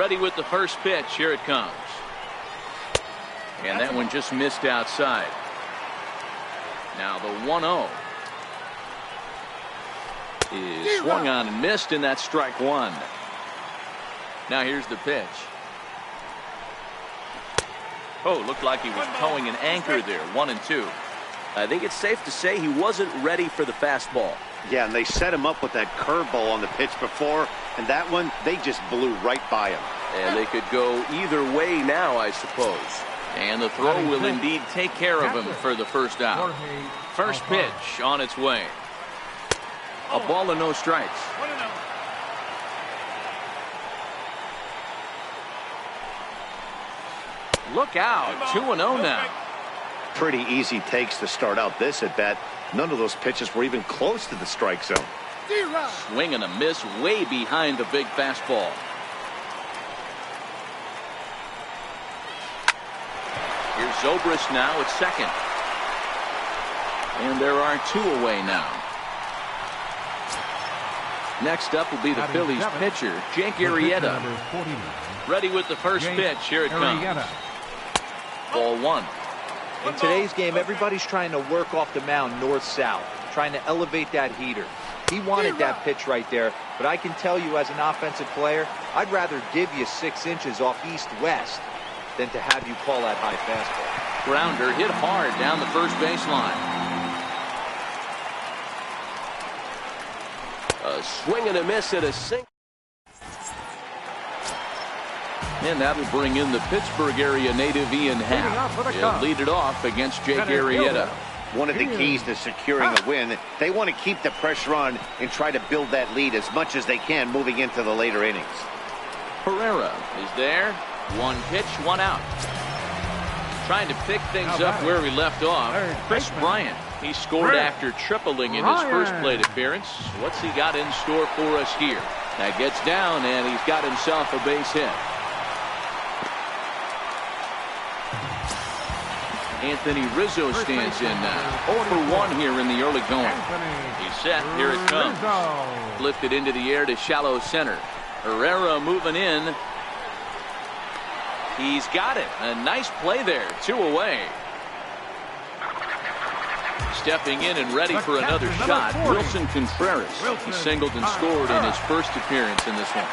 Ready with the first pitch. Here it comes. And that one just missed outside. Now the 1-0 is swung on and missed, and that's strike one. Now here's the pitch. Oh, looked like he was towing an anchor there. 1-2. I think it's safe to say he wasn't ready for the fastball. Yeah, and they set him up with that curveball on the pitch before, and that one, they just blew right by him. And they could go either way now, I suppose. And the throw will indeed take care of him for the first out. First pitch on its way. A ball and no strikes. Look out. 2-0 now. Pretty easy takes to start out this at bat. None of those pitches were even close to the strike zone. Swing and a miss way behind the big fastball. Here's Zobrist now at second. And there are two away now. Next up will be the Phillies pitcher, Jake Arrieta. Ready with the first pitch. Here it comes. Ball one. In today's game, everybody's trying to work off the mound north-south, trying to elevate that heater. He wanted that pitch right there, but I can tell you as an offensive player, I'd rather give you 6 inches off east-west than to have you call that high fastball. Grounder hit hard down the first baseline. A swing and a miss at a single. And that'll bring in the Pittsburgh area native Ian Happ. He'll lead it off against Jake Arrieta. One of the keys to securing a win, they want to keep the pressure on and try to build that lead as much as they can moving into the later innings. Pereira is there. One pitch, one out. Trying to pick things up where he left off. Chris Bryant. He scored after tripling in his first plate appearance. What's he got in store for us here? That gets down, and he's got himself a base hit. Anthony Rizzo stands in now. 0 for 1 here in the early going. He's set. Here it comes. Lifted into the air to shallow center. Herrera moving in. He's got it. A nice play there. 2 away. Stepping in and ready for another shot. Wilson Contreras. He singled and scored in his first appearance in this one.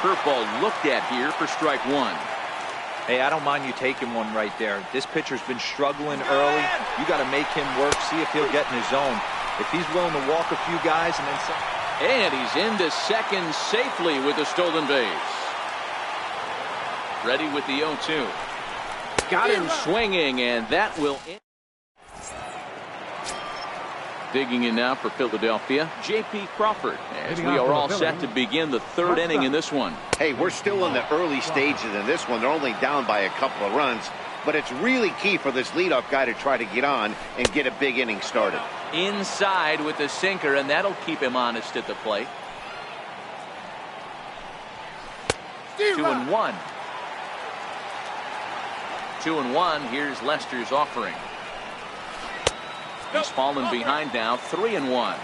Curveball looked at here for strike one. Hey, I don't mind you taking one right there. This pitcher's been struggling early. You got to make him work, see if he'll get in his zone. If he's willing to walk a few guys and then some. And he's into second safely with a stolen base. Ready with the 0-2. Got him swinging, and that will end. Digging in now for Philadelphia, J.P. Crawford, as we are all set to begin the third inning in this one. Hey, we're still in the early stages in this one. They're only down by a couple of runs, but it's really key for this leadoff guy to try to get on and get a big inning started. Inside with the sinker, and that'll keep him honest at the plate. 2-1. 2-1. Here's Lester's offering. He's fallen behind now. 3-1.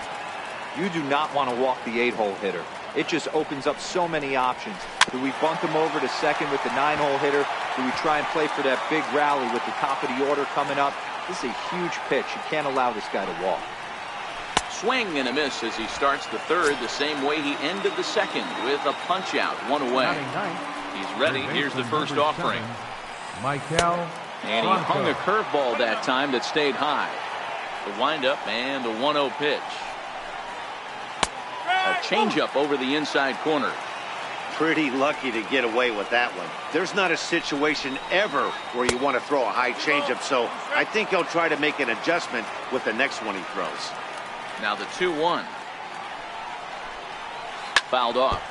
You do not want to walk the 8-hole hitter. It just opens up so many options. Do we bunt him over to second with the 9-hole hitter? Do we try and play for that big rally with the top of the order coming up? This is a huge pitch. You can't allow this guy to walk. Swing and a miss as he starts the third the same way he ended the second with a punch out. 1 away. He's ready. Here's the first offering. And he hung a curveball that time that stayed high. The windup and the 1-0 pitch. A changeup over the inside corner. Pretty lucky to get away with that one. There's not a situation ever where you want to throw a high changeup, so I think he'll try to make an adjustment with the next one he throws. Now the 2-1. Fouled off.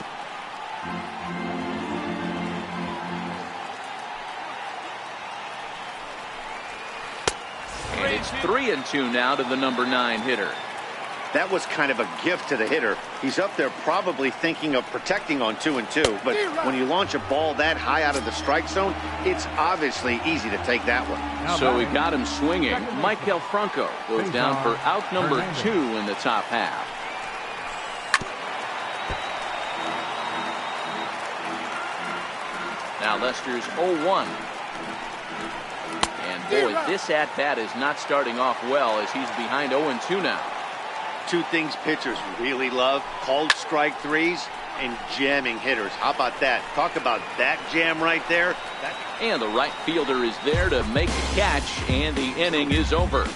And it's 3-2 now to the number 9 hitter. That was kind of a gift to the hitter. He's up there probably thinking of protecting on 2-2, but when you launch a ball that high out of the strike zone, it's obviously easy to take that one. So we got him swinging. Maikel Franco goes down for out number 2 in the top half. Now Lester's 0-1. And boy, this at-bat is not starting off well as he's behind 0-2 now. Two things pitchers really love: called strike threes and jamming hitters. How about that? Talk about that jam right there. And the right fielder is there to make the catch, and the inning is over.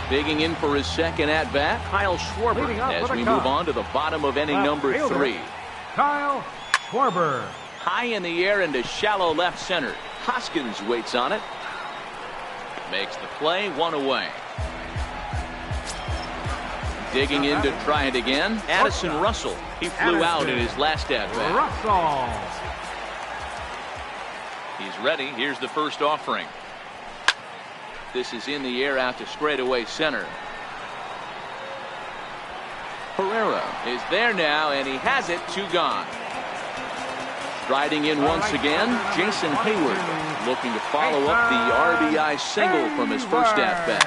Digging in for his second at-bat, Kyle Schwarber, as we move on to the bottom of inning number 3. Kyle Schwarber. High in the air into shallow left center. Hoskins waits on it. Makes the play, 1 away. Digging in to try it again, Addison Russell. He flew out in his last at-bat. He's ready. Here's the first offering. This is in the air out to straightaway center. Pereira is there now, and he has it. 2 gone. Striding in once again, Jason Hayward, looking to follow up the RBI single from his first at-bat.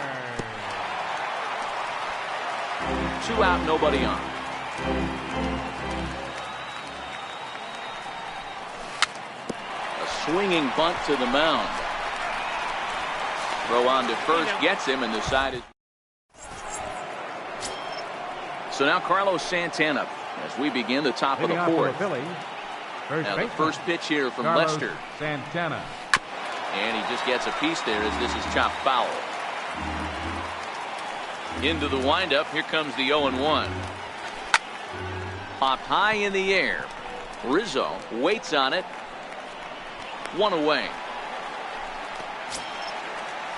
2 out, nobody on. A swinging bunt to the mound. Throw on to first, gets him, and the side is. So now Carlos Santana as we begin the top of the 4th. Now the first pitch here from Lester. Santana. And he just gets a piece there as this is chopped foul. Into the windup. Here comes the 0-1. Popped high in the air. Rizzo waits on it. 1 away.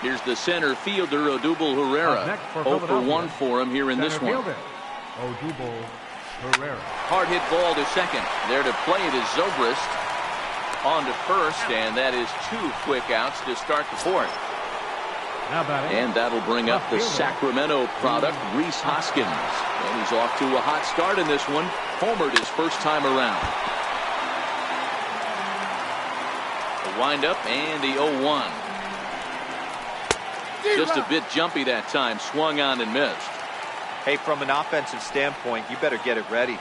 Here's the center fielder, Odubel Herrera. 0 for 1 for him here in this one. Odubel Herrera. Hard hit ball to second. There to play it is Zobrist. On to first, and that is 2 quick outs to start the 4th. And that'll bring up the Sacramento product, Rhys Hoskins. And he's off to a hot start in this one. Homered his first time around. The windup and the 0-1. Just a bit jumpy that time. Swung on and missed. Hey, from an offensive standpoint, you better get it ready.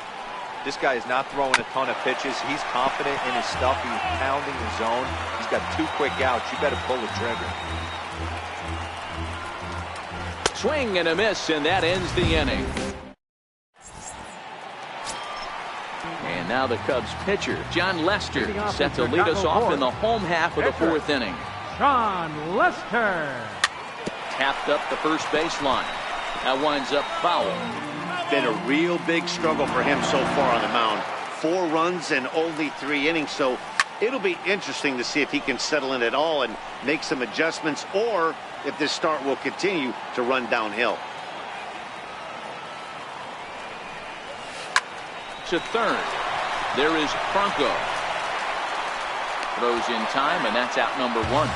This guy is not throwing a ton of pitches. He's confident in his stuff. He's pounding the zone. He's got 2 quick outs. You better pull the trigger. Swing and a miss, and that ends the inning. And now the Cubs pitcher, John Lester, set to lead us off in the home half of the 4th inning. John Lester. Tapped up the first baseline. That winds up foul. Been a real big struggle for him so far on the mound. 4 runs and only 3 innings, so it'll be interesting to see if he can settle in at all and make some adjustments, or if this start will continue to run downhill. To third. There is Franco. Throws in time, and that's out number 1.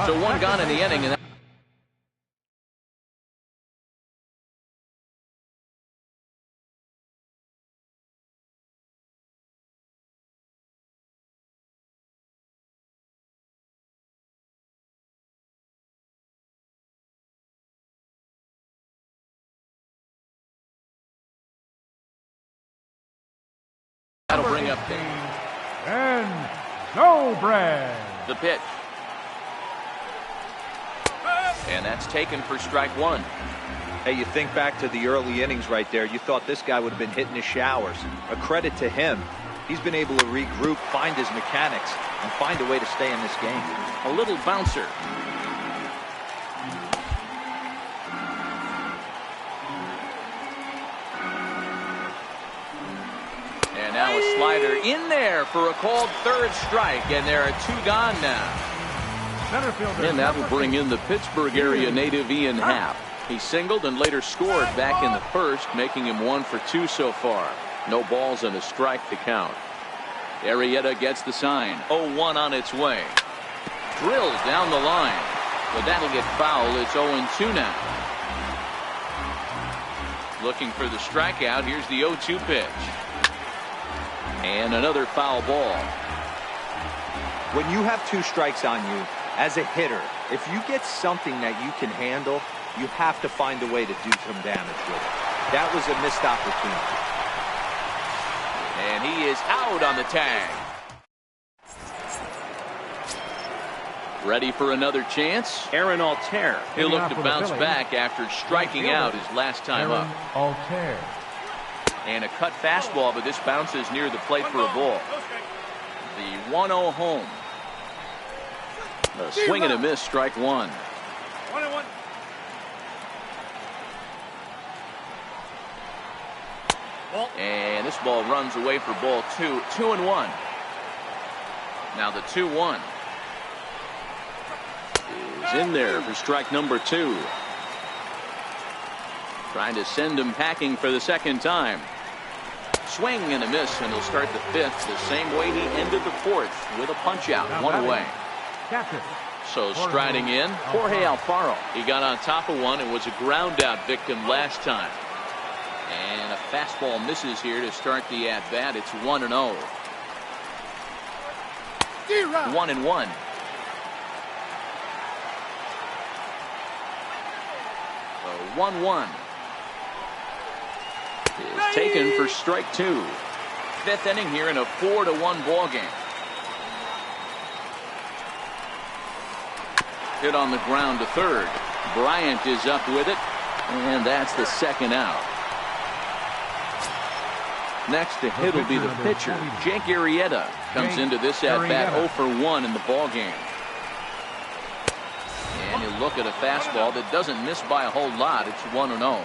So 1 gone in the inning, and that'll bring up And Zobrist. the pitch. And that's taken for strike 1. Hey, you think back to the early innings right there. You thought this guy would have been hitting his showers. A credit to him. He's been able to regroup, find his mechanics, and find a way to stay in this game. A little bouncer. And now a slider in there for a called 3rd strike, and there are 2 gone now. And that will bring in the Pittsburgh area native Ian Happ. He singled and later scored back in the 1st, making him 1 for 2 so far. No balls and a strike to count. Arrieta gets the sign. 0-1 on its way. Drilled down the line, but that'll get foul. It's 0-2 now. Looking for the strikeout. Here's the 0-2 pitch. And another foul ball. When you have 2 strikes on you, as a hitter, if you get something that you can handle, you have to find a way to do some damage with it. That was a missed opportunity. And he is out on the tag. Ready for another chance. Aaron Altair. He'll look to bounce back after striking out his last time up. Altair. And a cut fastball, but this bounces near the plate for a ball. The 1-0 home. A swing and a miss, strike one. 1-1. And this ball runs away for ball two. 2-1. Now the 2-1 is in there for strike number two. Trying to send him packing for the second time. Swing and a miss, and he'll start the fifth the same way he ended the fourth, with a punch out, one away. So striding in, Jorge Alfaro. He got on top of one and was a ground out victim last time. And a fastball misses here to start the at bat. It's 1-0. 1-1. So 1-1 is taken for strike two. Fifth inning here in a 4-1 ball game. Hit on the ground to third. Bryant is up with it, and that's the second out. Next to hit will be the pitcher. Jake Arrieta comes into this at bat 0 for 1 in the ball game. And you look at a fastball that doesn't miss by a whole lot. It's 1-0.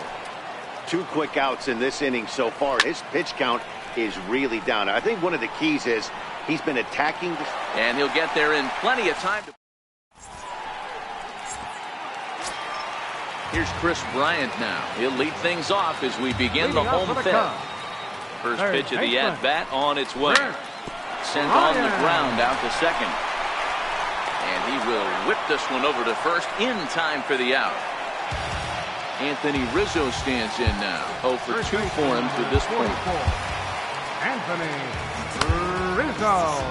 2 quick outs in this inning so far. His pitch count is really down. I think one of the keys is he's been attacking. And he'll get there in plenty of time. Here's Chris Bryant now. He'll lead things off as we begin the home fifth. First pitch of the at-bat on its way. Sent on the ground out to second. And he will whip this one over to first in time for the out. Anthony Rizzo stands in now. 0 for 2 for him to this point. Anthony Rizzo.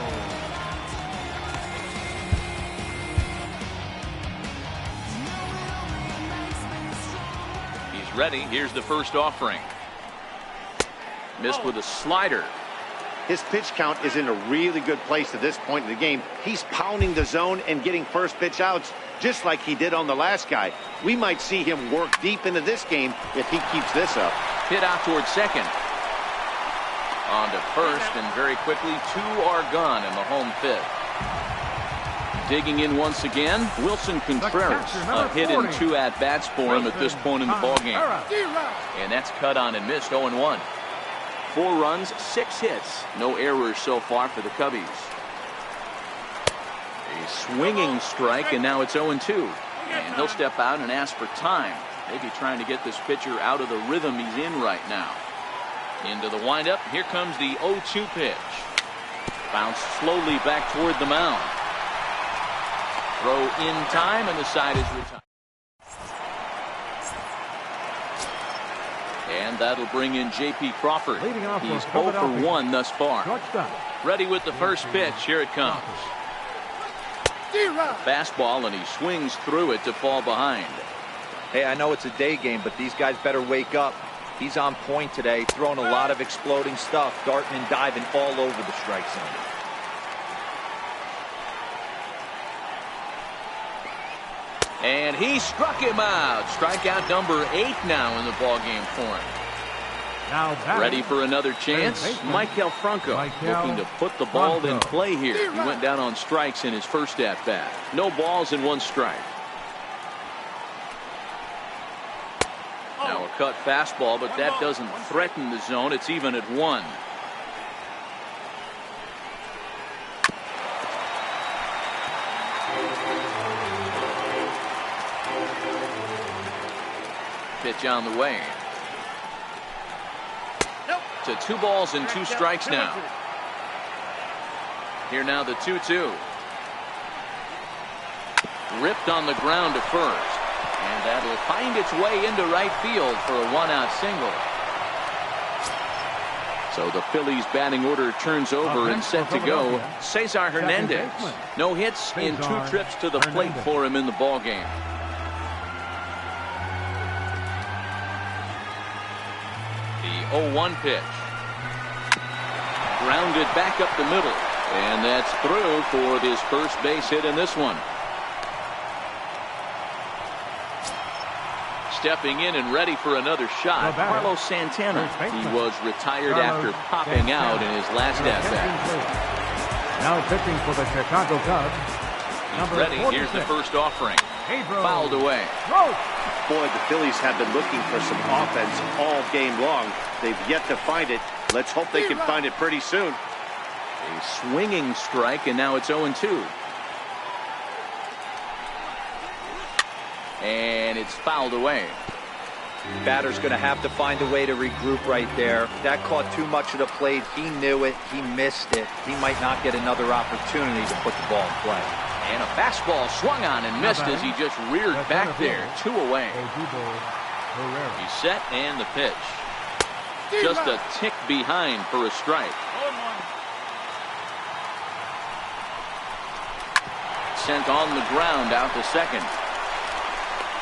He's ready. Here's the first offering. Missed with a slider. His pitch count is in a really good place at this point in the game. He's pounding the zone and getting first pitch outs just like he did on the last guy. We might see him work deep into this game if he keeps this up. Hit out towards second. On to first, and very quickly 2 are gone in the home fifth. Digging in once again, Wilson Contreras. A hit in 2 at-bats for him at this point in the ballgame. And that's cut on and missed. 0-1. 4 runs, 6 hits. No errors so far for the Cubbies. A swinging strike, and now it's 0-2. And he'll step out and ask for time. Maybe trying to get this pitcher out of the rhythm he's in right now. Into the windup. Here comes the 0-2 pitch. Bounce slowly back toward the mound. Throw in time, and the side is retired. And that'll bring in J.P. Crawford. He's 0 for 1 thus far. Ready with the first pitch. Here it comes. Fastball, and he swings through it to fall behind. Hey, I know it's a day game, but these guys better wake up. He's on point today, throwing a lot of exploding stuff, darting and diving all over the strike zone. And he struck him out. Strikeout number 8 now in the ballgame for him. Ready for another chance? Maikel Franco looking to put the ball in play here. He went down on strikes in his first at-bat. No balls and 1 strike. Now a cut fastball, but that doesn't threaten the zone. It's even at 1. Pitch on the way. To 2 balls and 2 strikes now. Here now the 2-2. Ripped on the ground to first. And that'll find its way into right field for a 1-out single. So the Phillies batting order turns over and set to go. Cesar Hernandez. No hits in 2 trips to the plate for him in the ballgame. The 0-1 pitch. Grounded back up the middle. And that's through for his first base hit in this one. Stepping in and ready for another shot, Carlos Santana. He was retired after popping out in his last at-bat. Now pitching for the Chicago Cubs. He's ready. Here's the first offering. Fouled away. Boy, the Phillies have been looking for some offense all game long. They've yet to find it. Let's hope they can find it pretty soon. A swinging strike, and now it's 0-2. And it's fouled away. Batter's going to have to find a way to regroup right there. That caught too much of the plate. He knew it. He missed it. He might not get another opportunity to put the ball in play. And a fastball swung on and missed as he just reared back there. 2 away. He's set and the pitch. Just a tick behind for a strike. Sent on the ground out to second.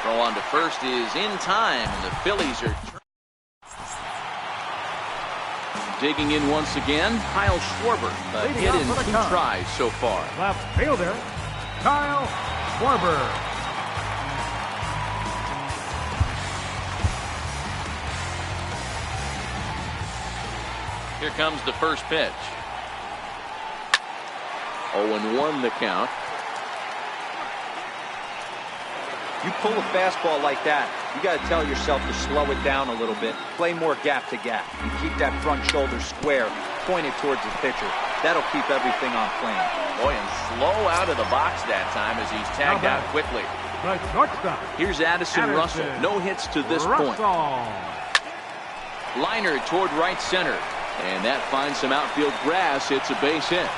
Throw on to first is in time, and the Phillies are digging in once again. Kyle Schwarber, a hit in 2 tries so far. Left fielder, Kyle Schwarber. Here comes the first pitch. 0-1 the count. You pull a fastball like that, you got to tell yourself to slow it down a little bit, play more gap to gap, and keep that front shoulder square, pointed towards the pitcher. That'll keep everything on plane. Boy, and slow out of the box that time as he's tagged out quickly. Here's Addison Russell. No hits to this point. Liner toward right center. And that finds some outfield grass. It's a base hit.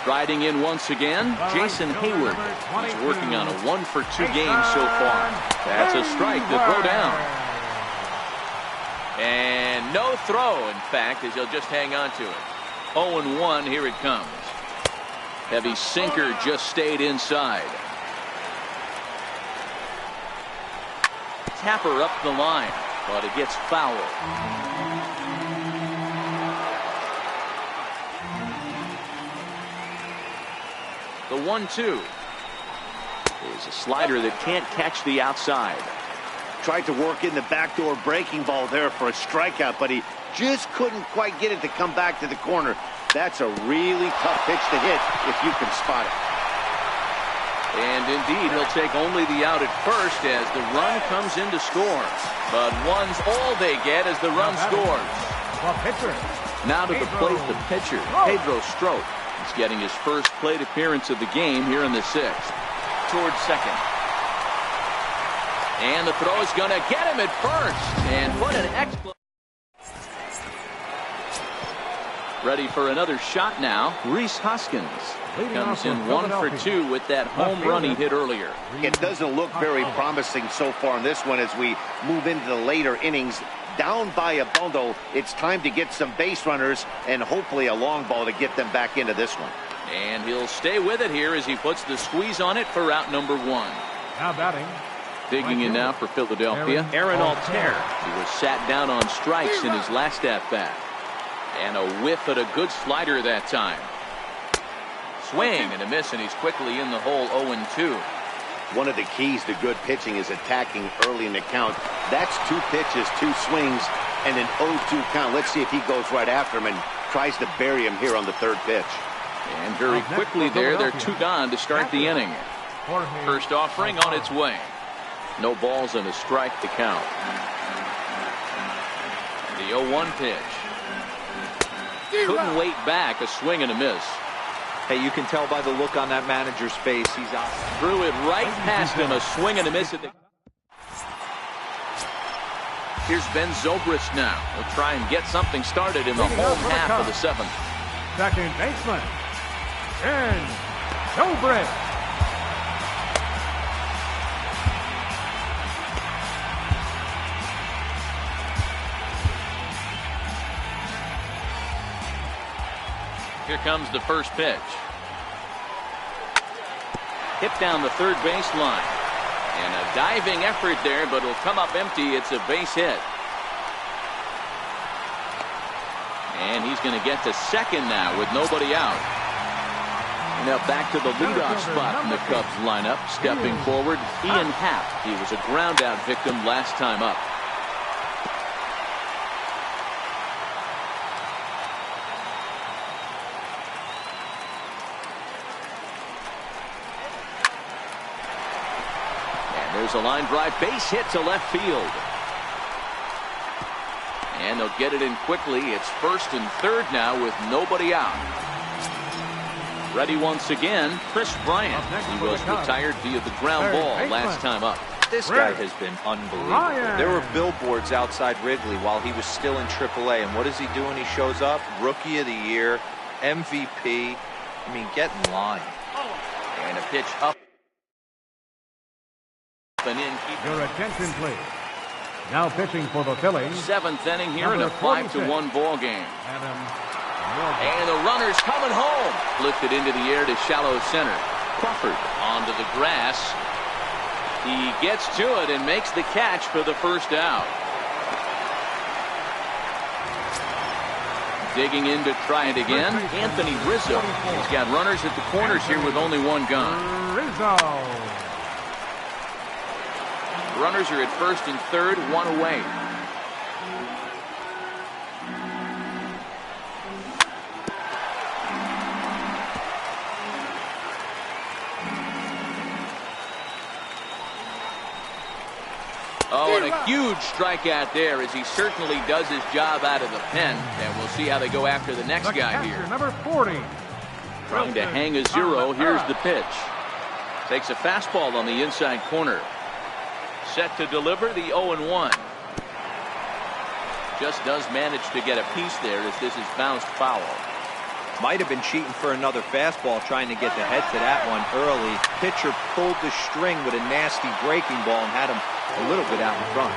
Riding in once again, Jason Hayward. He's working on a 1-for-2 game so far. That's a strike to throw down. And no throw, in fact, as he'll just hang on to it. 0-1, here it comes. Heavy sinker just stayed inside. Tapper up the line, but it gets fouled. The 1-2 is a slider that can't catch the outside. Tried to work in the backdoor breaking ball there for a strikeout, but he just couldn't quite get it to come back to the corner. That's a really tough pitch to hit if you can spot it. And indeed, he'll take only the out at first as the run comes in to score. But one's all they get as the run scores. Now to the plate, the pitcher, Pedro Strop. He's getting his first plate appearance of the game here in the 6th. Towards second. And the throw is going to get him at first. And what an explosion. Ready for another shot now. Rhys Hoskins comes in 1-for-2 with that home run he hit earlier. It doesn't look very promising so far in this one as we move into the later innings. Down by a bundle, it's time to get some base runners and hopefully a long ball to get them back into this one. And he'll stay with it here as he puts the squeeze on it for out number 1. Now batting. Digging in now for Philadelphia, Aaron Altair. He was sat down on strikes in his last at-bat. And a whiff at a good slider that time. Swing and a miss, and he's quickly in the hole. 0-2. One of the keys to good pitching is attacking early in the count. That's 2 pitches, 2 swings, and an 0-2 count. Let's see if he goes right after him and tries to bury him here on the 3rd pitch. And very quickly there, they're 2 gone to start the inning. First offering on its way. No balls and a strike to count. The 0-1 pitch. Couldn't wait back. A swing and a miss. Hey, you can tell by the look on that manager's face. He's out. Threw it right past him. A swing and a miss. Here's Ben Zobrist now. He'll try and get something started in the home half of the 7th. Second baseman, Ben Zobrist. Here comes the first pitch. Hit down the third baseline. And a diving effort there, but it'll come up empty. It's a base hit. And he's going to get to second now with nobody out. Now back to the leadoff spot in the Cubs lineup. Stepping forward, Ian Happ. He was a ground out victim last time up. And there's a line drive, base hit to left field. And they'll get it in quickly. It's first and third now with nobody out. Ready once again, Chris Bryant. He was retired via the ground ball last time up. This guy has been unbelievable. There were billboards outside Wrigley while he was still in AAA. And what is he doing? He shows up, Rookie of the Year, MVP. I mean, get in line. And a pitch up and in. Your attention, please. Now pitching for the Phillies. Seventh inning here in a 5-1 ball game. And the runner's coming home. Lifted into the air to shallow center. Crawford onto the grass. He gets to it and makes the catch for the first out. Digging in to try it again, Anthony Rizzo. He's got runners at the corners here with only one gun. Rizzo. Runners are at first and third, one away. Oh, and a huge strikeout there as he certainly does his job out of the pen. And we'll see how they go after the next guy here. Number 40. Trying to hang a zero. Here's the pitch. Takes a fastball on the inside corner. Set to deliver the 0-1. Just does manage to get a piece there as this is bounced foul. Might have been cheating for another fastball, trying to get the head to that one early. Pitcher pulled the string with a nasty breaking ball and had him a little bit out in front.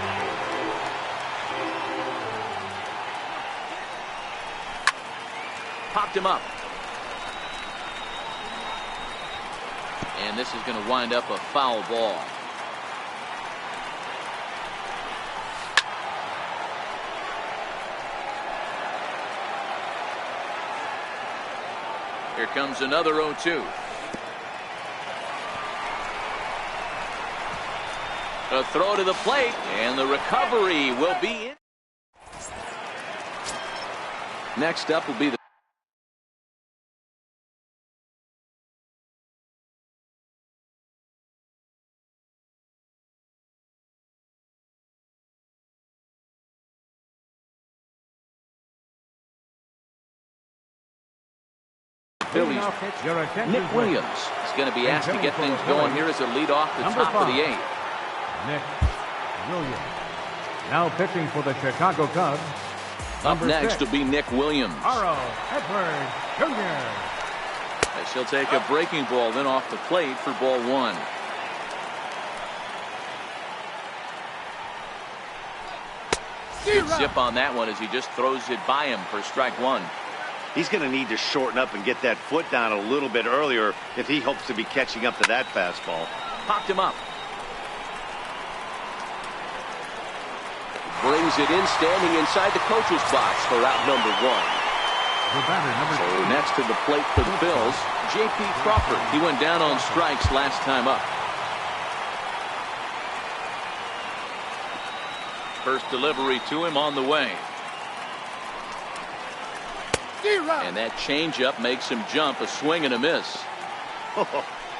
Popped him up. And this is going to wind up a foul ball. Here comes another 0-2. A throw to the plate, and the recovery will be in. Next up will be the Phillies. Nick Williams is going to be asked to get things going here as a lead off the top of the eighth. Nick Williams. Now pitching for the Chicago Cubs. Up next will be Nick Williams. Aro Edwards Jr. As he'll take a breaking ball then off the plate for ball one. Good zip on that one as he just throws it by him for strike one. He's going to need to shorten up and get that foot down a little bit earlier if he hopes to be catching up to that fastball. Popped him up. Brings it in, standing inside the coach's box for out number one. So next to the plate for the Bills, J.P. Crawford. He went down on strikes last time up. First delivery to him on the way. And that changeup makes him jump, a swing and a miss.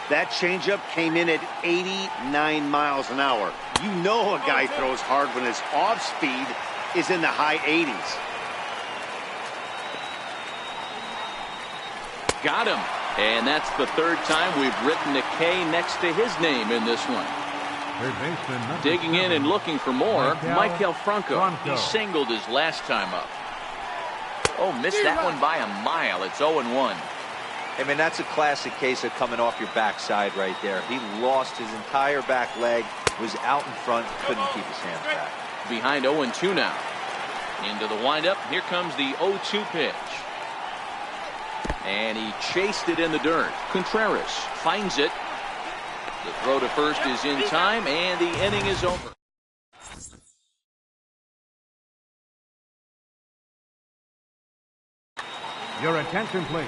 That changeup came in at 89 miles an hour. You know a guy throws hard when his off speed is in the high 80s. Got him. And that's the third time we've written a K next to his name in this one. Digging in and looking for more, Michael Franco. He singled his last time up. Oh, missed that one by a mile. It's 0-1. I mean, that's a classic case of coming off your backside right there. He lost his entire back leg, was out in front, couldn't keep his hands back. Behind 0-2 now. Into the windup. Here comes the 0-2 pitch. And he chased it in the dirt. Contreras finds it. The throw to first is in time, and the inning is over. Your attention, please.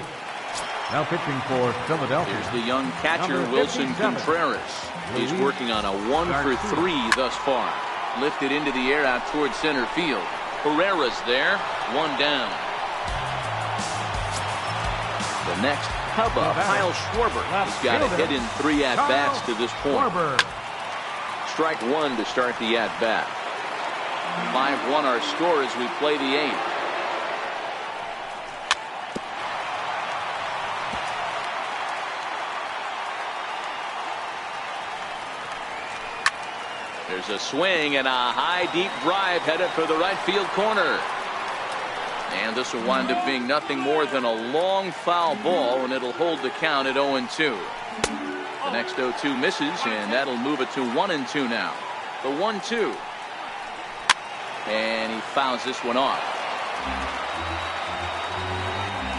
Now pitching for Philadelphia. Here's the young catcher, Wilson Contreras. He's working on a 1-for-3 thus far. Lifted into the air out towards center field. Herrera's there, one down. The next Cubba, Kyle Schwarber, has got a hit in 3 at-bats to this point. Strike one to start the at-bat. 5-1 our score as we play the 8th. There's a swing and a high deep drive headed for the right field corner. And this will wind up being nothing more than a long foul ball, and it'll hold the count at 0-2. The next 0-2 misses, and that'll move it to 1-2 now. The 1-2. And he fouls this one off.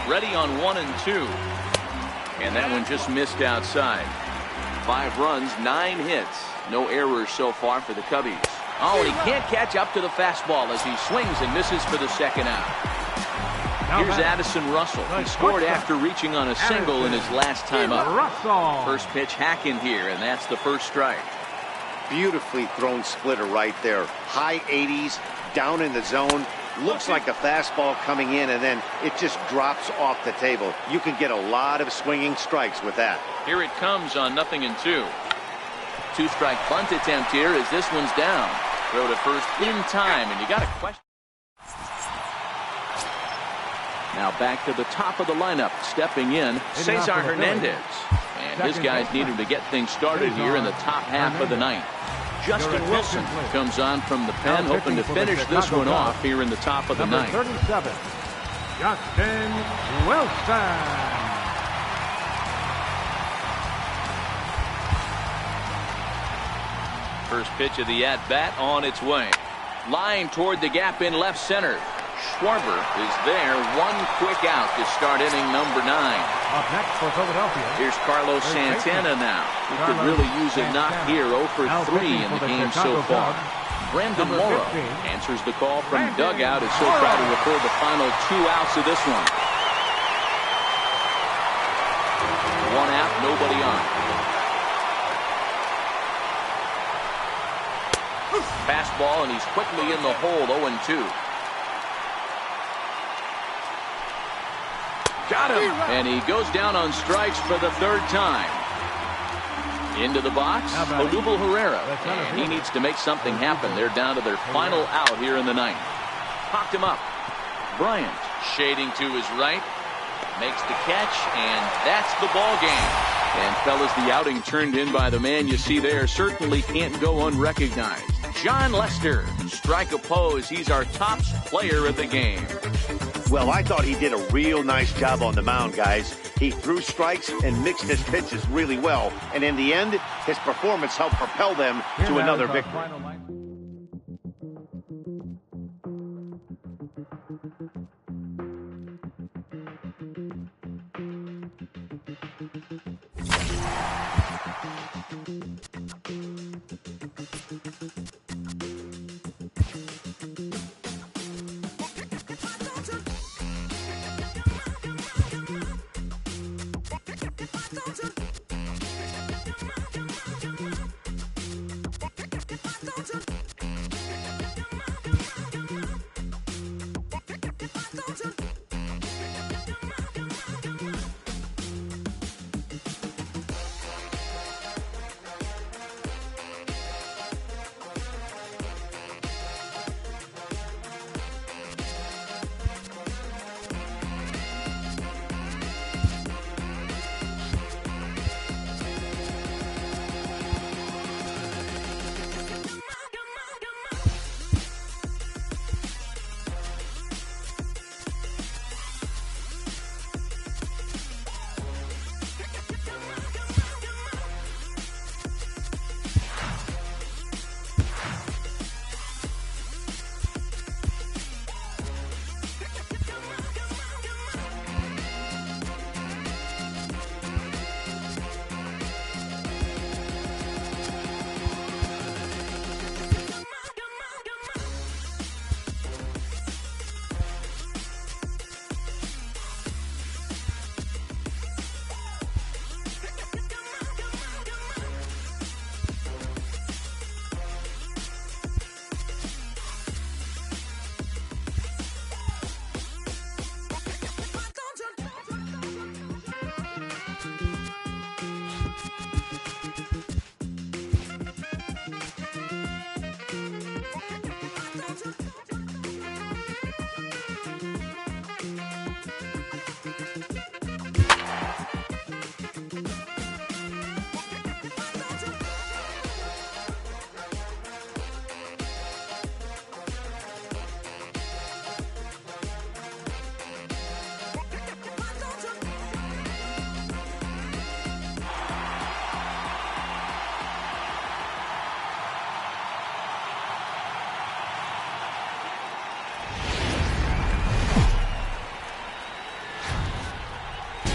Ready on 1-2. And that one just missed outside. 5 runs, 9 hits. No errors so far for the Cubbies. Oh, and he can't catch up to the fastball as he swings and misses for the second out. Here's Addison Russell. He scored after reaching on a single in his last time up. First pitch hack in here, and that's the first strike. Beautifully thrown splitter right there. High 80s, down in the zone. Looks like a fastball coming in, and then it just drops off the table. You can get a lot of swinging strikes with that. Here it comes on 0-2. 2-strike bunt attempt here as this one's down. Throw to first in time, and you got a question. Now back to the top of the lineup, stepping in, Cesar Hernandez. And his guys needed to get things started here in the top half of the ninth. Justin Wilson comes on from the pen, hoping to finish this one off here in the top of the ninth. 37, Justin Wilson. First pitch of the at-bat on its way. Line toward the gap in left center. Schwarber is there. One quick out to start inning number 9. Up next for Philadelphia. Here's Carlos Santana now. He could really use a knock here. 0 for 3 in the game so far. Brandon Morrow answers the call from dugout. Is so proud to record the final 2 outs of this one. 1 out, nobody on. Fastball, and he's quickly in the hole. 0-2. Got him. And he goes down on strikes for the 3rd time. Into the box, Odubel Herrera. And he needs to make something happen. They're down to their final out here in the 9th. Popped him up. Bryant shading to his right. Makes the catch, and that's the ball game. And fellas, the outing turned in by the man you see there certainly can't go unrecognized. John Lester, strike oppose. He's our top player of the game. Well, I thought he did a real nice job on the mound, guys. He threw strikes and mixed his pitches really well. And in the end, his performance helped propel them to another victory.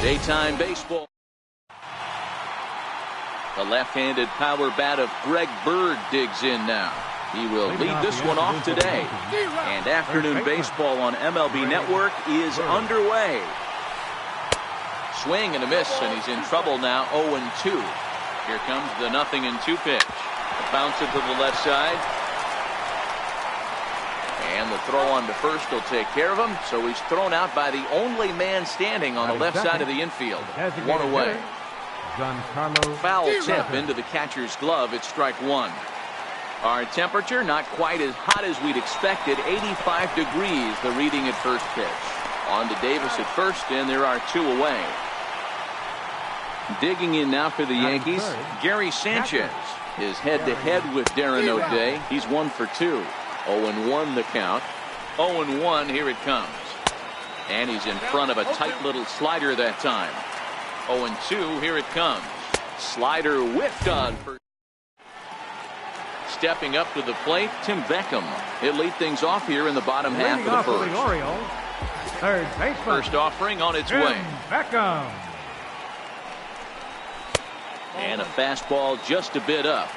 Daytime baseball. The left-handed power bat of Greg Bird digs in now. He will lead this one off today. And afternoon baseball on MLB Network is underway. Swing and a miss, and he's in trouble now, 0-2. Here comes the 0-2 pitch. Bounce it to the left side. And the throw on to first will take care of him. So he's thrown out by the only man standing on the left side of the infield. One away. Foul tip into the catcher's glove. It's strike one. Our temperature not quite as hot as we'd expected. 85 degrees the reading at first pitch. On to Davis at first, and there are two away. Digging in now for the Yankees, Gary Sanchez is head-to-head with Darren O'Day. He's 1 for 2. 0-1 the count. 0-1, here it comes. And he's in front of a tight little slider that time. 0-2, here it comes. Slider whiffed on. Stepping up to the plate, Tim Beckham. He'll lead things off here in the bottom half of the first. Third baseman. First offering on its way. Beckham. And a fastball just a bit up.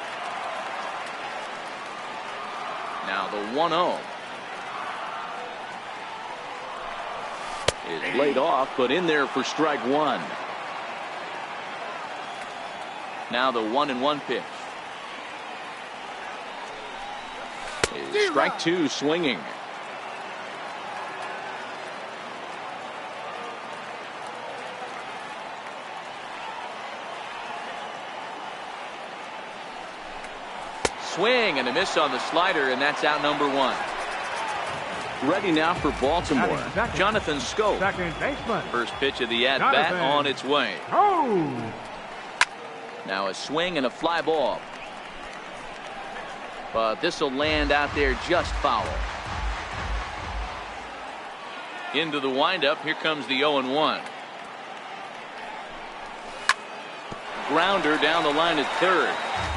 Now the 1-0 is laid off, but in there for strike one. Now the 1-1 pitch. Is strike two swinging. Swing and a miss on the slider, and that's out number one. Ready now for Baltimore. Jonathan Scope. Second baseman. First pitch of the at-bat on its way. Oh! Now a swing and a fly ball. But this will land out there just foul. Into the windup. Here comes the 0-1. Grounder down the line at third.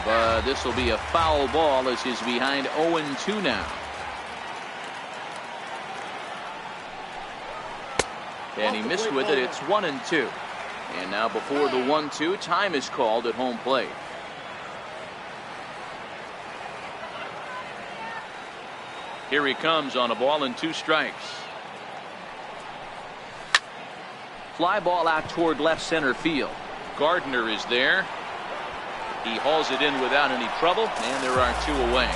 But this will be a foul ball as he's behind 0-2 now. And he missed with it. It's 1-2. And now before the 1-2, time is called at home plate. Here he comes on a ball and 2 strikes. Fly ball out toward left center field. Gardner is there. He hauls it in without any trouble, and there are 2 away.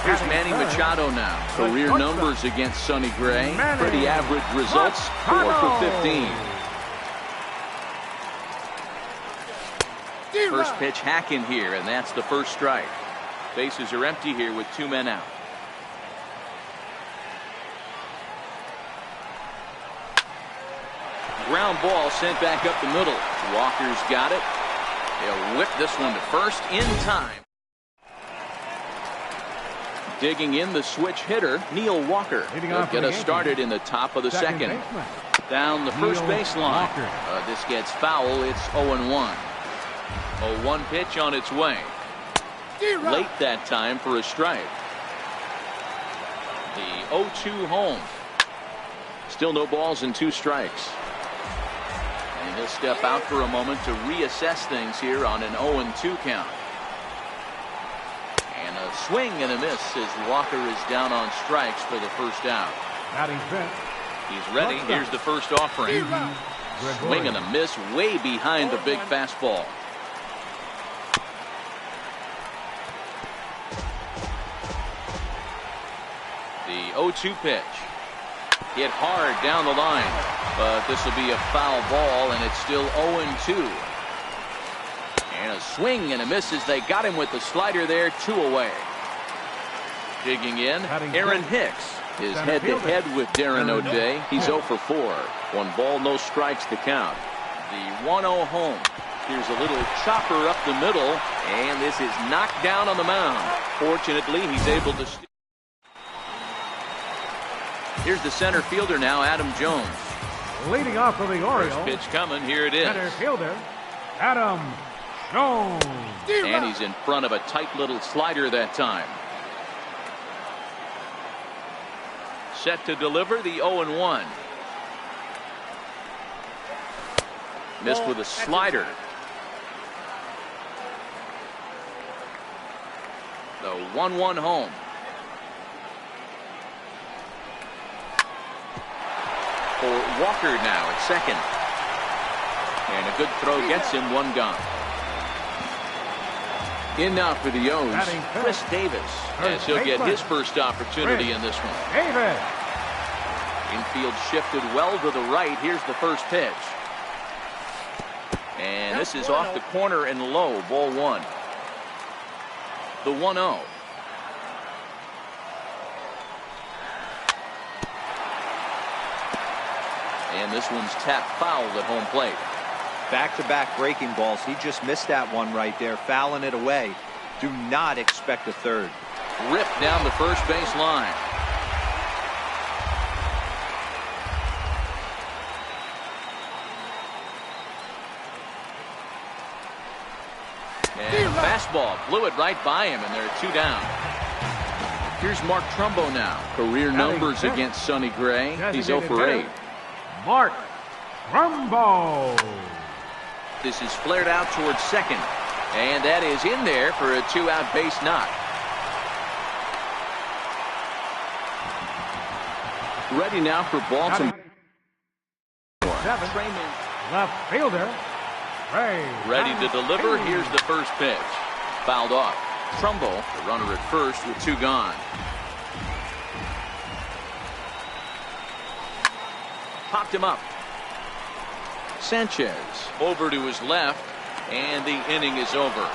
Here's Manny Machado now. Career numbers against Sonny Gray. Pretty average results. 4 for 15. First pitch hack in here, and that's the first strike. Bases are empty here with 2 men out. Ground ball sent back up the middle. Walker's got it. He'll whip this one to first in time. Digging in the switch hitter, Neil Walker. He'll get us started in the top of the second. Down the first baseline. This gets foul. It's 0-1. 0-1 pitch on its way. Late that time for a strike. The 0-2 home. Still no balls and 2 strikes. And he'll step out for a moment to reassess things here on an 0-2 count. And a swing and a miss as Walker is down on strikes for the first out. He's ready. Here's the first offering. Swing and a miss way behind the big fastball. The 0-2 pitch. Hit hard down the line, but this will be a foul ball, and it's still 0-2. And a swing and a miss as they got him with the slider there. 2 away. Digging in, Aaron Hicks is head-to-head with Darren O'Day. He's 0 for 4. 1 ball, no strikes to count. The 1-0 home. Here's a little chopper up the middle, and this is knocked down on the mound. Fortunately, he's able to steal. Here's the center fielder now, Adam Jones. Leading off for the Orioles. First pitch coming. Here it is. Center fielder, Adam Jones. And he's in front of a tight little slider that time. Set to deliver the 0-1. Missed with a slider. The 1-1 home. For Walker now at second. And a good throw gets him one gone. In now for the O's, Chris Davis, as he'll get his first opportunity in this one. Davis. Infield shifted well to the right. Here's the first pitch. And this is off the corner and low, ball one. The 1-0. And this one's tapped foul at home plate. Back-to-back breaking balls. He just missed that one right there, fouling it away. Do not expect a third. Ripped down the first base line. And fastball blew it right by him, and there are two down. Here's Mark Trumbo now. Career numbers against Sonny Gray. He's 0 for 8. Mark Trumbo. This is flared out towards second, and that is in there for a 2-out base knock. Ready now for Baltimore. Left fielder. Ready to deliver. Here's the first pitch. Fouled off. Trumbo, the runner at first with two gone. Popped him up. Sanchez over to his left, and the inning is over.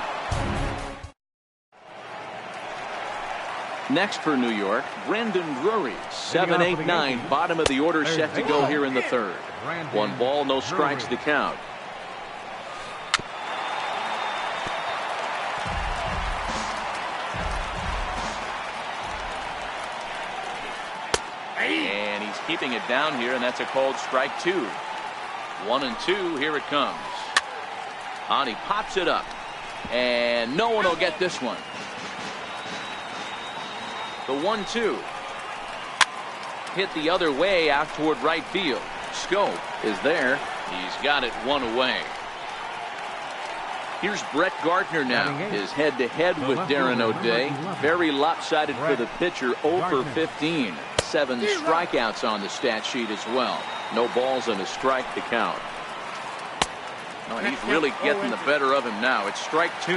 Next for New York, Brandon Drury. 7, 8, 9, bottom of the order set to go here in the third. 1 ball, no strikes to count. And he's keeping it down here, and that's a called strike 2. 1-2, here it comes. On he pops it up, and no one will get this one. The 1-2 hit the other way out toward right field. Scope is there. He's got it one away. Here's Brett Gardner now. His head-to-head with Darren O'Day. Very lopsided for the pitcher. 0 for 15. 7 strikeouts on the stat sheet as well. No balls and a strike to count. Oh, he's really getting the better of him now. It's strike 2.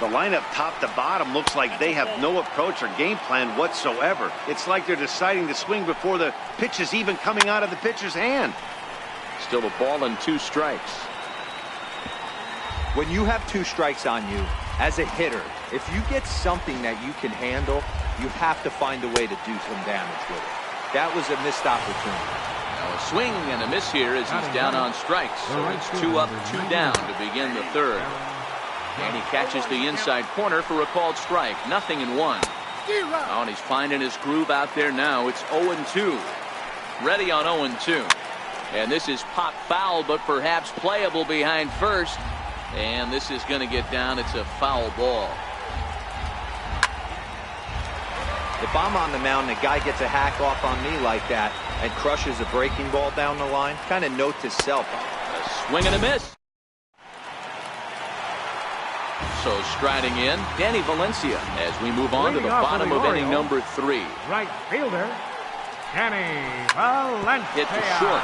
The lineup top to bottom looks like they have no approach or game plan whatsoever. It's like they're deciding to swing before the pitch is even coming out of the pitcher's hand. Still a ball and 2 strikes. When you have 2 strikes on you, as a hitter, if you get something that you can handle, you have to find a way to do some damage with it. That was a missed opportunity. Now a swing and a miss here as he's down on strikes. So it's 2 up, 2 down to begin the third. And he catches the inside corner for a called strike. 0-1. Oh, and he's finding his groove out there now. It's 0-2. Ready on 0-2. And this is pop foul, but perhaps playable behind first. And this is going to get down. It's a foul ball. If I'm on the mound and a guy gets a hack off on me like that and crushes a breaking ball down the line, kind of note to self. A swing and a miss. So striding in, Danny Valencia as we move on to the bottom of inning number 3. Right fielder, Danny Valencia. Hit to short.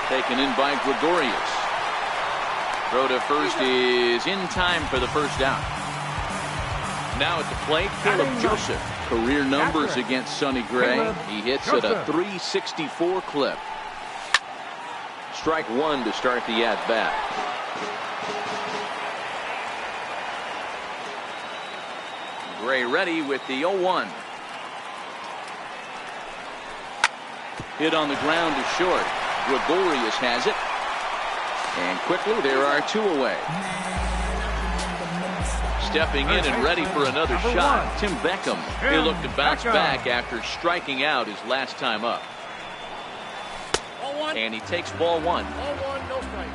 Taken in by Gregorius. Throw to first is in time for the first out. Now at the plate, Caleb Joseph. Career numbers against Sonny Gray. He hits at a .364 clip. Strike 1 to start the at-bat. Gray ready with the 0-1. Hit on the ground to short. Gregorius has it. And quickly there are 2 away. Stepping in and ready for another shot, Tim Beckham. He'll look to bounce back after striking out his last time up. And he takes ball 1. Ball 1, no strike.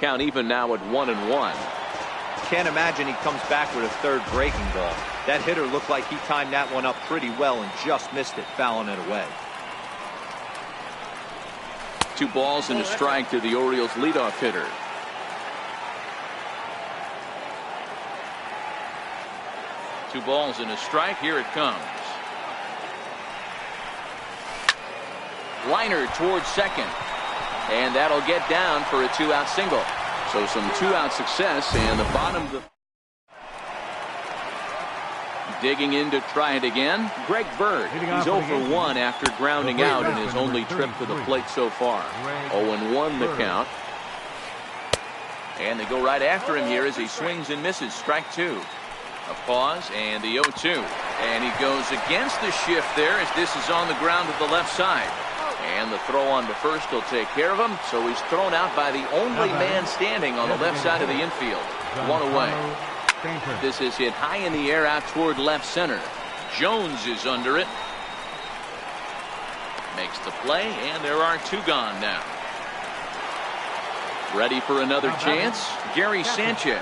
Count even now at 1-1. Can't imagine he comes back with a third breaking ball. That hitter looked like he timed that one up pretty well and just missed it, fouling it away. 2 balls and a strike to the Orioles leadoff hitter. Two balls and a strike. Here it comes. Liner towards second. And that'll get down for a 2-out single. So some 2-out success, and the bottom of the... Digging in to try it again, Greg Bird. He's 0 for 1 after grounding out in his only trip to the plate so far. 0-1 the count. And they go right after him here as he swings and misses. Strike 2. A pause and the 0-2. And he goes against the shift there as this is on the ground to the left side. And the throw on to first will take care of him. So he's thrown out by the only man standing on the left side of the infield. 1 away. This is hit high in the air out toward left center. Jones is under it. Makes the play, and there are 2 gone now. Ready for another chance? Gary Sanchez.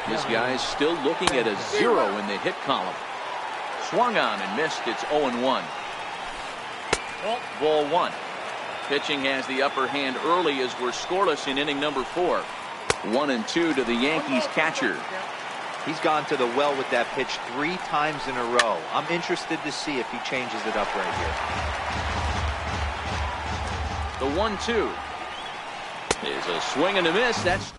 This guy's still looking at a 0 in the hit column. Swung on and missed. It's 0-1. Ball 1. Pitching has the upper hand early as we're scoreless in inning number 4. 1-2 to the Yankees catcher. He's gone to the well with that pitch 3 times in a row. I'm interested to see if he changes it up right here. The 1-2 is a swing and a miss. That's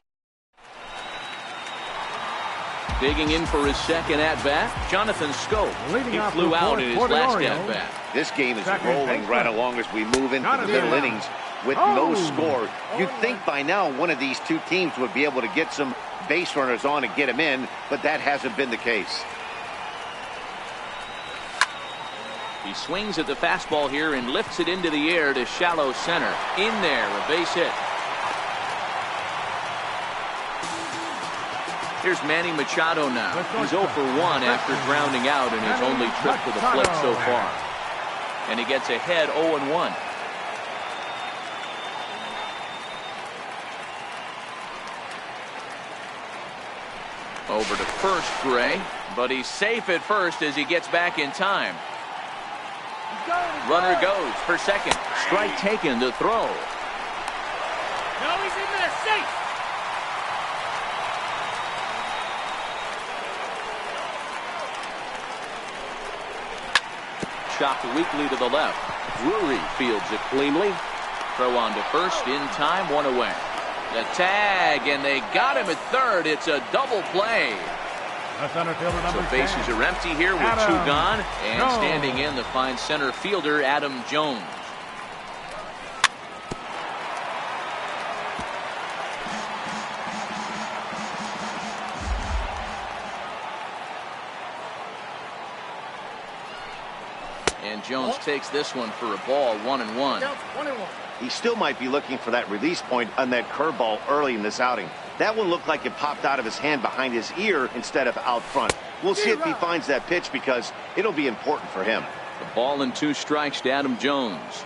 digging in for his second at-bat, Jonathan Scope. He flew out in his last at-bat. This game is rolling right along as we move into the middle innings with no score. You'd think by now one of these 2 teams would be able to get some base runners on and get them in, but that hasn't been the case. He swings at the fastball here and lifts it into the air to shallow center. In there, a base hit. Here's Manny Machado now. He's 0 for 1 after grounding out in his only trip to the plate so far. And he gets ahead 0-1. Over to first, Gray, but he's safe at first as he gets back in time. Runner goes for second. Strike taken to throw. No, he's in there, safe. Chopped weakly to the left. Drury fields it cleanly. Throw on to first in time, 1 away. The tag, and they got him at third. It's a double play. So bases are empty here with 2 gone. And standing in the fine center fielder, Adam Jones. And Jones takes this one for a ball, 1-1. He still might be looking for that release point on that curveball early in this outing. That one looked like it popped out of his hand behind his ear instead of out front. We'll see if he finds that pitch because it'll be important for him. The ball and 2 strikes to Adam Jones.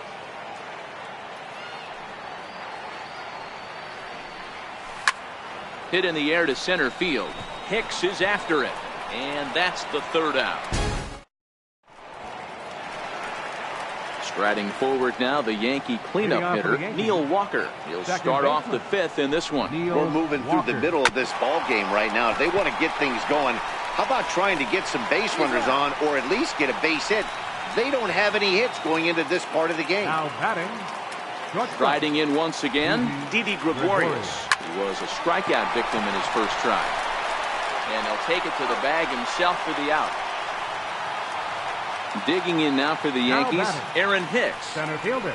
Hit in the air to center field. Hicks is after it. And that's the 3rd out. Striding forward now, the Yankee cleanup hitter, Neil Walker. He'll start off the 5th in this one. We're moving through the middle of this ball game right now. If they want to get things going, how about trying to get some base runners on or at least get a base hit? They don't have any hits going into this part of the game. Now batting. Striding in once again, Didi Gregorius. He was a strikeout victim in his first try. And he'll take it to the bag himself for the out. Digging in now for the Yankees, Aaron Hicks. Center fielder,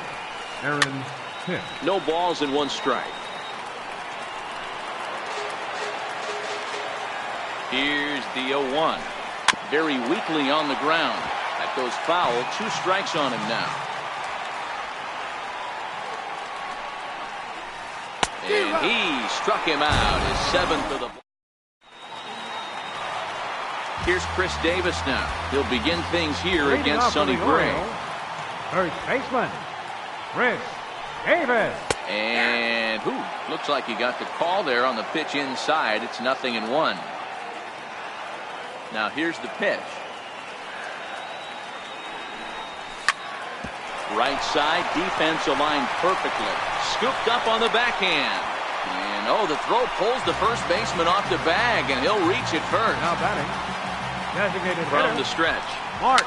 Aaron Hicks. No balls and 1 strike. Here's the 0-1. Very weakly on the ground. That goes foul. 2 strikes on him now. And he struck him out. His 7th of the... Here's Chris Davis now. He'll begin things here against Sonny Gray. First baseman, Chris Davis. And looks like he got the call there on the pitch inside. It's 0-1. Now here's the pitch. Right side, defense aligned perfectly. Scooped up on the backhand. And oh, the throw pulls the first baseman off the bag, and he'll reach it first. Now batting, designated From hitter, the stretch. Mark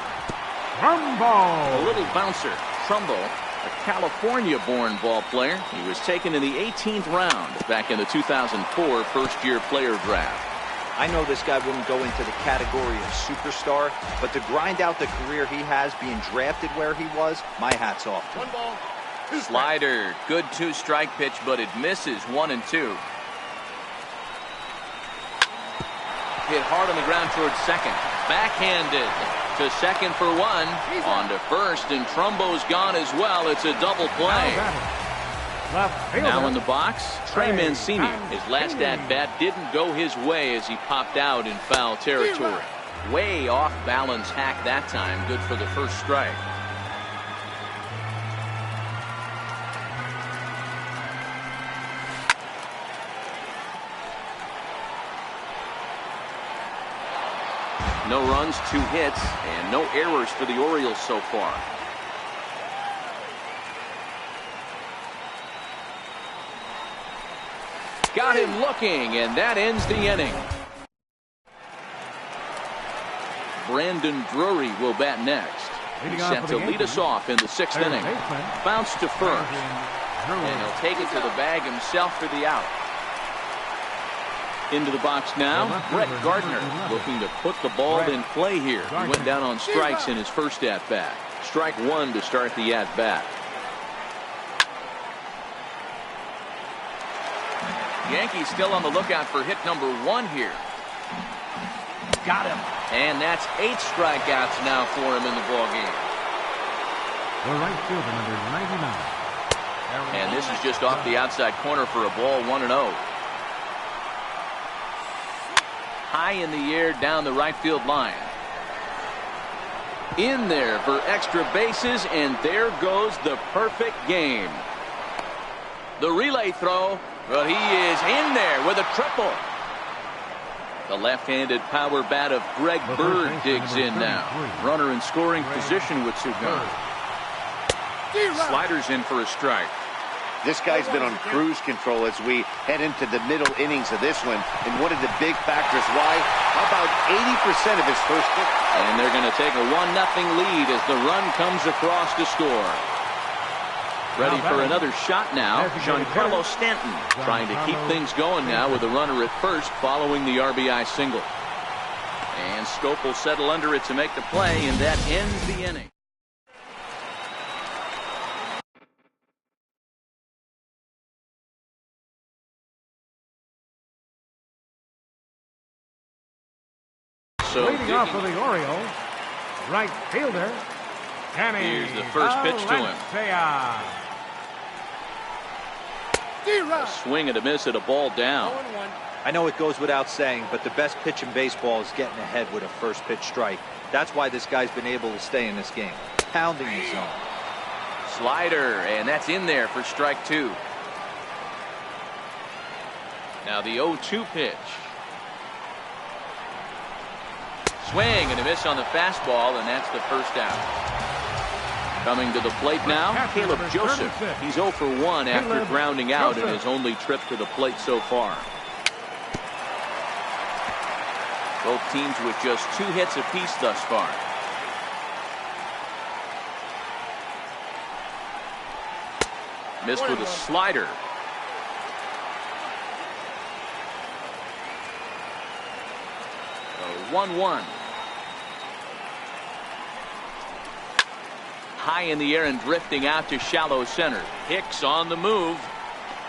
Trumbo. A little bouncer. Trumbo, a California-born ball player. He was taken in the 18th round back in the 2004 first-year player draft. I know this guy wouldn't go into the category of superstar, but to grind out the career he has being drafted where he was, my hat's off to him. 1 ball. Slider, good 2-strike pitch, but it misses 1 and 2. Hit hard on the ground towards second. Backhanded to second for 1. On to first, and Trumbo's gone as well. It's a double play. Now in the box, Trey Mancini. His last at-bat didn't go his way as he popped out in foul territory. Way off balance hack that time. Good for the first strike. No runs, 2 hits, and no errors for the Orioles so far. Got him looking, and that ends the inning. Brandon Drury will bat next. He's set to lead us off in the 6th inning. Bounce to first, and he'll take it to the bag himself for the out. Into the box now, Brett Gardner looking to put the ball in play here. He went down on strikes in his first at-bat. Strike 1 to start the at-bat. Yankees still on the lookout for hit number 1 here. Got him. And that's 8 strikeouts now for him in the ballgame. The right fielder, number 99. And this is just off the outside corner for a ball, 1-0. High in the air down the right field line. In there for extra bases, and there goes the perfect game. The relay throw, but he is in there with a triple. The left-handed power bat of Greg Bird digs in now. Runner in scoring position with 2 guns. Sliders in for a strike. This guy's been on cruise control as we head into the middle innings of this one. And one of the big factors why, how about 80% of his first pitch? And they're going to take a 1-0 lead as the run comes across to score. Ready for another shot now. Giancarlo Stanton trying to keep things going now with a runner at first following the RBI single. And Scope will settle under it to make the play, and that ends the inning. So leading off for the Orioles, right fielder, Kenny. Here's the first pitch to him. A swing and a miss at a ball down. I know it goes without saying, but the best pitch in baseball is getting ahead with a first pitch strike. That's why this guy's been able to stay in this game. Pounding his zone. Slider, and that's in there for strike 2. Now the 0-2 pitch. Swing and a miss on the fastball, and that's the first out. Coming to the plate now, Caleb Joseph. He's 0 for 1 after grounding out in his only trip to the plate so far. Both teams with just 2 hits apiece thus far. Missed with a slider. So 1-1. High in the air and drifting out to shallow center. Hicks on the move.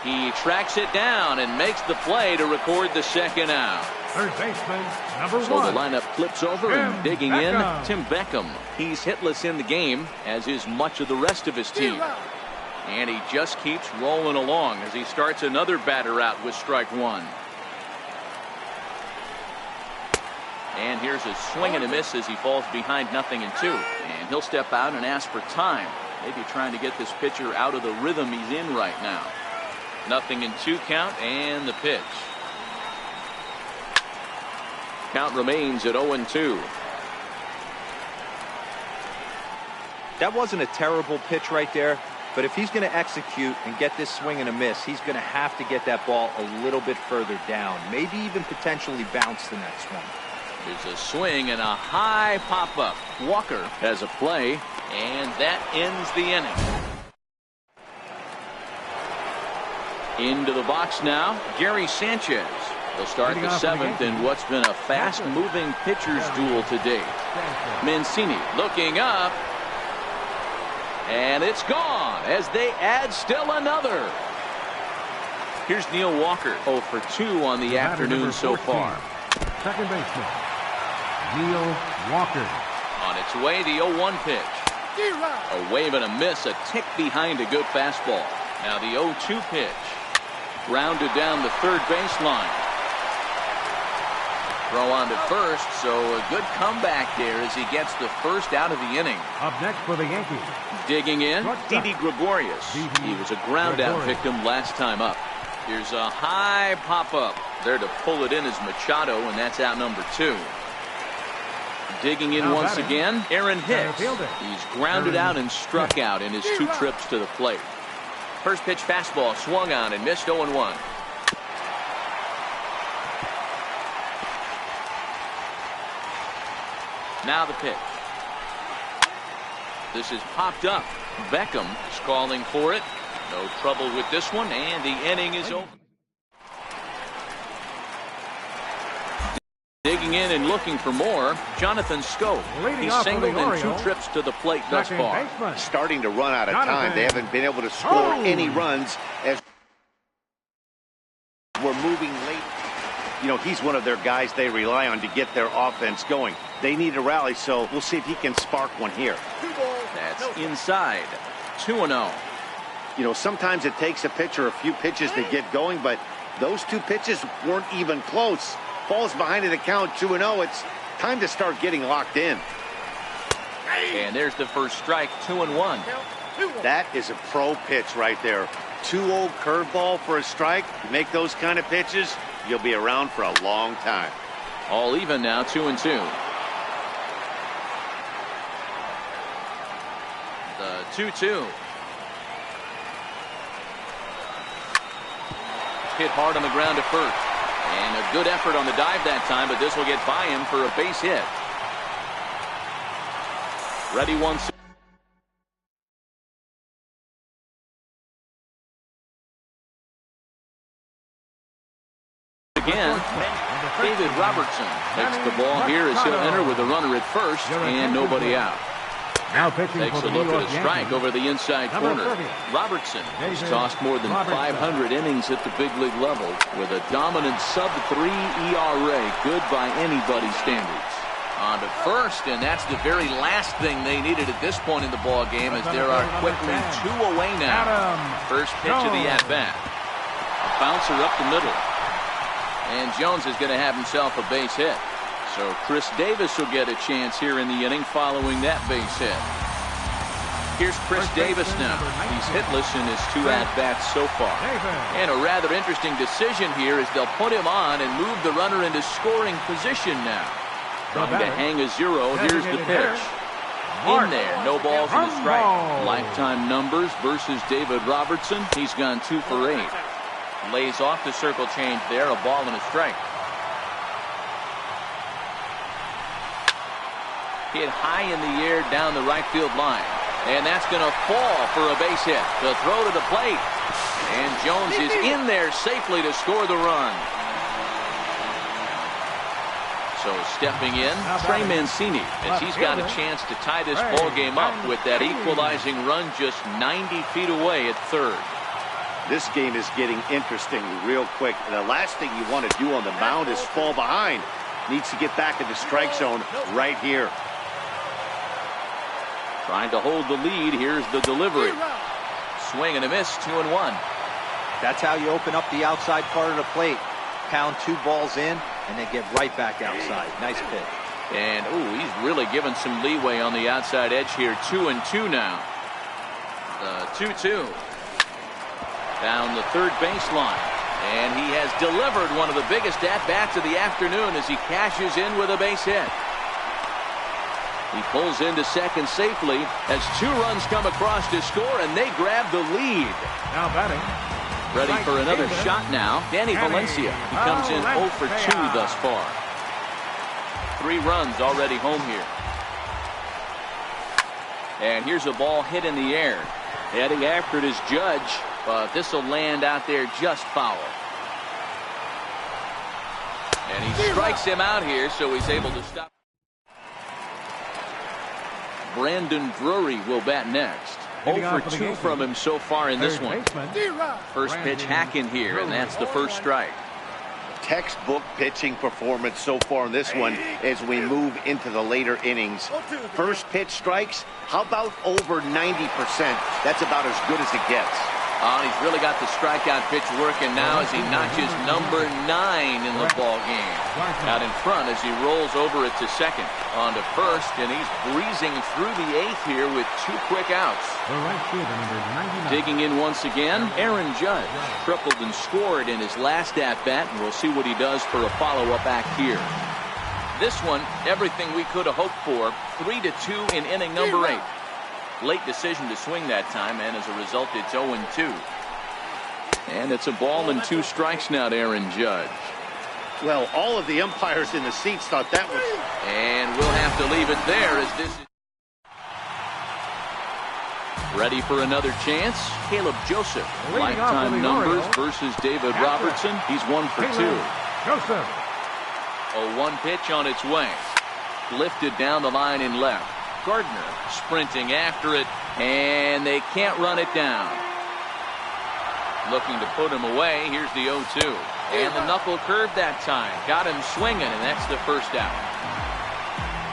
He tracks it down and makes the play to record the second out. Third baseman, number 1. So the lineup flips over and digging in, Tim Beckham. He's hitless in the game, as is much of the rest of his team. And he just keeps rolling along as he starts another batter out with strike 1. And here's a swing and a miss as he falls behind 0-2. And he'll step out and ask for time. Maybe trying to get this pitcher out of the rhythm he's in right now. 0-2 count and the pitch. Count remains at 0-2. That wasn't a terrible pitch right there, but if he's going to execute and get this swing and a miss, he's going to have to get that ball a little bit further down, maybe even potentially bounce the next one. There's a swing and a high pop-up. Walker has a play, and that ends the inning. Into the box now, Gary Sanchez. They'll start the seventh in what's been a fast-moving pitcher's duel to date. Mancini looking up, and it's gone as they add still another. Here's Neil Walker, 0 for 2 on the afternoon so far. Second baseman, Neil Walker. On its way, the 0-1 pitch. A wave and a miss, a tick behind a good fastball. Now the 0-2 pitch. Grounded down the third baseline. Throw on to first, so a good comeback there as he gets the first out of the inning. Up next for the Yankees. Digging in, Didi Gregorius. He was a ground-out victim last time up. Here's a high pop-up. There to pull it in is Machado, and that's out number 2. Digging in once again, Aaron Hicks. He's grounded out and struck out in his 2 trips to the plate. First pitch fastball swung on and missed 0-1. Now the pitch. This is popped up. Beckham is calling for it. No trouble with this one, and the inning is over. Digging in and looking for more, Jonathan Scope. He's singled in 2 trips to the plate thus far. Starting to run out of time. They haven't been able to score any runs as we're moving late. You know, he's one of their guys they rely on to get their offense going. They need a rally, so we'll see if he can spark one here. That's inside. 2-0. You know, sometimes it takes a pitcher a few pitches to get going, but those 2 pitches weren't even close. Falls behind in the count, 2-0. It's time to start getting locked in. And there's the first strike, 2-1. That is a pro pitch right there. 2-0 curveball for a strike. You make those kind of pitches, you'll be around for a long time. All even now, 2-2. The 2-2. Hit hard on the ground to first. And a good effort on the dive that time, but this will get by him for a base hit. Ready once again. David Robertson takes the ball here as he'll enter with a runner at first and nobody out. Now pitching Takes for a the look New at York a strike Yankees. over the inside corner. Robertson has tossed more than 500 innings at the big league level with a dominant sub-3 ERA, good by anybody's standards. On to first, and that's the very last thing they needed at this point in the ball game, as there are quickly 2 away now. First pitch of the at-bat. A bouncer up the middle. And Jones is going to have himself a base hit. So Chris Davis will get a chance here in the inning following that base hit. Here's Chris Davis now. He's hitless in his 2 at-bats so far. And a rather interesting decision here is they'll put him on and move the runner into scoring position now. Trying to hang a 0. Here's the pitch. In there, no balls and a strike. Lifetime numbers versus David Robertson. He's gone 2 for 8. Lays off the circle change there, a ball and a strike. Hit high in the air down the right field line. And that's going to fall for a base hit. The throw to the plate. And Jones is in there safely to score the run. So stepping in, Trey Mancini, as he's got a chance to tie this ball game up with that equalizing run just 90 feet away at third. This game is getting interesting real quick. The last thing you want to do on the mound is fall behind. Needs to get back in the strike zone right here. Trying to hold the lead. Here's the delivery. Swing and a miss, 2-1. That's how you open up the outside part of the plate. Pound 2 balls in, and then get right back outside. Nice pitch. And, ooh, he's really given some leeway on the outside edge here. 2-2 now. The 2-2. Down the third baseline. And he has delivered one of the biggest at-bats of the afternoon as he cashes in with a base hit. He pulls into second safely as 2 runs come across to score, and they grab the lead. Now batting. Ready for another shot now. Danny Valencia. He comes in 0 for 2 thus far. 3 runs already home here. And here's a ball hit in the air. Heading after it is Judge, but this will land out there just foul. And he strikes him out here, so he's able to stop. Brandon Drury will bat next. 0 for 2 from him so far in this one. First pitch hacking here, and that's the first strike. Textbook pitching performance so far in this one as we move into the later innings. First pitch strikes, how about over 90%? That's about as good as it gets. He's really got the strikeout pitch working now as he notches number 9 in the ball game. Out in front as he rolls over it to second. On to first, and he's breezing through the 8th here with 2 quick outs. Digging in once again, Aaron Judge tripled and scored in his last at-bat, and we'll see what he does for a follow-up act here. This one, everything we could have hoped for. 3-2 in inning number 8. Late decision to swing that time, and as a result, it's 0-2. And it's a ball and 2 strikes now to Aaron Judge. Well, all of the umpires in the seats thought that was... And we'll have to leave it there as this is... Ready for another chance? Caleb Joseph. Lifetime numbers versus David Robertson. He's 1 for 2. Joseph. A 1 pitch on its way. Lifted down the line in left. Gardner sprinting after it, and they can't run it down. Looking to put him away. Here's the 0-2. And the knuckle curve that time. Got him swinging, and that's the first out.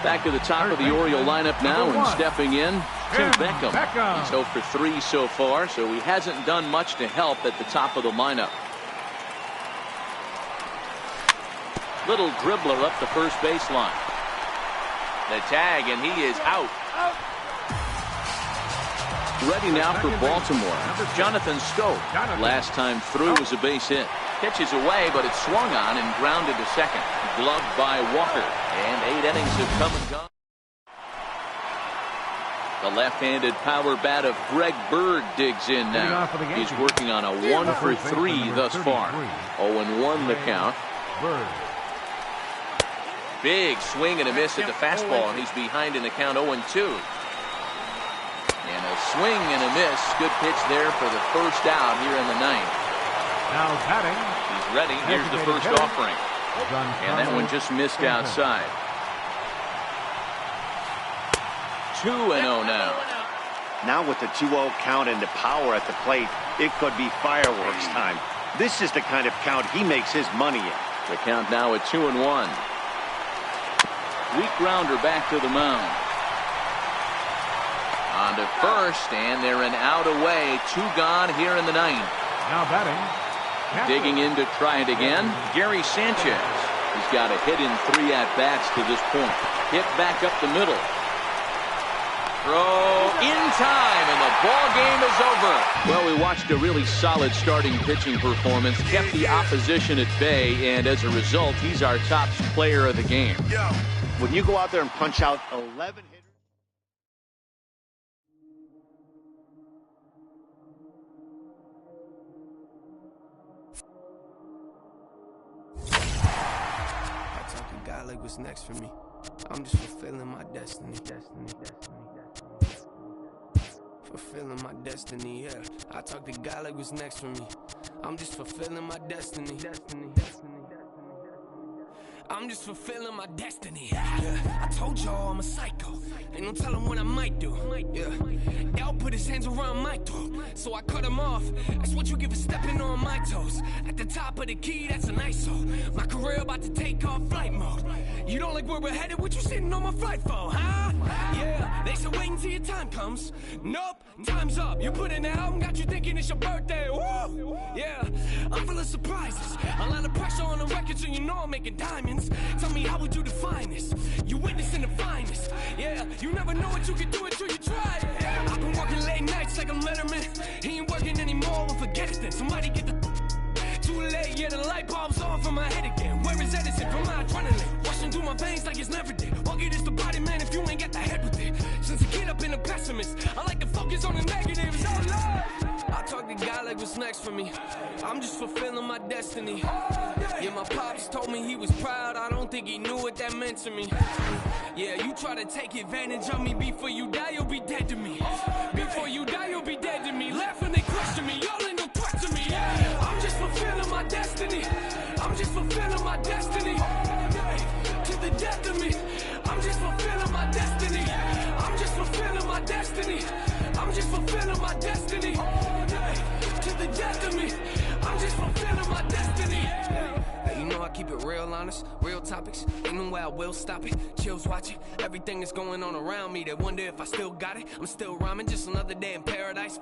Back to the top of the Oriole lineup now, and stepping in to Beckham. He's 0 for 3 so far, so he hasn't done much to help at the top of the lineup. Little dribbler up the first baseline. The tag, and he is out. Ready now for Baltimore. Jonathan Stowe. Last time through was a base hit. Pitches away, but it's swung on and grounded to second. Gloved by Walker. And 8 innings have come and gone. The left-handed power bat of Greg Bird digs in now. He's working on a 1 for 3 thus far. 0-1 the count. Big swing and a miss at the fastball, and he's behind in the count 0-2. And a swing and a miss. Good pitch there for the first out here in the 9th. Now batting. He's ready. Here's the first offering. And that one just missed outside. 2-0 now. Now with the 2-0 count and the power at the plate, it could be fireworks time. This is the kind of count he makes his money in. The count now at 2-1. Weak grounder back to the mound. On to first, and they're an out away. 2 gone here in the 9th. Now batting. Digging in to try it again, Gary Sanchez. He's got a hit in 3 at-bats to this point. Hit back up the middle. Throw in time, and the ball game is over. Well, we watched a really solid starting pitching performance, kept the opposition at bay, and as a result, he's our top player of the game. When you go out there and punch out 11 hitters. I talk to God like what's next for me. I'm just fulfilling my destiny. Fulfilling my destiny, yeah. I talk to God like what's next for me. I'm just fulfilling my destiny. I'm just fulfilling my destiny. Yeah. I told y'all I'm a psycho. Ain't no telling what I might do. Yeah. L put his hands around my throat, so I cut him off. That's what you get for stepping on my toes. At the top of the key, that's an ISO. My career about to take off flight mode. You don't like where we're headed? What you sitting on my flight phone, huh? Yeah. They said wait until your time comes. Nope. Time's up. You put in the album, got you thinking it's your birthday. Woo! Yeah. I'm full of surprises. A lot of pressure on the record, so you know I'm making diamonds. Tell me how would you define this? You witnessing the finest. Yeah, you never know what you can do until you try it. I've been working late nights like I'm Letterman. He ain't working anymore, well forget it then. Somebody get the too late. in my head again. Where is Edison from my adrenaline? Rushing through my veins like it's never did. Walking is the body, man, if you ain't got the head with it. Since a kid, I've been a pessimist. I like to focus on the negatives. Oh, Lord. I talk to God like what's next for me. I'm just fulfilling my destiny. Yeah, my pops told me he was proud. I don't think he knew what that meant to me. Yeah, you try to take advantage of me. Before you die, you'll be dead to me. Before you die, you'll be dead to me. Laugh when they question me. Y'all ain't no threat to me. I'm just fulfilling my destiny. I'm just fulfilling my destiny. To the death of me. I'm just fulfilling my destiny. I'm just fulfilling my destiny. I'm just fulfilling my destiny. To the death of me. I'm just fulfilling my destiny. Hey, you know I keep it real honest, real topics. Ain't no way I will stop it. Chills watching everything that's going on around me. They wonder if I still got it. I'm still rhyming, just another day in paradise.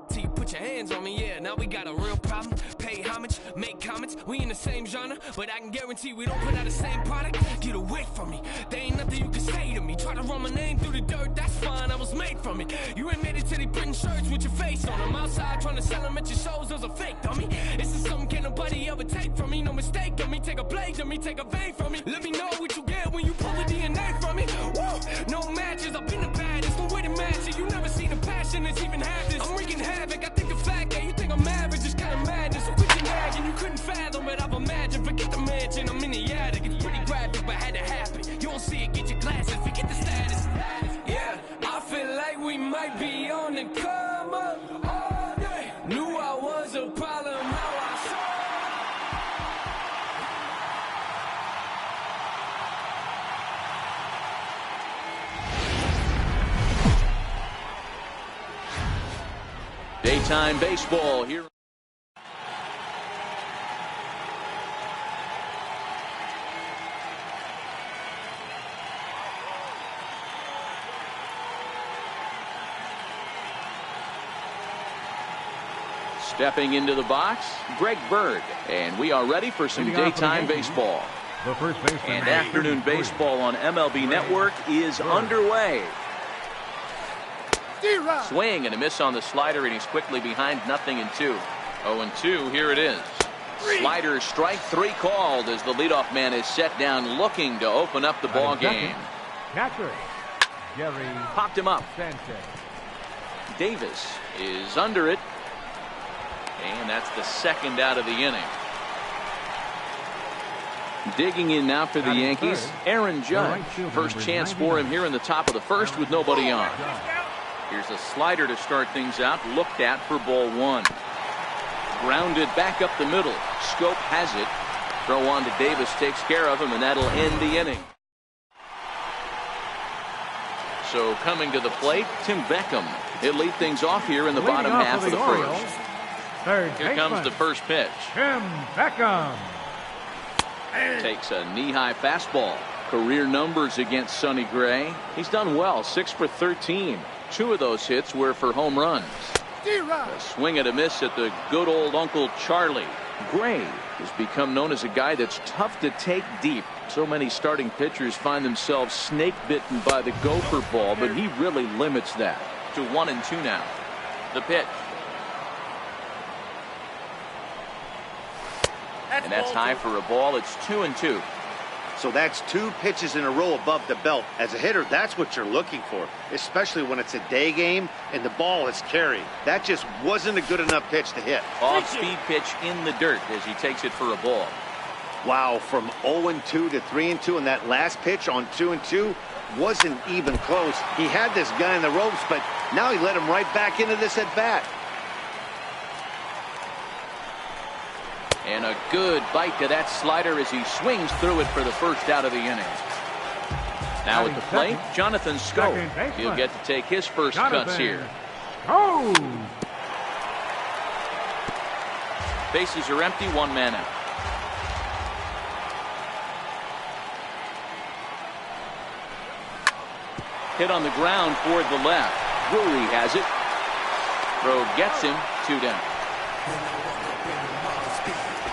Till you put your hands on me, yeah, now we got a real problem. Pay homage, make comments, we in the same genre, but I can guarantee we don't put out the same product. Get away from me, there ain't nothing you can say to me. Try to run my name through the dirt, that's fine, I was made from it. You ain't made it till they printing shirts with your face on them. Outside trying to sell them at your shows, those are fake, dummy. This is something can't nobody ever take from me. No mistake of me, take a blade of me, take a vein from me. Let me know what you get when you pull the DNA from me. Woo! No matches, I've been the baddest, no way to match it. You never see the passion that's even half this. I'm wreaking havoc. I think the fact that you think I'm average is kind of madness. So quit your nagging, you couldn't fathom it. I've imagined, forget the mansion, I'm in the attic. It's pretty graphic, but had to happen. You don't see it, get your glasses, forget the status. Yeah, I feel like we might be on the come up all day. Knew I was a problem, how I Daytime baseball here. Stepping into the box, Greg Bird, and we are ready for some daytime baseball. The first baseman. And afternoon baseball on MLB Network is underway. Swing and a miss on the slider, and he's quickly behind 0-2. 0-2, here it is. Slider strike 3 called as the leadoff man is set down looking to open up the ball game. Catcher, Jerry Popped him up. Sanchez. Davis is under it. And that's the second out of the inning. Digging in now for the Yankees, Aaron Judge. First chance for him here in the top of the first with nobody on. Here's a slider to start things out, looked at for ball 1. Grounded back up the middle. Scope has it. Throw on to Davis, takes care of him, and that'll end the inning. So coming to the plate, Tim Beckham. He'll lead things off here in the bottom half of the first. Here comes the first pitch. Tim Beckham. Takes a knee-high fastball. Career numbers against Sonny Gray. He's done well, 6 for 13. 2 of those hits were for home runs. A swing and a miss at the good old Uncle Charlie. Gray has become known as a guy that's tough to take deep. So many starting pitchers find themselves snake bitten by the gopher ball, but he really limits that. To 1-2 now. The pitch. And that's high for a ball. It's 2-2. So that's 2 pitches in a row above the belt. As a hitter, that's what you're looking for, especially when it's a day game and the ball is carried. That just wasn't a good enough pitch to hit. Off-speed pitch in the dirt as he takes it for a ball. Wow, from 0-2 to 3-2, and that last pitch on 2-2 wasn't even close. He had this guy in the ropes, but now he let him right back into this at-bat. And a good bite to that slider as he swings through it for the first out of the inning. Now at the plate, Jonathan Scope. He'll get to take his first cuts here. Oh! Bases are empty, 1 man out. Hit on the ground toward the left. Drury has it. Throw gets him, 2 down.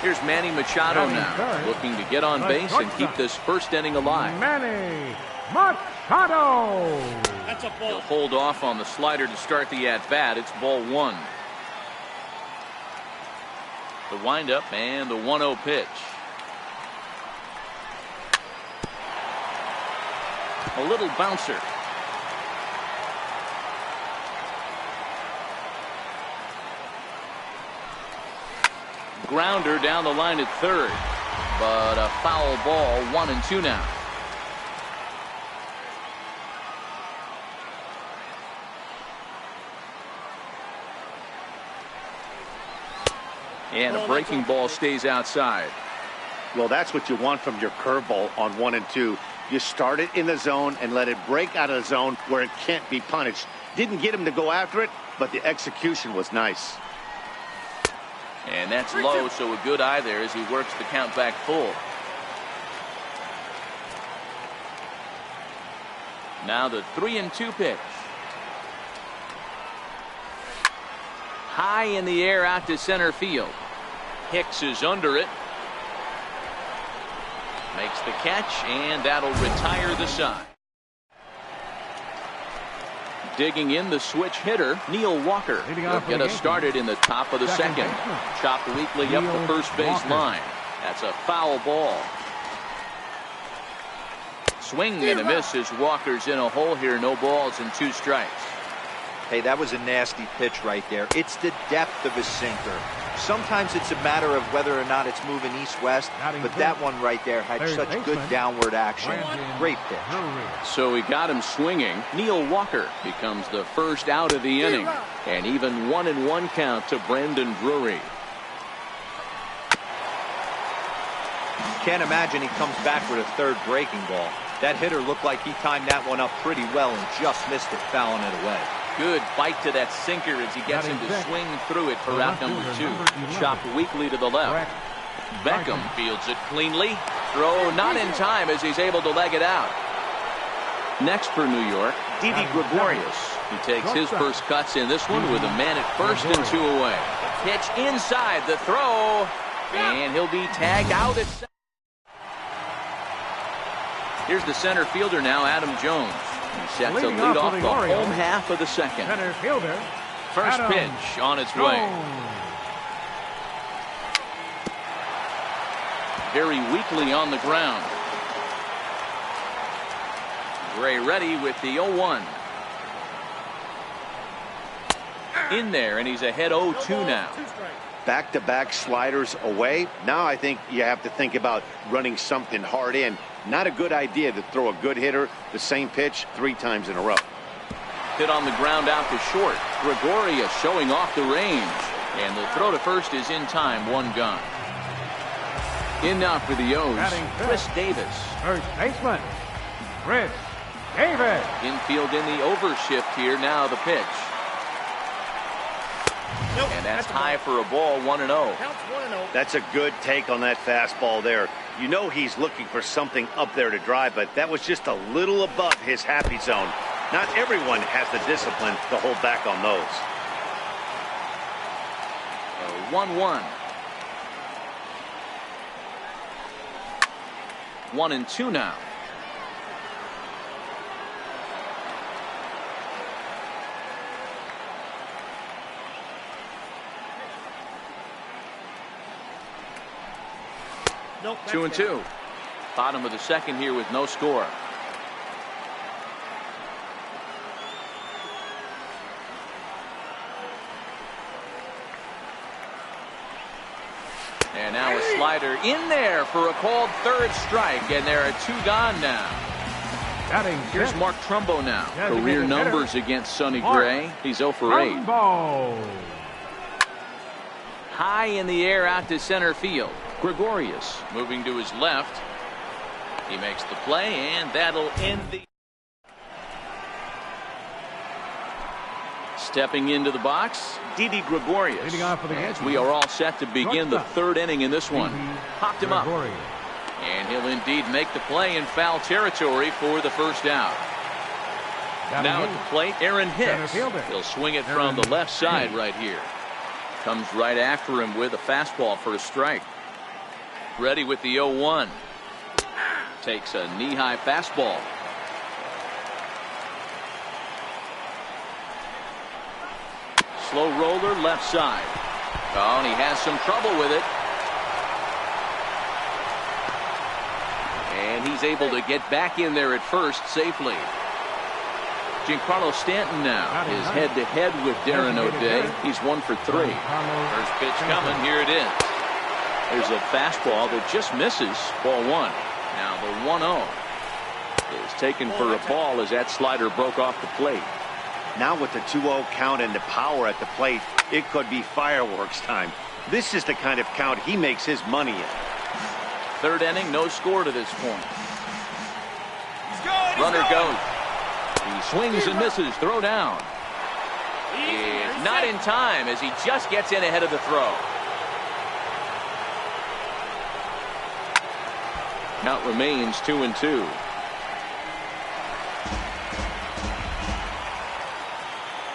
Here's Manny Machado now, looking to get on base and keep this first inning alive. Manny Machado. That's a ball. He'll hold off on the slider to start the at-bat. It's ball 1. The windup and the 1-0 pitch. A little bouncer. Grounder down the line at third. But a foul ball, 1-2 now. And a breaking ball stays outside. Well, that's what you want from your curveball on 1 and 2. You start it in the zone and let it break out of the zone where it can't be punished. Didn't get him to go after it, but the execution was nice. And that's low, so a good eye there as he works the count back full. Now the 3-2 pitch. High in the air out to center field. Hicks is under it. Makes the catch, and that'll retire the side. Digging in the switch hitter, Neil Walker. He'll get us started in the top of the second. Chopped weakly up the first base line. That's a foul ball. Swing and a miss as Walker's in a hole here. No balls and 2 strikes. Hey, that was a nasty pitch right there. It's the depth of his sinker. Sometimes it's a matter of whether or not it's moving east-west, but that one right there had such good downward action. Great pitch. So he got him swinging. Neil Walker becomes the first out of the inning. And even 1-1 count to Brandon Drury. Can't imagine he comes back with a third breaking ball. That hitter looked like he timed that one up pretty well and just missed it, fouling it away. Good bite to that sinker as he gets him to swing through it for out number 2. Chopped weakly to the left. Beckham fields it cleanly. Throw not in time as he's able to leg it out. Next for New York, Didi Gregorius. He takes his first cuts in this one with a man at first and 2 away. Pitch inside the throw, and he'll be tagged out at second. Here's the center fielder now, Adam Jones. He sets a lead off the home half of the second. Center fielder, First Adam pitch on its way. Very weakly on the ground. Gray ready with the 0-1. In there, and he's ahead 0-2 now. Back-to-back sliders away. Now I think you have to think about running something hard in. Not a good idea to throw a good hitter the same pitch 3 times in a row. Hit on the ground out to short. Gregorius showing off the range. And the throw to first is in time, 1 gone. In now for the O's, Chris Davis. First baseman, Chris Davis. Infield in the overshift here, now the pitch. And that's high for a ball, 1-0. That's a good take on that fastball there. You know he's looking for something up there to drive, but that was just a little above his happy zone. Not everyone has the discipline to hold back on those. 1-1. 1-2 now. Nope, 2-2. Bottom of the second here with no score. And now a slider in there for a called third strike, and there are 2 gone now. Here's Mark Trumbo now. Career numbers against Sonny Gray. He's 0 for 8. High in the air out to center field. Gregorius moving to his left. He makes the play, and that'll end the... Stepping into the box, Didi Gregorius. As we are all set to begin the 3rd inning in this one. Popped him up. And he'll indeed make the play in foul territory for the first out. Now at the plate, Aaron Hicks. He'll swing it from the left side right here. Comes right after him with a fastball for a strike. Ready with the 0-1. Takes a knee-high fastball. Slow roller left side. Oh, and he has some trouble with it. And And he's able to get back in there at first safely. Giancarlo Stanton now is head-to-head with Darren O'Day. He's 1 for 3. First pitch coming. Here it is. There's a fastball that just misses. Ball 1. Now the 1-0 is taken for a ball as that slider broke off the plate. Now with the 2-0 count and the power at the plate, it could be fireworks time. This is the kind of count he makes his money in. Third inning, no score to this point. Runner goes. He swings and misses. Throw down. It's not in time as he just gets in ahead of the throw. Count remains 2-2.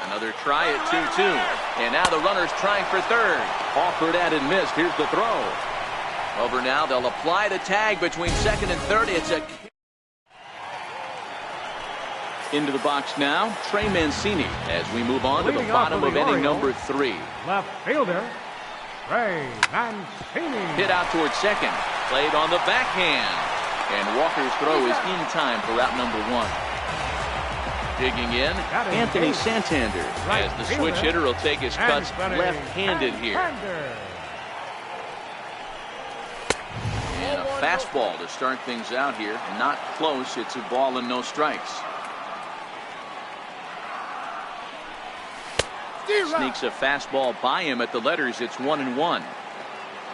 Another try at 2-2. And now the runner's trying for third. Offered at and missed. Here's the throw. Over now. They'll apply the tag between second and third. It's a... Into the box now, Trey Mancini, as we move on to the bottom of inning number 3. Left fielder, Trey Mancini. Hit out towards second. Played on the backhand. And Walker's throw is in time for out number 1. Digging in, Anthony Santander, as the switch hitter will take his cuts left-handed here. And a fastball to start things out here. Not close. It's a ball and no strikes. Sneaks a fastball by him at the letters. It's 1-1.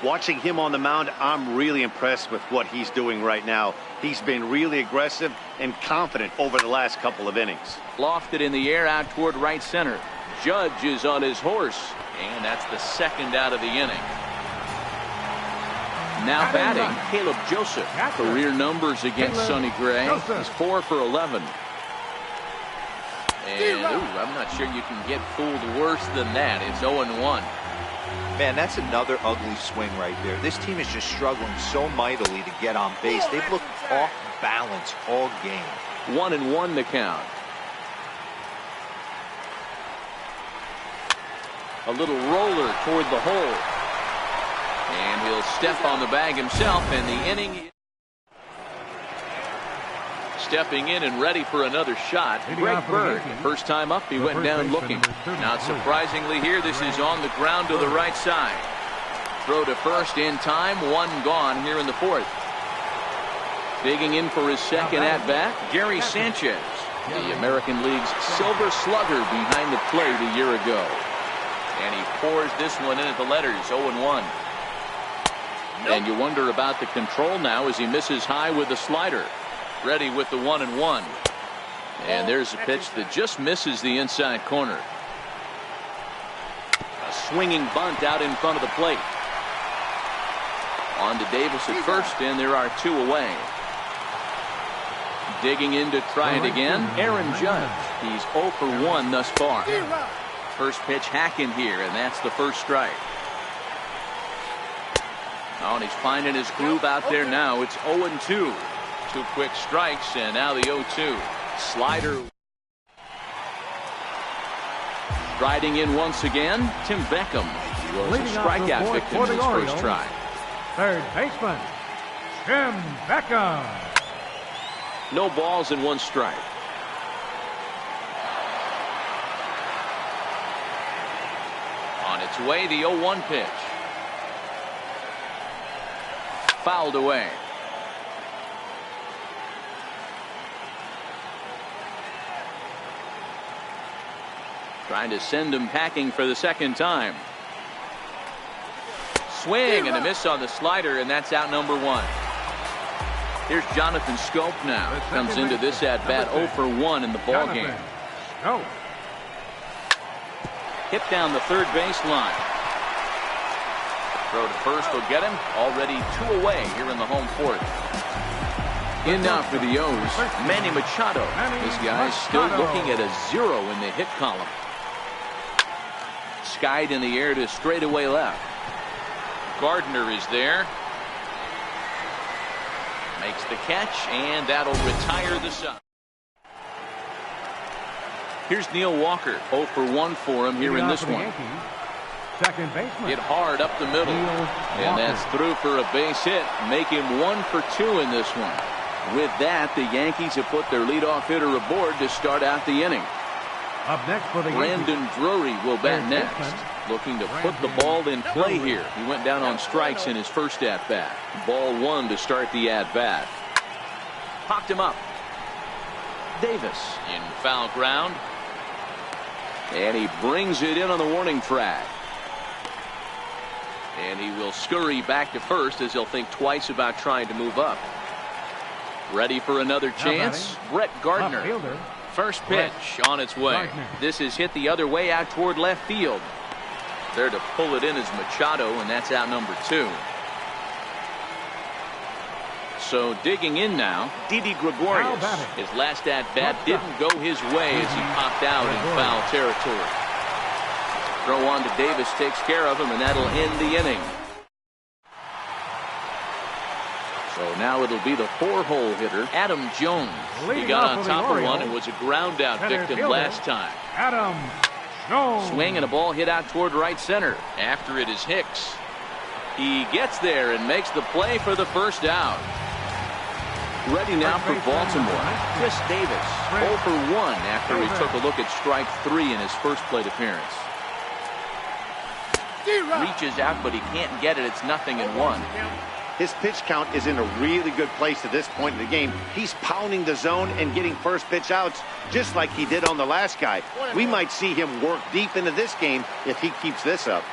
Watching him on the mound, I'm really impressed with what he's doing right now. He's been really aggressive and confident over the last couple of innings. Lofted in the air out toward right center. Judge is on his horse, and that's the second out of the inning. Now batting, Caleb Joseph. Career numbers against Sonny Gray. He's 4 for 11. And I'm not sure you can get fooled worse than that. It's 0-1. Man, that's another ugly swing right there. This team is just struggling so mightily to get on base. They've looked off balance all game. 1-1 the count. A little roller toward the hole. And he'll step on the bag himself, and the inning... Stepping in and ready for another shot, Greg Bird. First time up, he went down looking. Not surprisingly here, this is on the ground to the right side. Throw to first in time, 1 gone here in the 4th. Digging in for his second at-bat, Gary Sanchez, the American League's Silver Slugger behind the plate a year ago. And he pours this one in at the letters, 0-1. And you wonder about the control now as he misses high with the slider. Ready with the 1-1. And there's a pitch that just misses the inside corner. A swinging bunt out in front of the plate. On to Davis at first, and there are 2 away. Digging in to try it again, Aaron Judge. He's 0 for 1 thus far. First pitch hacking here, and that's the first strike. Oh, and he's finding his groove out there now. It's 0-2. 2 quick strikes, and now the 0-2. Slider. Riding in once again, Tim Beckham. He was a strikeout victim in his first try. Third baseman, Tim Beckham. No balls and 1 strike. On its way, the 0-1 pitch. Fouled away. Trying to send him packing for the second time. Swing and a miss on the slider, and that's out number 1. Here's Jonathan Scope now. Comes into this at-bat 0 for 1 in the ball game. Hit down the third baseline. Throw to first will get him. Already 2 away here in the home 4th. In now for the O's, Manny Machado. This guy's still looking at a 0 in the hit column. Skied in the air to straightaway left. Gardner is there. Makes the catch, and that'll retire the side. Here's Neil Walker. 0 for 1 for him here in this one. Second baseman. Hit hard up the middle. And that's through for a base hit. Make him 1 for 2 in this one. With that, the Yankees have put their leadoff hitter aboard to start out the inning. Up next for the Brandon Yankees, Drury will bat third next. baseman, Looking to put the ball in play here. He went down on strikes in his first at-bat. Ball one to start the at-bat. Popped him up. Davis in foul ground. And he brings it in on the warning track. And he will scurry back to first as he'll think twice about trying to move up. Ready for another chance. Brett Gardner. Outfielder, First pitch on its way. Gardner. This is hit the other way out toward left field. There to pull it in is Machado, and that's out number 2. So digging in now, Didi Gregorius. His last at-bat didn't go his way as he popped out in foul territory. Throw on to Davis takes care of him, and that'll end the inning. So now it'll be the 4-hole hitter, Adam Jones. He got on top of one and was a ground out victim last time. Adam Jones. Swing and a ball hit out toward right center. After it is Hicks. He gets there and makes the play for the first out. Ready now for Baltimore. Chris Davis, 0 for 1 after he took a look at strike 3 in his first plate appearance. Reaches out, but he can't get it. It's 0-1. His pitch count is in a really good place at this point in the game. He's pounding the zone and getting first pitch outs just like he did on the last guy. We might see him work deep into this game if he keeps this up.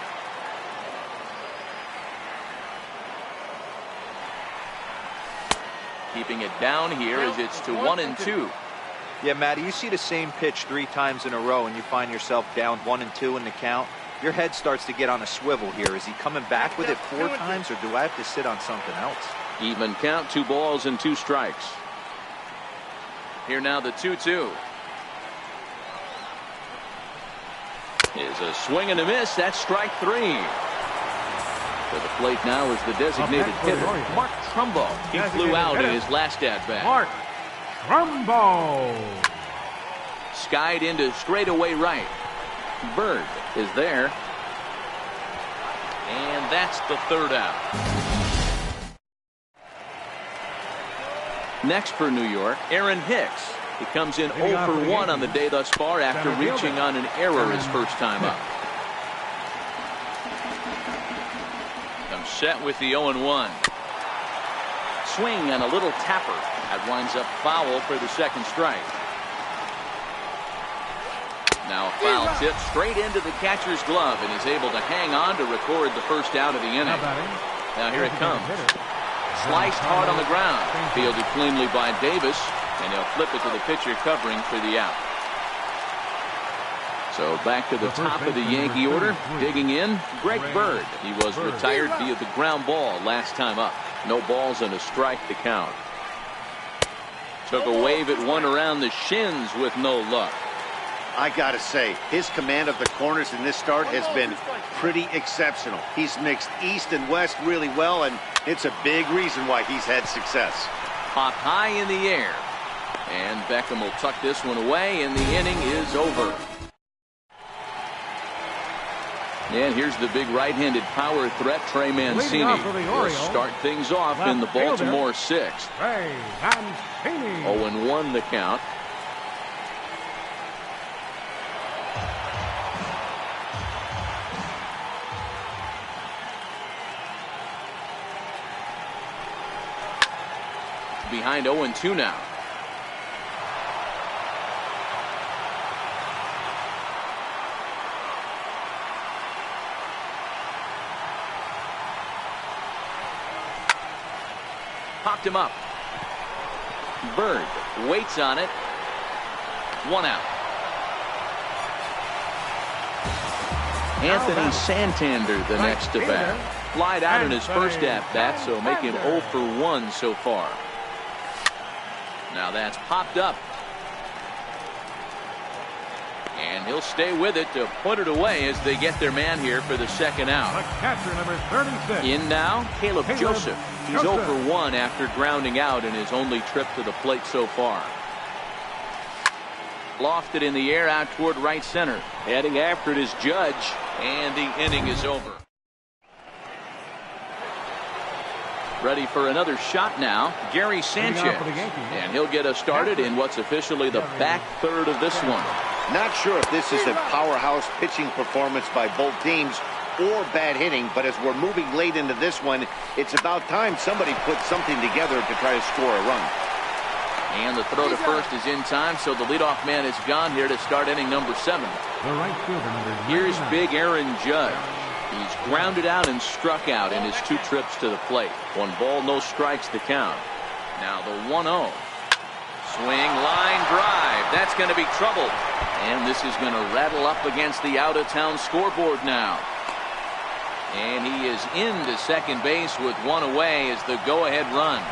Keeping it down here as it's to 1-2. Yeah, Matty, you see the same pitch 3 times in a row and you find yourself down 1-2 in the count. Your head starts to get on a swivel here. Is he coming back with it 4 times, or do I have to sit on something else? Even count, 2 balls and 2 strikes. Here now the 2-2. Is a swing and a miss. That's strike 3. To the plate now is the designated hitter, Mark Trumbo. He flew out in his last at-bat. Mark Trumbo. Skied into straightaway right. Bird is there. And that's the 3rd out. Next for New York, Aaron Hicks. He comes in 0 for 1 on the day thus far after reaching on an error his first time up. Comes set with the 0-1. Swing and a little tapper. That winds up foul for the 2nd strike. Now a foul tip straight into the catcher's glove and is able to hang on to record the first out of the inning. Now here it comes. Sliced hard on the ground. Fielded cleanly by Davis, and he'll flip it to the pitcher covering for the out. So back to the top of the Yankee order. Digging in, Greg Bird. He was retired via the ground ball last time up. No balls and a strike to count. Took a wave at one around the shins with no luck. I gotta say, his command of the corners in this start has been pretty exceptional. He's mixed east and west really well, and it's a big reason why he's had success. Popped high in the air. And Beckham will tuck this one away, and the inning is over. And here's the big right-handed power threat, Trey Mancini. Will start things off in the Baltimore 6th. 0-1 the count. Behind 0-2 now. Popped him up. Bird waits on it. 1 out. Anthony Santander the next to bat. Flied out in his first at-bat, so making 0 for 1 so far. Now that's popped up. And he'll stay with it to put it away as they get their man here for the 2nd out. Catcher number 36. In now, Caleb Joseph. He's 0 for 1 after grounding out in his only trip to the plate so far. Lofted in the air out toward right center. Heading after it is Judge, and the inning is over. Ready for another shot now, Gary Sanchez. And he'll get us started in what's officially the back third of this one. Not sure if this is a powerhouse pitching performance by both teams or bad hitting, but as we're moving late into this one, it's about time somebody put something together to try to score a run. And the throw to first is in time, so the leadoff man is gone here to start inning number 7. The right fielder, number 99. Here's big Aaron Judge. He's grounded out and struck out in his 2 trips to the plate. 1 ball, no strikes to count. Now the 1-0. Swing, line drive. That's going to be trouble. And this is going to rattle up against the out-of-town scoreboard now. And he is into second base with 1 away as the go-ahead run.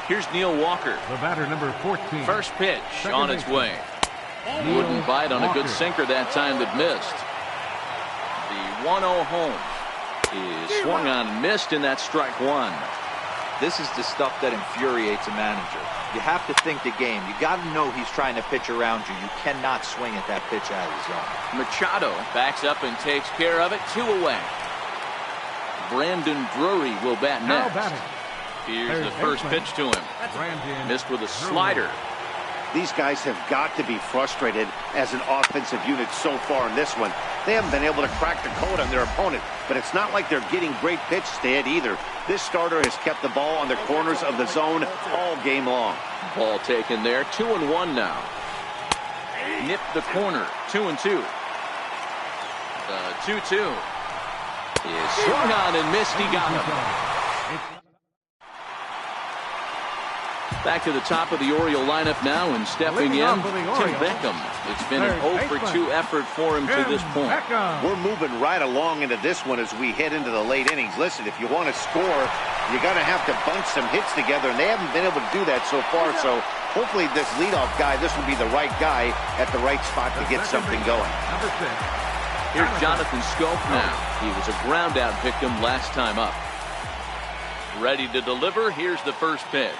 Here's Neil Walker. The batter, number 14. First pitch Second on its way. Wouldn't bite on a good sinker that time that missed. The 1-0 home is swung on and missed, and that's strike 1. This is the stuff that infuriates a manager. You have to think the game. You got to know he's trying to pitch around you. You cannot swing at that pitch out of the zone. Machado backs up and takes care of it. 2 away. Brandon Drury will bat next. Here's the first pitch to him. Missed with a slider. These guys have got to be frustrated as an offensive unit so far in this one. They haven't been able to crack the code on their opponent, but it's not like they're getting great pitches to hit either. This starter has kept the ball on the corners of the zone all game long. Ball taken there. 2-1 now. Nip the corner. 2-2. The 2-2 is swung on and missed. He got him. Back to the top of the Oriole lineup now, and stepping in, Tim Beckham. It's been an 0-for-2 effort for him to this point. We're moving right along into this one as we head into the late innings. Listen, if you want to score, you're going to have to bunch some hits together, and they haven't been able to do that so far. So hopefully this leadoff guy, this will be the right guy at the right spot to get something going. Here's Jonathan Scope now. He was a ground-out victim last time up. Ready to deliver. Here's the first pitch.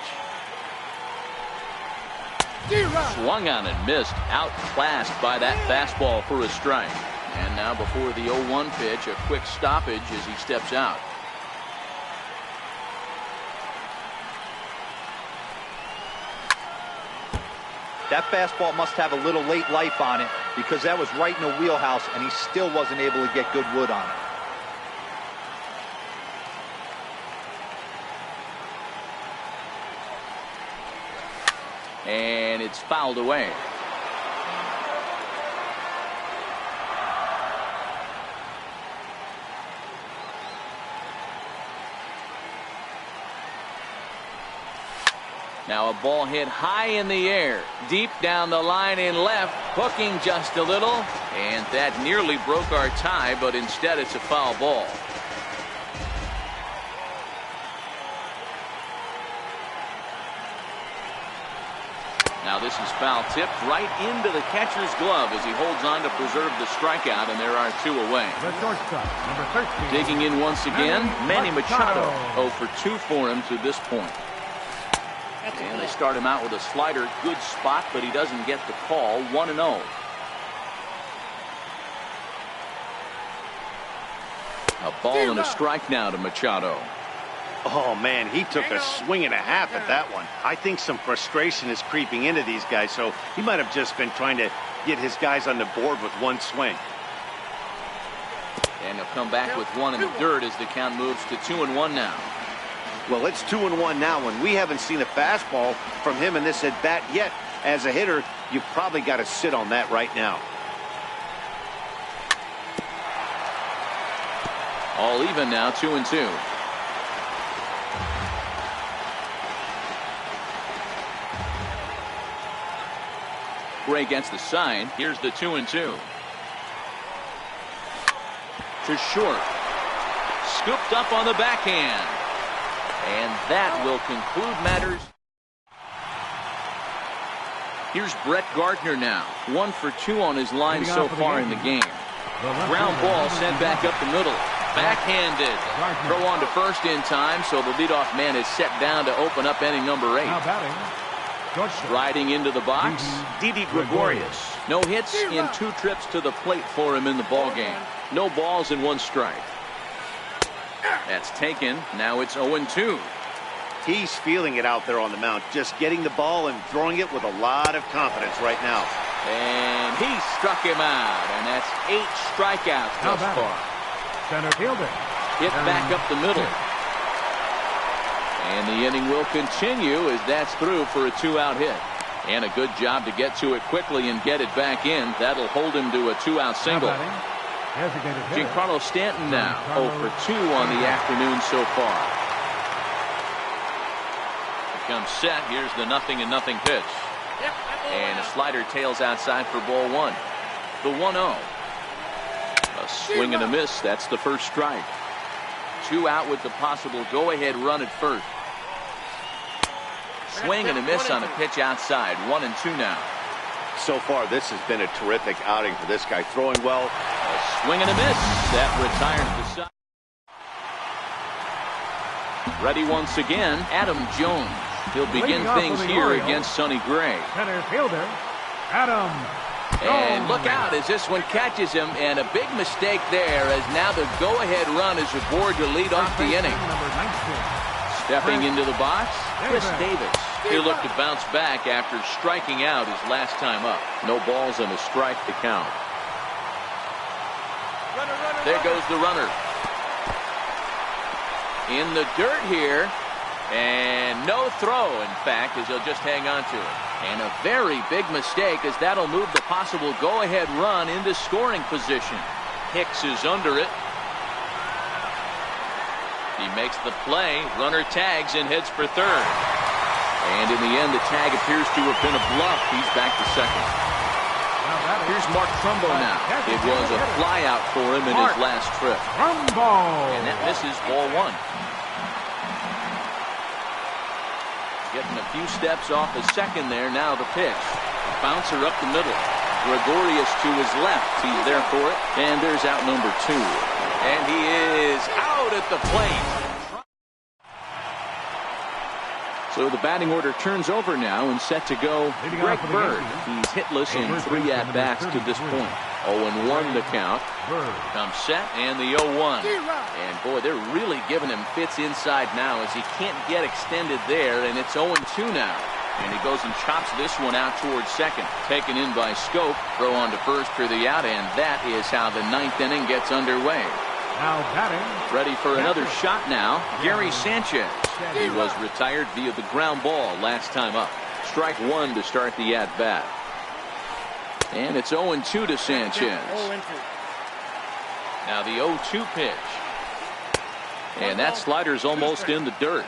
Swung on and missed. Outclassed by that fastball for a strike. And now before the 0-1 pitch, a quick stoppage as he steps out. That fastball must have a little late life on it, because that was right in the wheelhouse, and he still wasn't able to get good wood on it. And it's fouled away. Now a ball hit high in the air, deep down the line in left, hooking just a little, and that nearly broke our tie, but instead it's a foul ball. Now this is foul tipped right into the catcher's glove as he holds on to preserve the strikeout, and there are 2 away. The shortstop, number 13. Digging in once again, Manny Machado. 0-for-2 for him to this point. And they start him out with a slider. Good spot, but he doesn't get the call. 1-0. A ball and a strike now to Machado. Oh, man, he took a swing and a half at that one. I think some frustration is creeping into these guys, so he might have just been trying to get his guys on the board with one swing. And he'll come back with 1 in the dirt as the count moves to 2-1 now. Well, it's 2-1 now, and we haven't seen a fastball from him in this at-bat yet. As a hitter, you've probably got to sit on that right now. All even now, 2-2. Gray gets the sign. Here's the 2-2. To short. Scooped up on the backhand. And that will conclude matters. Here's Brett Gardner now. 1-for-2 on his line so far in the game. Ground ball sent back up the middle. Backhanded. Throw on to first in time, so the leadoff man is set down to open up inning number 8. Riding into the box, Didi Gregorius. No hits in 2 trips to the plate for him in the ballgame. No balls and 1 strike. That's taken. Now it's 0-2. He's feeling it out there on the mound, just getting the ball and throwing it with a lot of confidence right now. And he struck him out, and that's 8 strikeouts thus far. Center fielder. Hit back up the middle. And the inning will continue as that's through for a 2-out hit. And a good job to get to it quickly and get it back in. That'll hold him to a 2-out single. Giancarlo Stanton now 0 for 2 on the afternoon so far. Comes set. Here's the 0-0 pitch. And a slider tails outside for ball 1. The 1-0. A swing and a miss. That's the first strike. 2 out with the possible go-ahead run at first. Swing and a miss on a pitch outside. 1-2 now. So far, this has been a terrific outing for this guy. Throwing well. A swing and a miss. That retires the side. Ready once again, Adam Jones. He'll begin things here against Sonny Gray. Center fielder, Adam. And look out as this one catches him, and a big mistake there as now the go-ahead run is aboard to lead off the inning. Stepping into the box, Chris Davis. He'll look to bounce back after striking out his last time up. No balls and a strike to count. There goes the runner. In the dirt here. And no throw, in fact, as he'll just hang on to it. And a very big mistake as that'll move the possible go-ahead run into scoring position. Hicks is under it. He makes the play. Runner tags and heads for third. And in the end, the tag appears to have been a bluff. He's back to second. Here's Mark Trumbo now. It was a flyout for him in his last trip. And that misses ball 1. Getting a few steps off the second there. Now the pitch. Bouncer up the middle. Gregorius to his left. He's there for it. And there's out number 2. And he is out at the plate. So the batting order turns over now and set to go Greg Bird. He's hitless in 3 at-bats to this point. 0-1 the count. Comes set and the 0-1. And boy, they're really giving him fits inside now as he can't get extended there, and it's 0-2 now. And he goes and chops this one out towards second. Taken in by Scope. Throw on to first for the out, and that is how the 9th inning gets underway. Now batting. Ready for another shot now. Gary Sanchez. He was retired via the ground ball last time up. Strike 1 to start the at-bat. And it's 0-2 to Sanchez. Now the 0-2 pitch. And that slider's almost in the dirt.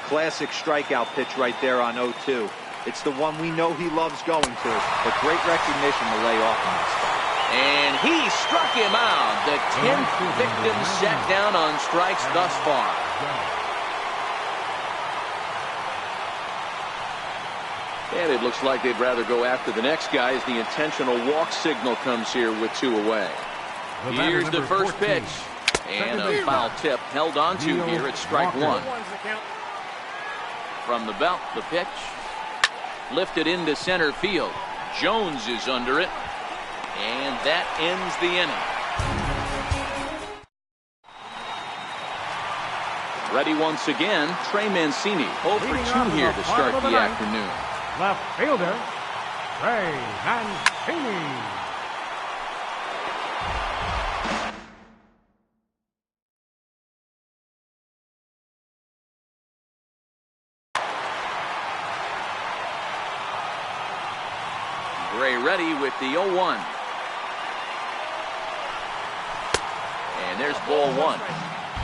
Classic strikeout pitch right there on 0-2. It's the one we know he loves going to, but great recognition to lay off on this spot. And he struck him out. The 10th victim set down on strikes thus far. And it looks like they'd rather go after the next guy as the intentional walk signal comes here with 2 away. Here's the first pitch. And a foul tip held onto here at strike 1. From the belt, the pitch. Lifted into center field. Jones is under it. And that ends the inning. Ready once again, Trey Mancini. 0 for 2 here to start the afternoon. Left fielder, Trey Mancini. Gray ready with the 0-1. And there's ball 1.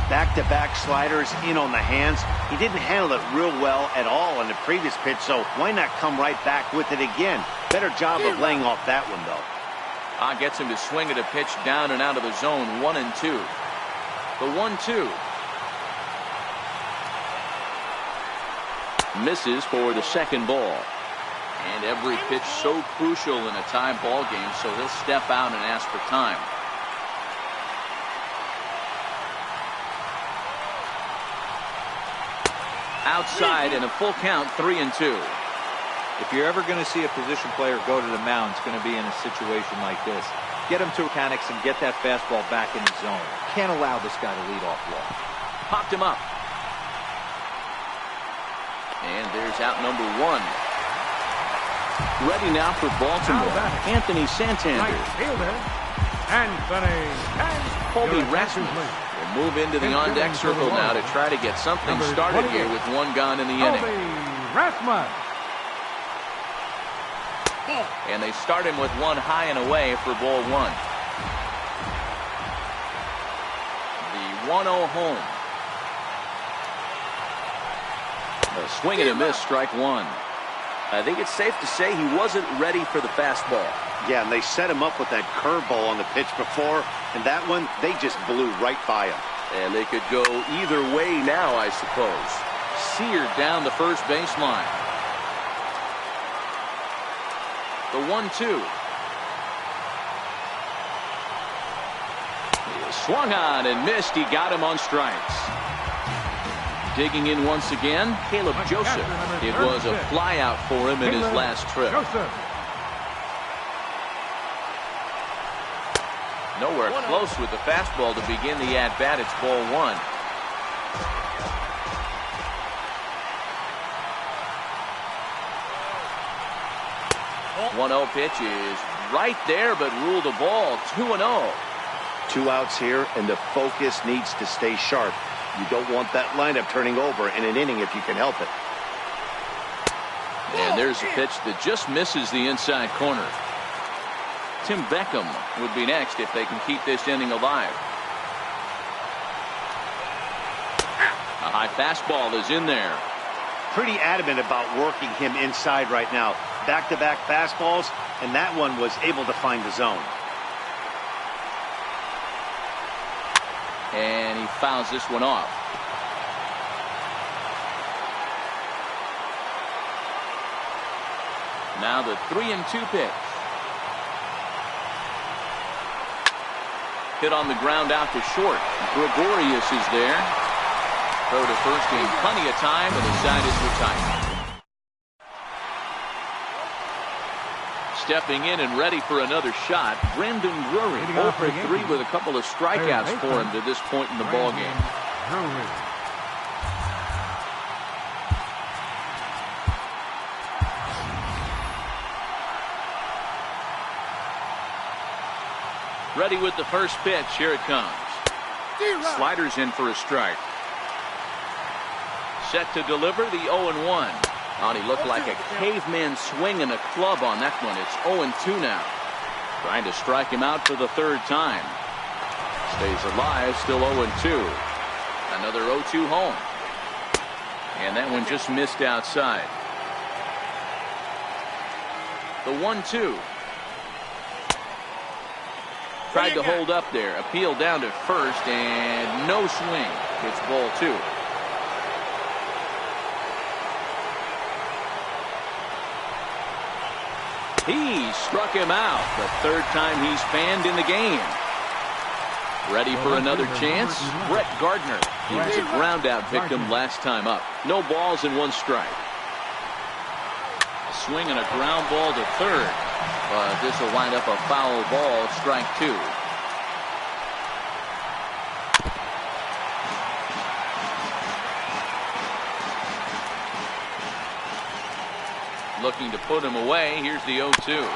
Back-to-back sliders in on the hands. He didn't handle it real well at all on the previous pitch, so why not come right back with it again? Better job of laying off that one, though. Gets him to swing at a pitch down and out of the zone. 1-2. The 1-2. Misses for the second ball. And every pitch so crucial in a tie ball game, so he'll step out and ask for time. Outside and a full count, 3-2. If you're ever going to see a position player go to the mound, it's going to be in a situation like this. Get him to mechanics and get that fastball back in the zone. Can't allow this guy to lead off walk. Popped him up. And there's out number 1. Ready now for Baltimore. Anthony Santander. Right fielder, Anthony. Colby Rasmus will move into the on-deck circle now to try to get something started here with 1 gone in the inning. Rasmus. And they start him with 1 high and away for ball 1. The 1-0 home. A swing and a miss, strike 1. I think it's safe to say he wasn't ready for the fastball. Yeah, and they set him up with that curveball on the pitch before, and that one, they just blew right by him. And they could go either way now, I suppose. Seared down the first baseline. The 1-2. He swung on and missed. He got him on strikes. Digging in once again, Caleb Joseph. It was a flyout for him in his last trip. Nowhere close with the fastball to begin the at-bat. It's ball 1. The 1-0 pitch is right there, but ruled a ball. 2-0. 2 outs here, and the focus needs to stay sharp. You don't want that lineup turning over in an inning if you can help it. And there's a pitch that just misses the inside corner. Tim Beckham would be next if they can keep this inning alive. A high fastball is in there. Pretty adamant about working him inside right now. Back-to-back fastballs, and that one was able to find the zone. And he fouls this one off. Now the 3-2 pitch. Hit on the ground out to short. Gregorius is there. Throw to first in plenty of time, and the side is retired. Stepping in and ready for another shot, Brandon Drury. 0 for 3 with a couple of strikeouts for him to this point in the ballgame. Ready with the first pitch. Here it comes. Sliders in for a strike. Set to deliver the 0-1. Oh, he looked like a caveman swinging a club on that one. It's 0-2 now. Trying to strike him out for the 3rd time. Stays alive, still 0-2. Another 0-2 home. And that one just missed outside. The 1-2. Tried to hold up there. Appeal down to first, and no swing. It's ball 2. He struck him out. The 3rd time he's fanned in the game. Ready for another chance? Brett Gardner. He was a ground-out victim last time up. No balls and 1 strike. A swing and a ground ball to 3rd. But this will wind up a foul ball. Strike 2. Looking to put him away. Here's the 0-2.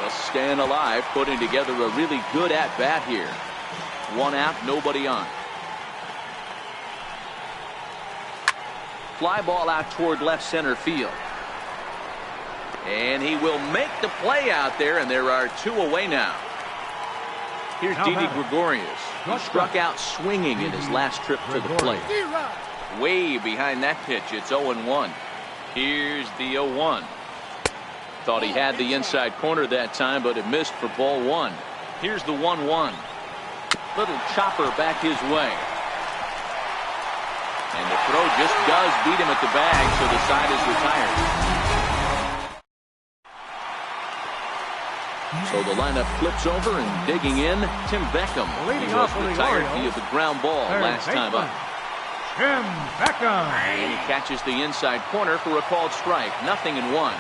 Just staying alive, putting together a really good at-bat here. 1 out, nobody on. Fly ball out toward left center field. And he will make the play out there, and there are 2 away now. Here's Didi Gregorius. He struck out swinging in his last trip to the plate. Way behind that pitch, it's 0-1. Here's the 0-1. Thought he had the inside corner that time, but it missed for ball 1. Here's the 1-1. Little chopper back his way. And the throw just does beat him at the bag, so the side is retired. So the lineup flips over, and digging in, Tim Beckham. He was retired via the ground ball last time up. Tim Beckham. And he catches the inside corner for a called strike. 0-1.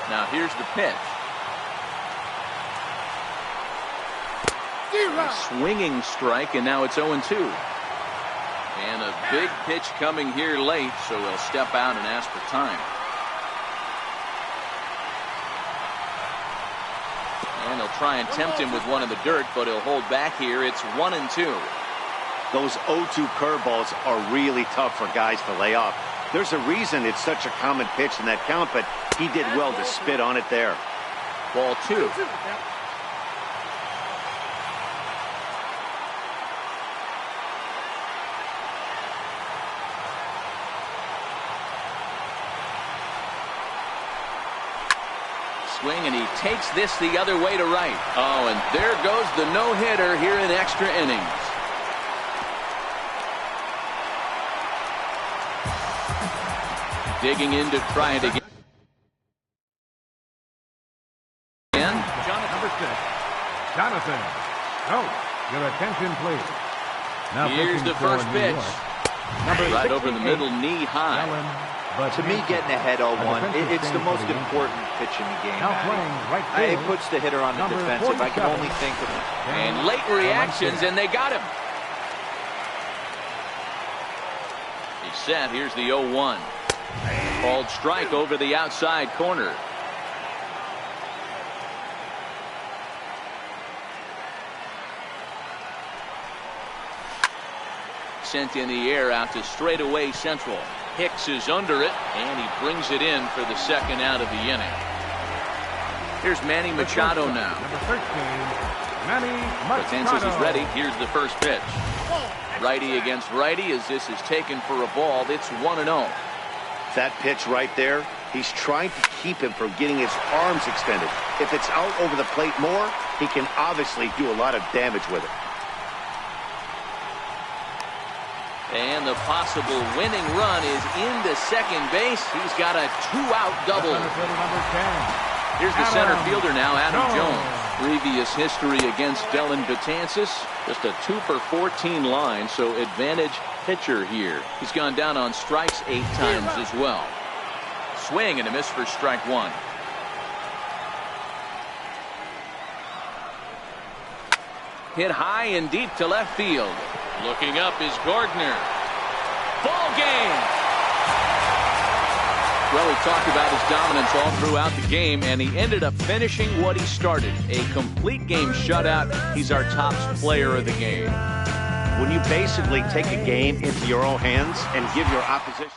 Now here's the pitch. A swinging strike, and now it's 0-2. And a big pitch coming here late, so he'll step out and ask for time. And he'll try and tempt him with one in the dirt, but he'll hold back here. It's 1-2. Those 0-2 curveballs are really tough for guys to lay off. There's a reason it's such a common pitch in that count, but he did well to spit on it there. Ball 2. Swing, and he takes this the other way to right. Oh, and there goes the no-hitter here in extra innings. Digging in to try it again. Number 6, Jonathan. Oh, your attention, please. Now here's the first pitch. Right over the middle, knee high. To me, getting ahead 0-1, it's the most important pitch in the game. It puts the hitter on the defensive. I can only think of it. And late reactions, and they got him. He's set. Here's the 0-1. Called strike over the outside corner. Sent in the air out to straightaway central. Hicks is under it, and he brings it in for the second out of the inning. Here's Manny Machado now. Number 13, Manny Machado. Potenza's is ready. Here's the first pitch. Righty against righty as this is taken for a ball. It's 1-0. That pitch right there, he's trying to keep him from getting his arms extended. If it's out over the plate more, he can obviously do a lot of damage with it. And the possible winning run is into second base. He's got a 2-out double. Here's the center fielder now, Adam Jones. Previous history against Dellin Betances, just a 2-for-14 line, so advantage pitcher here. He's gone down on strikes 8 times as well. Swing and a miss for strike 1. Hit high and deep to left field. Looking up is Gardner. Ball game. Well, we talked about his dominance all throughout the game, and he ended up finishing what he started. A complete game shutout. He's our top player of the game. When you basically take a game into your own hands and give your opposition...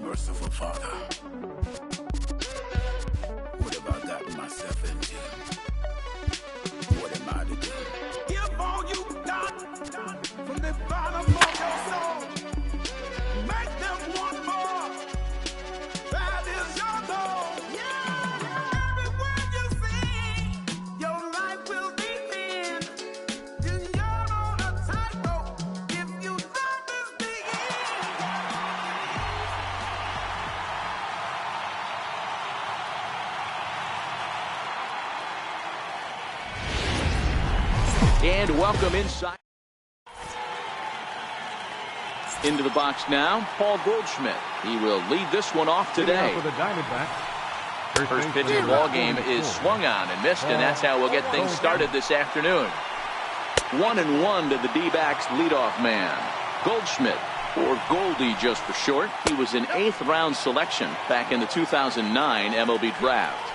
merciful Father. What about that myself and you? What am I to do? Give all you got to welcome inside. Into the box now, Paul Goldschmidt. He will lead this one off today. For the Diamondbacks. First pitch of the ball game is swung on and missed, and that's how we'll get things started this afternoon. 1-1 to the D-backs leadoff man, Goldschmidt, or Goldie just for short. He was an 8th round selection back in the 2009 MLB draft.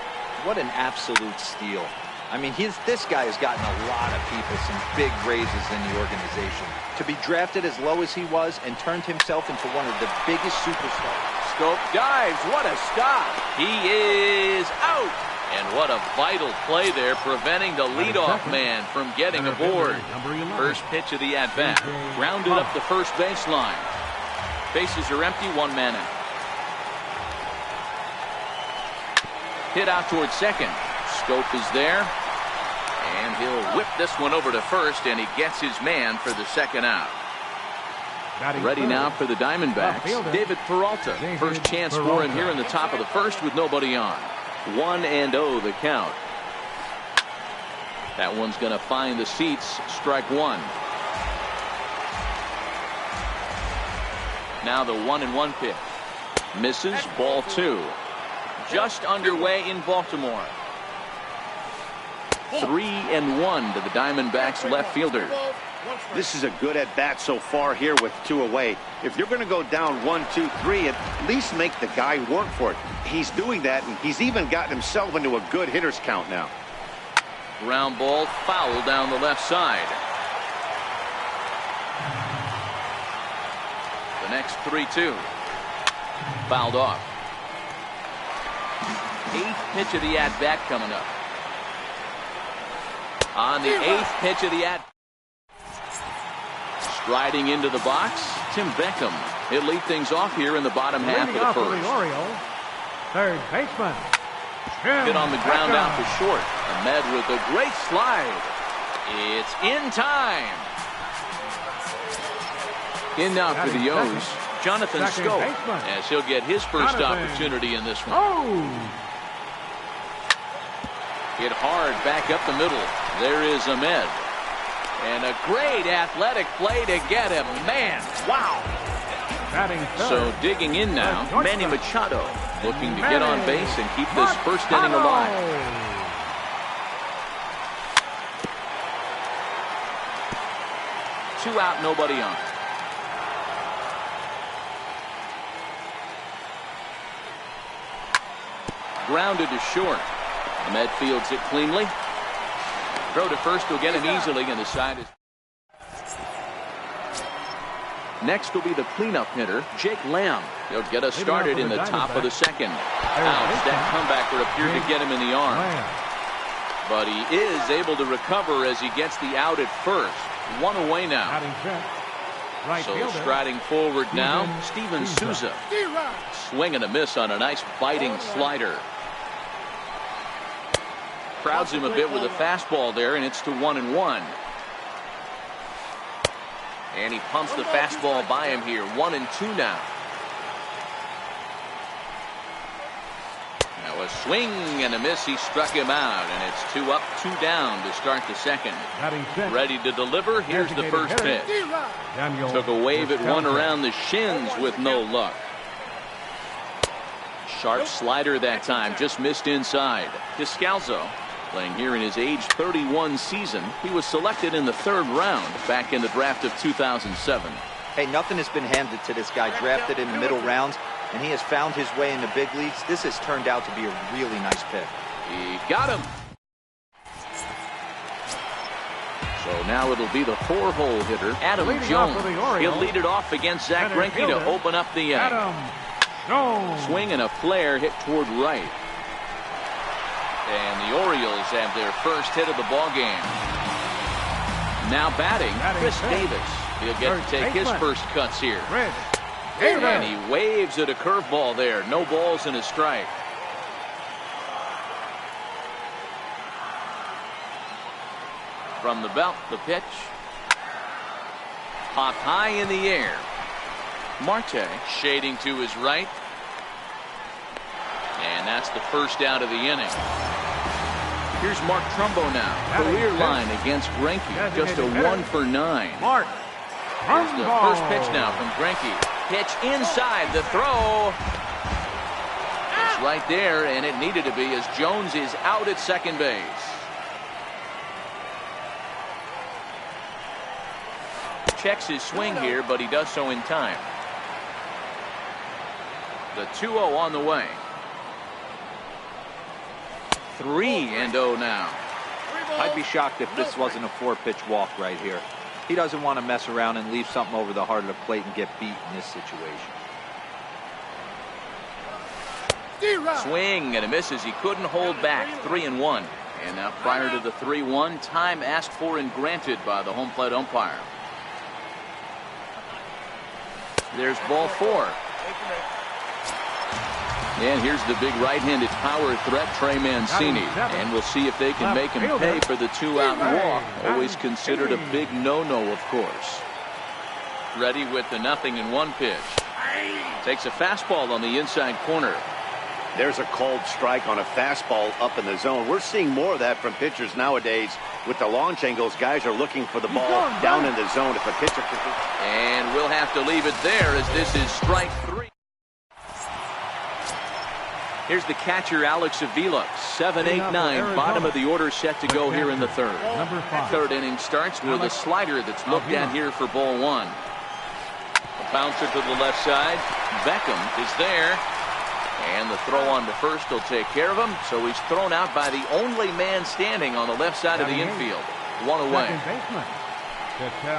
What an absolute steal. I mean, this guy has gotten a lot of people some big raises in the organization. To be drafted as low as he was and turned himself into one of the biggest superstars. Scope dives. What a stop. He is out. And what a vital play there, preventing the leadoff man from getting aboard. First pitch of the at-bat. Grounded up the first baseline. Bases are empty, 1 man out. Hit out towards second. Scope is there. And he'll whip this one over to first, and he gets his man for the second out. Ready now for the Diamondbacks, David Peralta. First chance for him here in the top of the first with nobody on. 1-0 the count. That one's going to find the seats. Strike one. Now the 1-1 pitch. Misses. Ball 2. Just underway in Baltimore. 3-1 to the Diamondbacks left fielder. This is a good at-bat so far here with 2 away. If you're going to go down 1, 2, 3, at least make the guy work for it. He's doing that, and he's even gotten himself into a good hitter's count now. Ground ball foul down the left side. The next 3-2. Fouled off. 8th pitch of the at-bat coming up. On the 8th pitch of the at-bat. Striding into the box, Tim Beckham. He'll lead things off here in the bottom half of the first. The Orioles, third baseman. Hit on the ground out to short. Ahmed with a great slide. It's in time. In now for the O's, Jonathan Scope, as he'll get his first opportunity in this one. Hit hard back up the middle. There is Ahmed. And a great athletic play to get him. Man, wow. So digging in now, Manny Machado looking to get on base and keep this first inning alive. Two out, nobody on. Grounded to short. Ahmed fields it cleanly. Throw to first will get him easily, and the side is. Next will be the cleanup hitter, Jake Lamb. He'll get us started in the top of the second. Ouch, that comebacker appeared to get him in the arm. But he is able to recover as he gets the out at first. 1 away now. So striding forward now, Steven Souza. Swing and a miss on a nice biting slider. Crowds him a bit with a fastball there, and it's to 1-1. And he pumps the fastball by him here. 1-2 now. Now a swing and a miss. He struck him out, and it's 2 up, 2 down to start the second. Ready to deliver. Here's the first pitch. Took a wave at one around the shins with no luck. Sharp slider that time. Just missed inside. Descalzo. Playing here in his age 31 season. He was selected in the 3rd round back in the draft of 2007. Hey, nothing has been handed to this guy. Drafted in the middle rounds, and he has found his way in the big leagues. This has turned out to be a really nice pick. He got him. So now it'll be the 4-hole hitter, Adam Jones. He'll lead it off against Zach Greinke to open up the inning. Swing and a flare hit toward right. And the Orioles have their first hit of the ball game. Now batting, Chris Davis. He'll get to take his first cuts here. And he waves at a curveball there. No balls and a strike. From the belt, the pitch. Popped high in the air. Marte shading to his right. And that's the first out of the inning. Here's Mark Trumbo now. Career line against Greinke. Just a 1 for 9. Mark Here's the first pitch now from Greinke. Pitch inside the throw. It's right there, and it needed to be as Jones is out at second base. Checks his swing here, but he does so in time. The 2-0 on the way. 3-0 now. I'd be shocked if this wasn't a 4-pitch walk right here. He doesn't want to mess around and leave something over the heart of the plate and get beat in this situation. Swing and a miss as he couldn't hold back. 3-1. And now prior to the 3-1, time asked for and granted by the home plate umpire. There's ball 4. And here's the big right-handed power threat, Trey Mancini. And we'll see if they can make him pay for the 2-out walk. Always considered a big no-no, of course. Ready with the 0-1 pitch. Takes a fastball on the inside corner. There's a called strike on a fastball up in the zone. We're seeing more of that from pitchers nowadays. With the launch angles, guys are looking for the ball down in the zone. If a pitcher can... And we'll have to leave it there as this is strike 3. Here's the catcher, Alex Avila. 7-8-9, bottom of the order set to go here in the third. Third inning starts with a slider that's looked at here for ball 1. A bouncer to the left side. Beckham is there. And the throw on to first will take care of him. So he's thrown out by the only man standing on the left side of the infield. 1 away.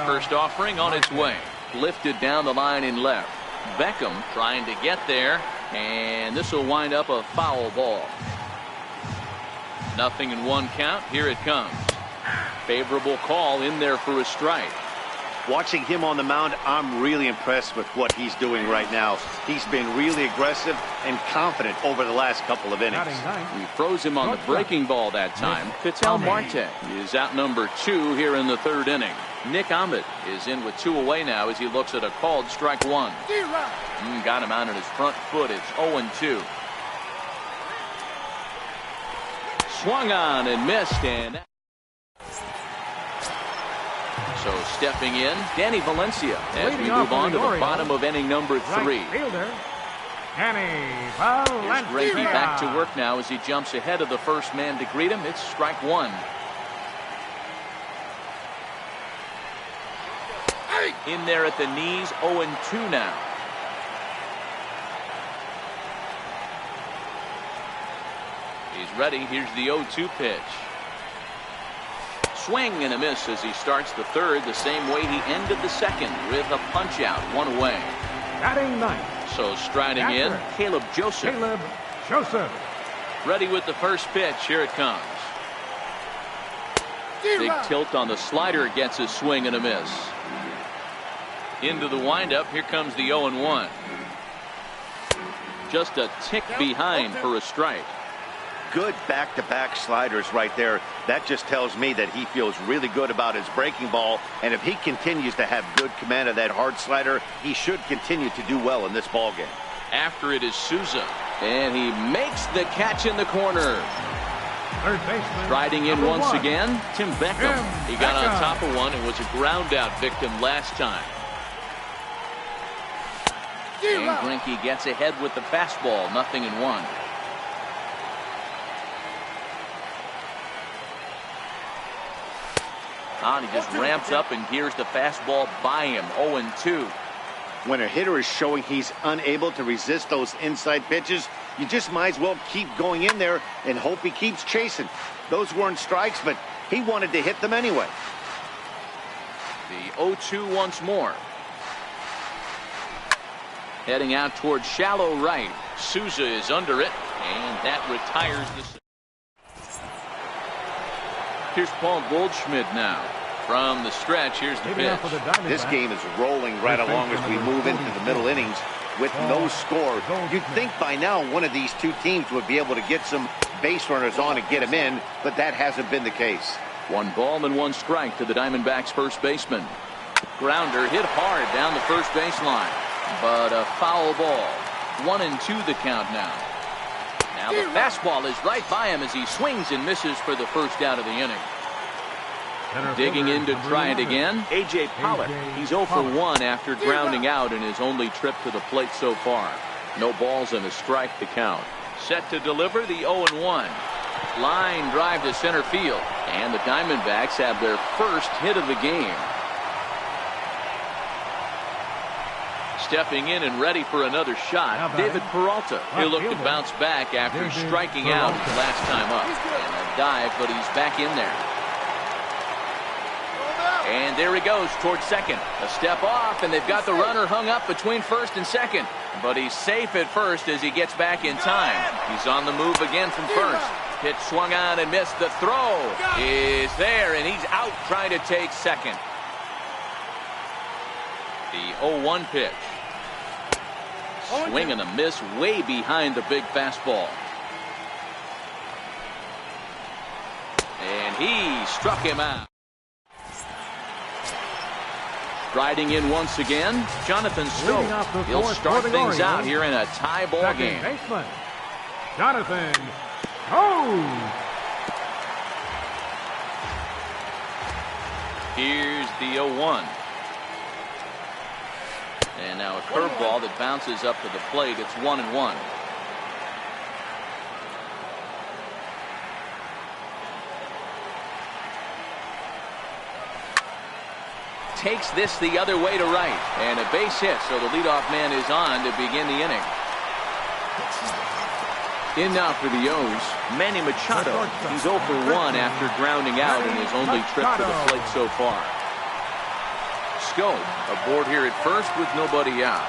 First offering on its way. Lifted down the line in left. Beckham trying to get there. And this will wind up a foul ball. 0-1 count. Here it comes. Favorable call in there for a strike. Watching him on the mound, I'm really impressed with what he's doing right now. He's been really aggressive and confident over the last couple of innings. We froze him on the breaking ball that time. Ketel Marte is out number 2 here in the third inning. Nick Ahmed is in with 2 away now as he looks at a called strike 1. Got him out on his front foot. It's 0-2. Swung on and missed. And so stepping in, Danny Valencia as we move on to the bottom of inning number 3. Here's Greinke back to work now as he jumps ahead of the first man to greet him. It's strike 1. In there at the knees, 0-2 now. He's ready. Here's the 0-2 pitch. Swing and a miss as he starts the third the same way he ended the second with a punch out. 1 away. Batting 9th. So striding in, Caleb Joseph. Ready with the first pitch. Here it comes. Big tilt on the slider, gets a swing and a miss. Into the windup. Here comes the 0-1. Just a tick behind for a strike. Good back-to-back sliders right there. That just tells me that he feels really good about his breaking ball. And if he continues to have good command of that hard slider, he should continue to do well in this ballgame. After it is Souza. And he makes the catch in the corner. Striding in once again, Tim Beckham. He got on top of one and was a ground-out victim last time. And Greinke gets ahead with the fastball. 0-1. He just ramps up and gears the fastball by him. 0-2. When a hitter is showing he's unable to resist those inside pitches, you just might as well keep going in there and hope he keeps chasing. Those weren't strikes, but he wanted to hit them anyway. The 0-2 once more. Heading out towards shallow right. Souza is under it, and that retires the... Here's Paul Goldschmidt now. From the stretch, here's the pitch. This game is rolling right along as we move into the middle innings with no score. You'd think by now one of these two teams would be able to get some base runners on and get them in, but that hasn't been the case. 1 ball and 1 strike to the Diamondbacks first baseman. Grounder hit hard down the first baseline, but a foul ball. 1-2 the count now. Now the fastball is right by him as he swings and misses for the first out of the inning. Digging in to try it again, A.J. Pollock. He's 0 for 1 after grounding out in his only trip to the plate so far. No balls and a strike to count. Set to deliver the 0-1. Line drive to center field. And the Diamondbacks have their first hit of the game. Stepping in and ready for another shot, David Peralta. He'll look to bounce back after striking out his last time up. And a dive, but he's back in there. And there he goes towards second. A step off, and they've got the runner hung up between first and second. But he's safe at first as he gets back in time. He's on the move again from first. Pitch swung on and missed. The throw is there, and he's out trying to take second. The 0-1 pitch. Swing and a miss way behind the big fastball. And he struck him out. Riding in once again, Jonathan Stowe. He'll start things out here in a tie ball game. Baseman, Jonathan Stowe. Here's the 0-1. And now a curveball that bounces up to the plate. It's 1-1. Takes this the other way to right, and a base hit, so the leadoff man is on to begin the inning. In now for the O's, Manny Machado. He's 0 for 1 after grounding out in his only trip to the plate so far. Schoop aboard here at first with nobody out.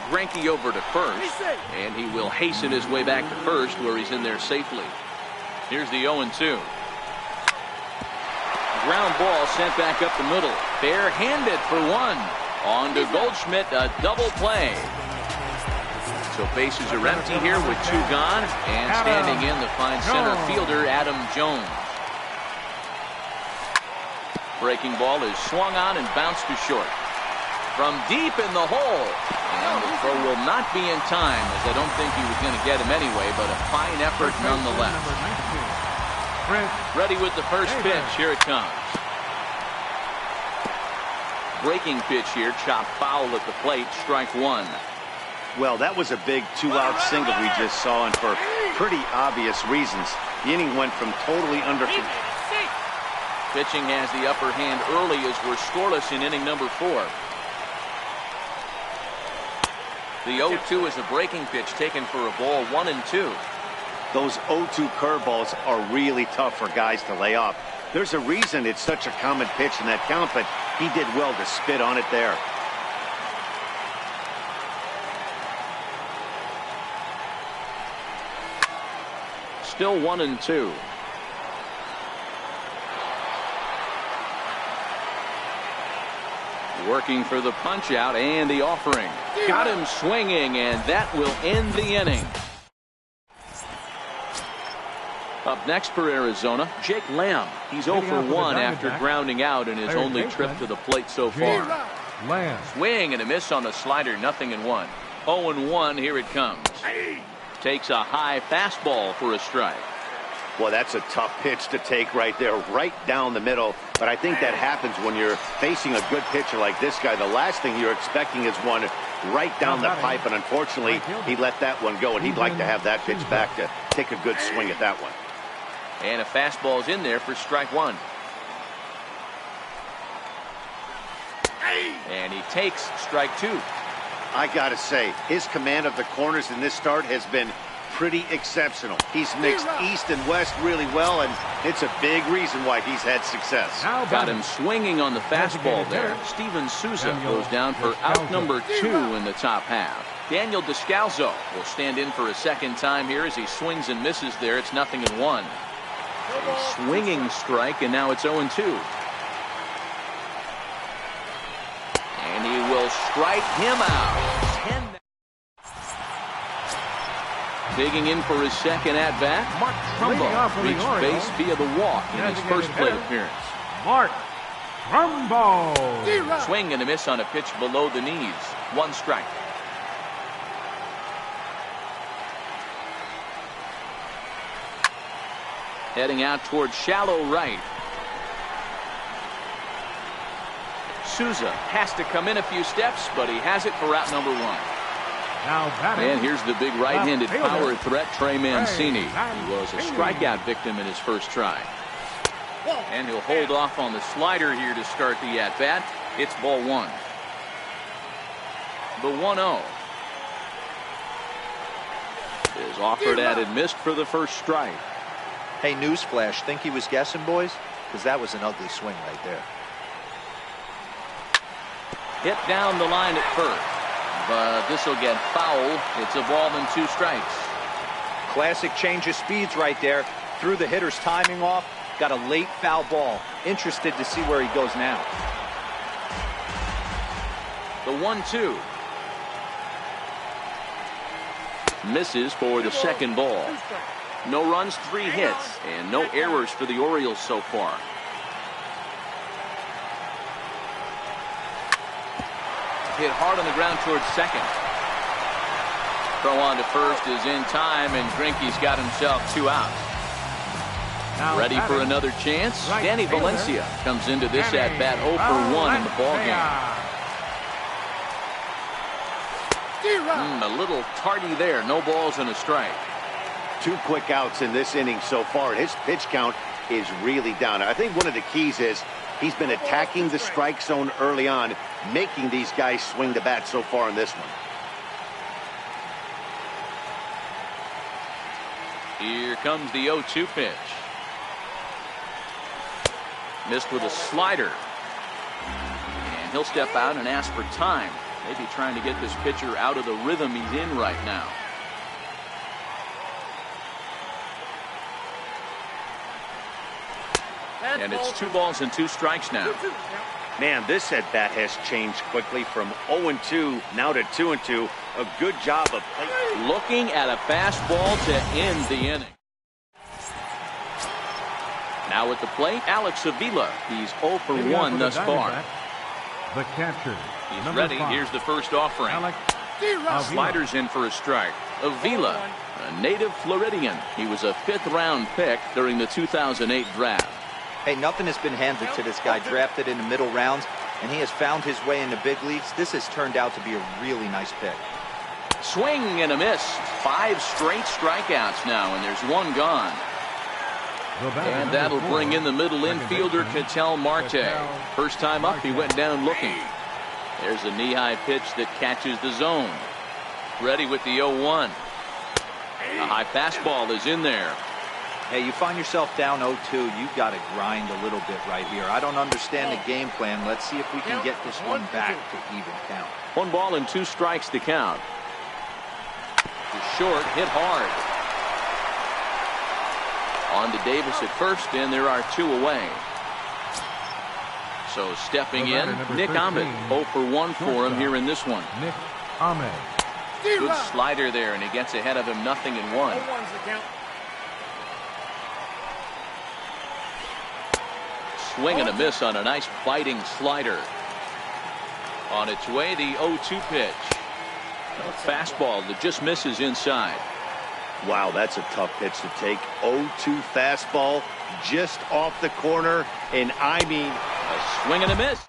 Greinke over to first, and he will hasten his way back to first where he's in there safely. Here's the 0-2. Ground ball sent back up the middle. Barehanded for one. On to Goldschmidt, a double play. So bases are empty here with 2 gone, and standing in the fine center fielder Adam Jones. Breaking ball is swung on and bounced to short. From deep in the hole. And the throw will not be in time, as I don't think he was going to get him anyway, but a fine effort nonetheless. Ready with the first pitch. Here it comes. Breaking pitch here, chopped foul at the plate, strike 1. Well, that was a big 2-out single we just saw, and for pretty obvious reasons. The inning went from totally under control. Pitching has the upper hand early as we're scoreless in inning number 4. The 0-2 is a breaking pitch taken for a ball, 1-2. Those 0-2 curveballs are really tough for guys to lay off. There's a reason it's such a common pitch in that count, but he did well to spit on it there. Still 1-2. Working for the punch out and the offering. Got him swinging, and that will end the inning. Up next for Arizona, Jake Lamb. He's 0 for 1 after grounding out in his only trip to the plate so far. Swing and a miss on the slider, 0-1. 0-1, here it comes. Takes a high fastball for a strike. Well, that's a tough pitch to take right there, right down the middle. But I think that happens when you're facing a good pitcher like this guy. The last thing you're expecting is one right down the pipe, and unfortunately, he let that one go, and he'd like to have that pitch back to take a good swing at that one. And a fastball's in there for strike 1. And he takes strike 2. I gotta say, his command of the corners in this start has been pretty exceptional. He's mixed east and west really well, and it's a big reason why he's had success. Got him swinging on the fastball there. Steven Souza goes down for out number 2 in the top half. Daniel Descalzo will stand in for a second time here as he swings and misses there. It's 0-1. A swinging strike, and now it's 0-2. And he will strike him out. Digging in for his second at-bat, Mark Trumbo reached base via the walk in his first plate appearance. Mark Trumbo. Swing and a miss on a pitch below the knees. 1 strike. Heading out towards shallow right. Souza has to come in a few steps, but he has it for route number 1. Now batting. And here's the big right-handed power threat, Trey Mancini. He was a strikeout victim in his first try. And he'll hold off on the slider here to start the at-bat. It's ball 1. The 1-0 is offered at and missed for the first strike. Hey, newsflash, think he was guessing, boys? Because that was an ugly swing right there. Hit down the line at first, but this will get foul. It's a ball and 2 strikes. Classic change of speeds right there. Threw the hitter's timing off. Got a late foul ball. Interested to see where he goes now. The 1-2. Misses for the second ball. No runs, 3 hits, and no errors for the Orioles so far. Hit hard on the ground towards second. Throw on to first is in time, and Greinke's got himself 2 outs. Now ready for another chance? Danny Valencia comes into this at-bat 0 for 1 in the ballgame. A little tardy there. No balls and a strike. 2 quick outs in this inning so far, and his pitch count is really down. I think one of the keys is he's been attacking the strike zone early on, making these guys swing the bat so far in this one. Here comes the 0-2 pitch. Missed with a slider. And he'll step out and ask for time. Maybe trying to get this pitcher out of the rhythm he's in right now. And it's 2 balls and 2 strikes now. Man, this at-bat has changed quickly from 0-2 now to 2-2. A good job of playing. Looking at a fastball to end the inning. Now at the plate, Alex Avila. He's 0 for 1 thus far. The catcher. He's ready. 5. Here's the first offering. Sliders in for a strike. Avila, a native Floridian. He was a 5th-round pick during the 2008 draft. Hey, nothing has been handed to this guy. Drafted in the middle rounds, and he has found his way in the big leagues. This has turned out to be a really nice pick. Swing and a miss. 5 straight strikeouts now, and there's 1 gone. And that'll bring in the middle infielder, Ketel Marte. First time up, he went down looking. There's a knee-high pitch that catches the zone. Ready with the 0-1. A high fastball is in there. Hey, you find yourself down 0-2, you've got to grind a little bit right here. I don't understand the game plan. Let's see if we can get this one back to even count. 1 ball and 2 strikes to count. Short, hit hard. On to Davis at first, and there are 2 away. So stepping in, Nick Ahmed. 0 for 1 for him here in this one. Nick Ahmed. Good slider there, and he gets ahead of him 0-1. Swing and a miss on a nice biting slider. On its way, the 0-2 pitch. A fastball that just misses inside. Wow, that's a tough pitch to take. 0-2 fastball just off the corner, and I mean, a swing and a miss.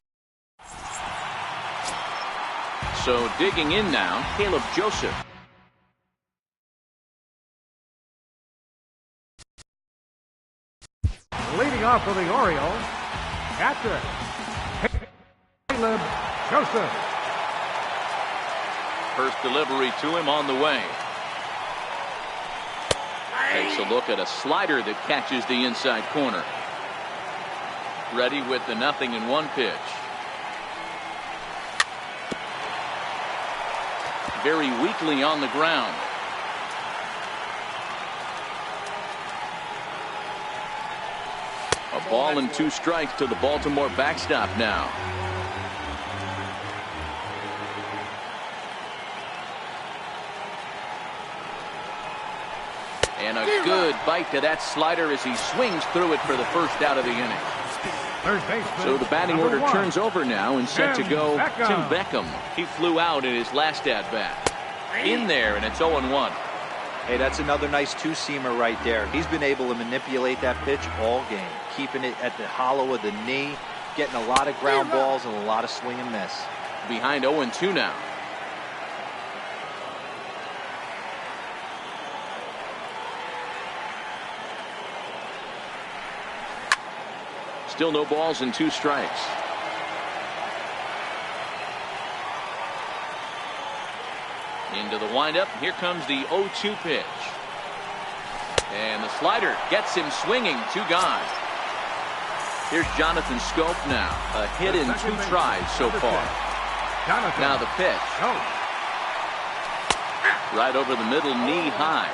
So digging in now, Caleb Joseph. Leading off for the Orioles, catcher Caleb Joseph. First delivery to him on the way. Takes a look at a slider that catches the inside corner. Ready with the 0-1 pitch. Very weakly on the ground. A ball and 2 strikes to the Baltimore backstop now. And a good bite to that slider as he swings through it for the first out of the inning. Third baseman. So the batting order #1. turns over now and set to go Beckham. Tim Beckham. He flew out in his last at-bat. In there, and it's 0-1. Hey, that's another nice two-seamer right there. He's been able to manipulate that pitch all game, keeping it at the hollow of the knee, getting a lot of ground balls and a lot of swing and miss. Behind 0-2 now. Still no balls and 2 strikes. Into the windup. Here comes the 0-2 pitch. And the slider gets him swinging. 2 gone. Here's Jonathan Scope now. A hit in 2 tries so far. Jonathan. Now the pitch. Right over the middle, knee high.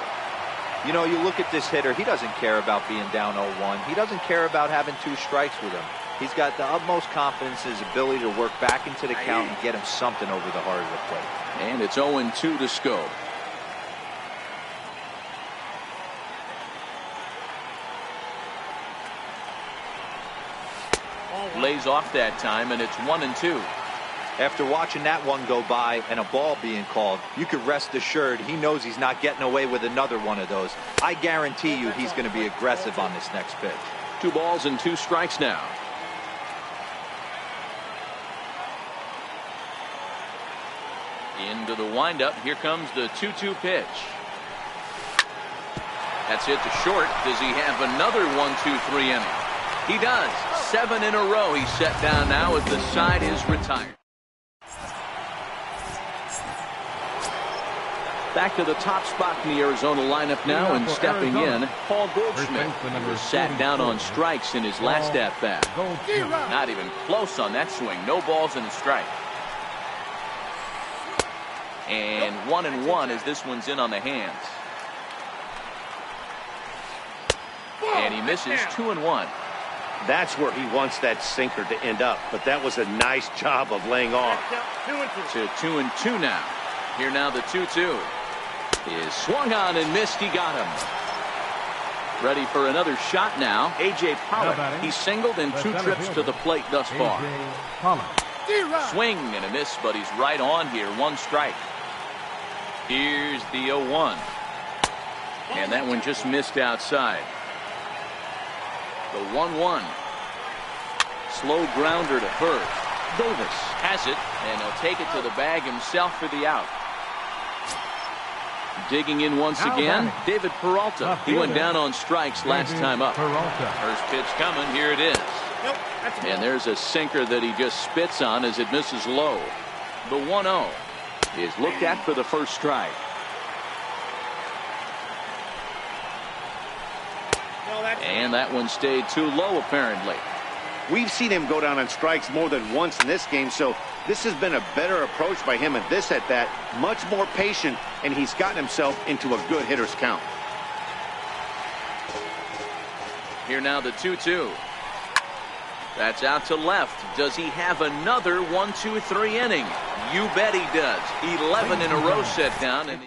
You know, you look at this hitter, he doesn't care about being down 0-1. He doesn't care about having 2 strikes with him. He's got the utmost confidence in his ability to work back into the count and get him something over the heart of the plate. And it's 0-2 to Scope. Lays off that time, and it's 1-2. After watching that one go by and a ball being called, you could rest assured he knows he's not getting away with another one of those. I guarantee you he's going to be aggressive on this next pitch. 2 balls and 2 strikes now. Into the windup. Here comes the 2-2 pitch. That's hit to short. Does he have another 1-2-3 inning? He does. 7 in a row he's set down now as the side is retired. Back to the top spot in the Arizona lineup now, and stepping in, Paul Goldschmidt, who was sat down on strikes in his last at-bat. Not even close on that swing. No balls and a strike. And 1-1 as this one's in on the hands. And he misses. 2-1. That's where he wants that sinker to end up, but that was a nice job of laying off. To 2-2 now. Here now the 2-2 is swung on and missed. He got him. Ready for another shot now. A.J. Pollock. He's singled in 2 trips to the plate thus far. Swing and a miss, but he's right on here. 1 strike. Here's the 0-1. And that one just missed outside. The 1-1. Slow grounder to first. Davis has it, and he'll take it to the bag himself for the out. Digging in once again, David Peralta. He went down on strikes last time up. First pitch coming. Here it is. And there's a sinker that he just spits on as it misses low. The 1-0 is looked at for the first strike. And that one stayed too low, apparently. We've seen him go down on strikes more than once in this game, so this has been a better approach by him at this at-bat. Much more patient, and he's gotten himself into a good hitter's count. Here now the 2-2. That's out to left. Does he have another 1-2-3 inning? You bet he does. 11 in a row set down. And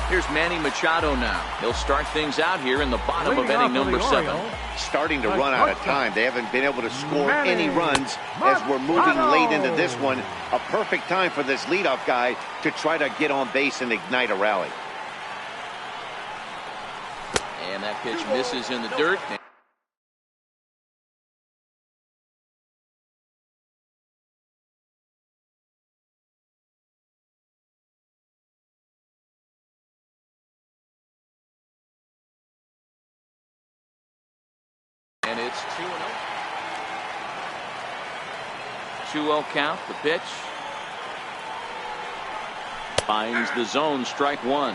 here's Manny Machado now. He'll start things out here in the bottom of inning number 7. Starting to run out of time. They haven't been able to score any runs as we're moving late into this one. A perfect time for this leadoff guy to try to get on base and ignite a rally. And that pitch misses in the dirt. And it's 2-0. 2-0 count. The pitch finds the zone. Strike 1.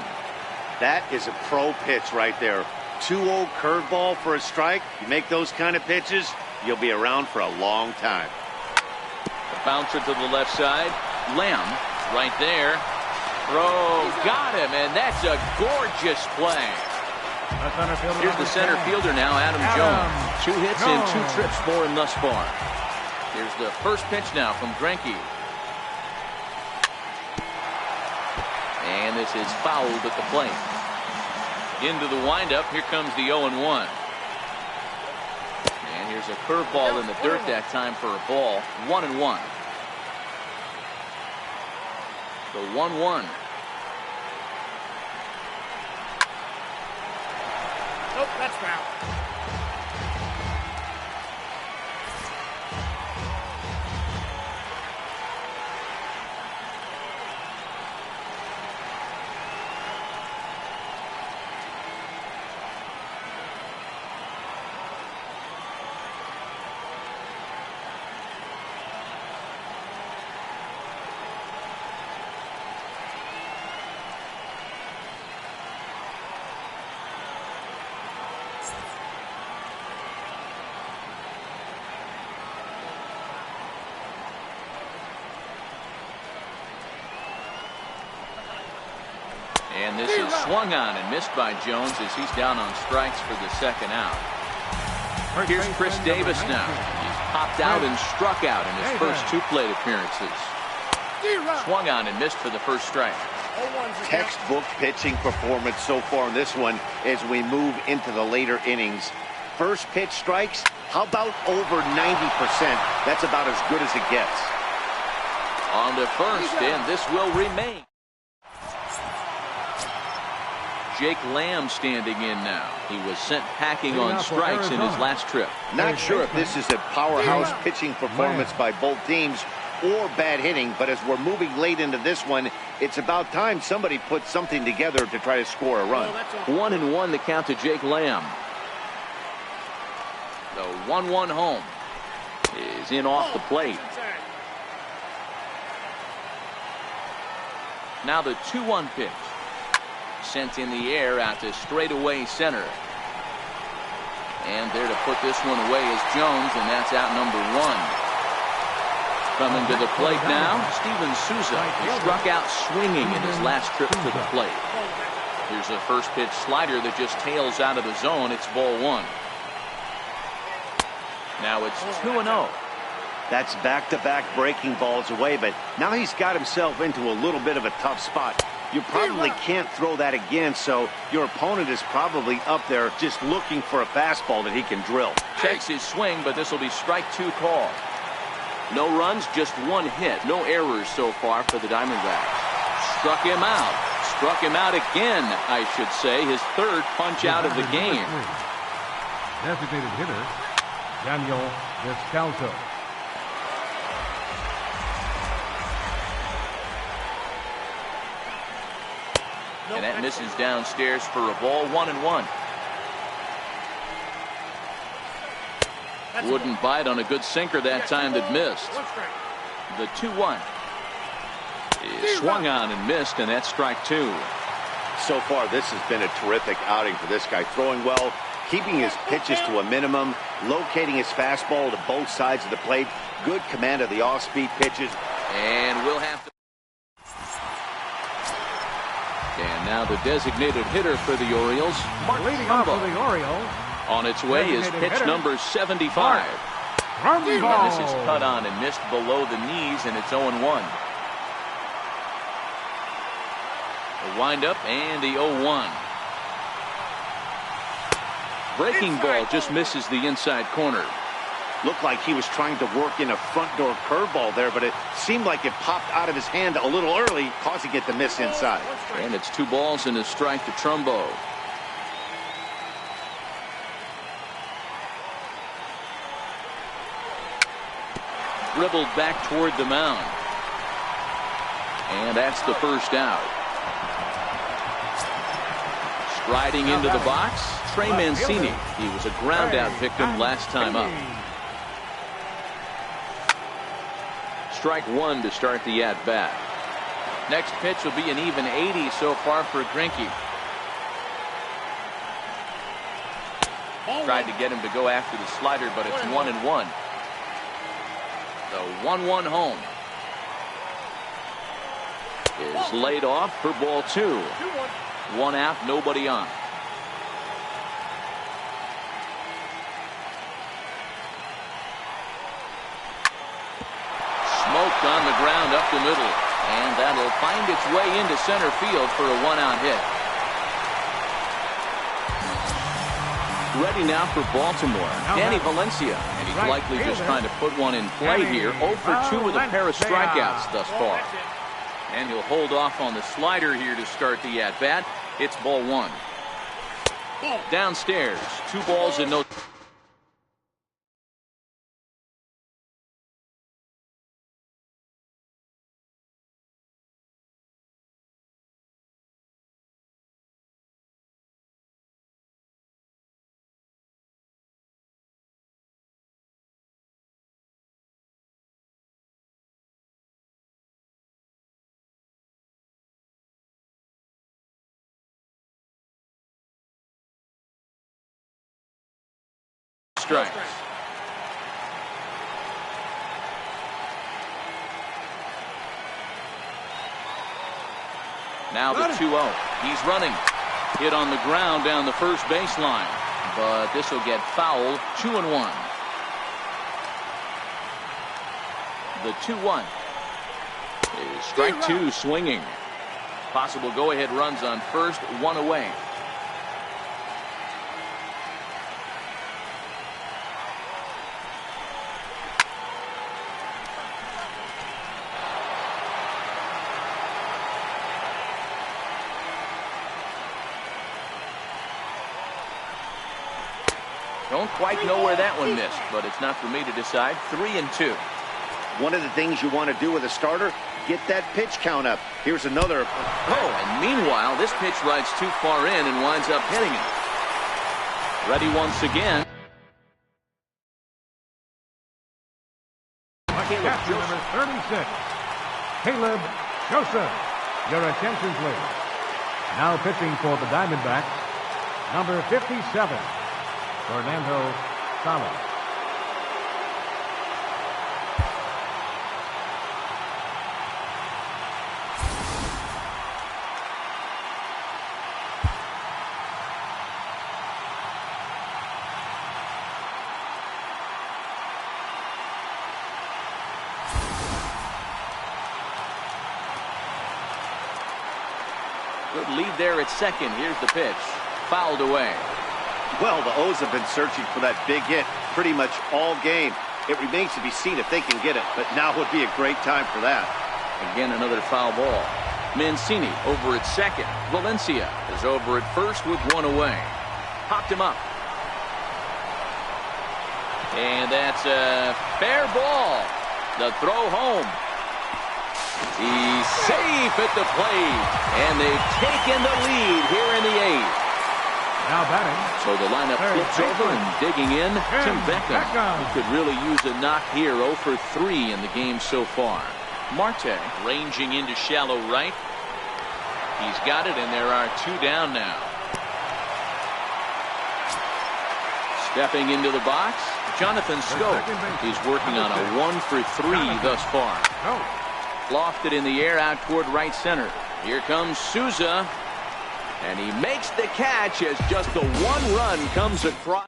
That is a pro pitch right there. 2-0 curveball for a strike. You make those kind of pitches, you'll be around for a long time. The bouncer to the left side. Lamb right there. Throw got him, and that's a gorgeous play. Here's the center fielder now, Adam Jones. 2 hits and 2 trips for him thus far. Here's the first pitch now from Greinke. And this is fouled at the plate. Into the windup. Here comes the 0-1. And here's a curveball in the dirt that time for a ball. 1-1. The 1-1. Nope, that's foul. And this is swung on and missed by Jones as he's down on strikes for the second out. Here's Chris Davis now. He's popped out and struck out in his first 2 plate appearances. Swung on and missed for the first strike. Textbook pitching performance so far in this one as we move into the later innings. First pitch strikes, how about over 90%? That's about as good as it gets. On to first, and this will remain. Jake Lamb standing in now. He was sent packing on strikes in his last trip. Not sure if this is a powerhouse pitching performance by both teams or bad hitting, but as we're moving late into this one, it's about time somebody put something together to try to score a run. 1-1 the count to Jake Lamb. The 1-1 home is in off the plate. Now the 2-1 pitch. Sent in the air out to straightaway center. And there to put this one away is Jones, and that's out number 1. Coming to the plate now, Steven Souza. He struck out swinging in his last trip to the plate. Here's a first pitch slider that just tails out of the zone. It's ball 1. Now it's 2-0. That's back-to-back breaking balls away, but now he's got himself into a little bit of a tough spot. You probably can't throw that again, so your opponent is probably up there just looking for a fastball that he can drill. Checks his swing, but this will be strike 2 call. No runs, just 1 hit. No errors so far for the Diamondbacks. Struck him out. Struck him out again, I should say. His 3rd punch out of the game. Designated hitter, Daniel Descalso. And that misses downstairs for a ball. 1-1. Wouldn't bite on a good sinker that time that missed. The 2-1 is swung on and missed, and that's strike 2. So far, this has been a terrific outing for this guy. Throwing well, keeping his pitches to a minimum, locating his fastball to both sides of the plate, good command of the off-speed pitches. And we'll have to. And now the designated hitter for the Orioles, Mark Leading off for the Orioles. On its way is pitch number 75. And this is cut on and missed below the knees, and it's 0-1. The windup and the 0-1. Breaking ball just misses the inside corner. Looked like he was trying to work in a front door curveball there, but it seemed like it popped out of his hand a little early, causing it to miss inside. And it's 2 balls and a strike to Trumbo. Dribbled back toward the mound. And that's the first out. Striding into the box, Trey Mancini. He was a ground out victim last time up. Strike 1 to start the at-bat. Next pitch will be an even 80 so far for Greinke. Tried to get him to go after the slider, but it's 1-1. The 1-1 home is laid off for ball 2. 1 out, nobody on. Smoked on the ground up the middle. And that'll find its way into center field for a one-out hit. Ready now for Baltimore, Danny Valencia. And he's likely just trying to put one in play here. 0 for 2 with a pair of strikeouts thus far. And he'll hold off on the slider here to start the at-bat. It's ball 1. Downstairs, 2 balls and no. Strikes. Now the 2-0. He's running. Hit on the ground down the first baseline. But this will get fouled. 2-1. The 2-1 is strike 2 swinging. Possible go-ahead runs on first, 1 away. Don't quite know where that one missed, but it's not for me to decide. 3-2. One of the things you want to do with a starter, get that pitch count up. Here's another. Oh, and meanwhile, this pitch rides too far in and winds up hitting it. Ready once again. Captain number 36, Caleb Joseph. Your attention, please. Now pitching for the Diamondbacks, number 57, Fernando Salas. Good lead there at second. Here's the pitch. Fouled away. Well, the O's have been searching for that big hit pretty much all game. It remains to be seen if they can get it, but now would be a great time for that. Again, another foul ball. Mancini over at second. Valencia is over at first with 1 away. Popped him up. And that's a fair ball. The throw home. He's safe at the plate. And they've taken the lead here in the 8th. Now batting. So the lineup flips over and digging in. Tim Beckham. He could really use a knock here. 0 for 3 in the game so far. Marte ranging into shallow right. He's got it, and there are 2 down now. Stepping into the box, Jonathan Scope. He's working on a 1 for 3 thus far. Lofted in the air out toward right center. Here comes Souza. And he makes the catch as just the 1 run comes across.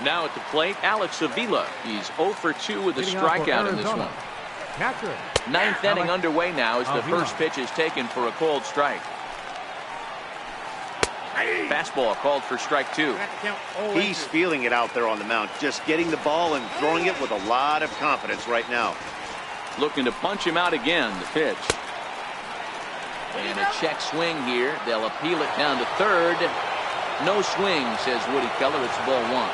Now at the plate, Alex Avila. He's 0 for 2 with a strikeout in this one. 9th inning underway now as the first pitch is taken for a called strike. Fastball called for strike 2. He's feeling it out there on the mound, just getting the ball and throwing it with a lot of confidence right now. Looking to punch him out again, the pitch. And a check swing here. They'll appeal it down to third. No swing, says Woody Keller. It's ball 1.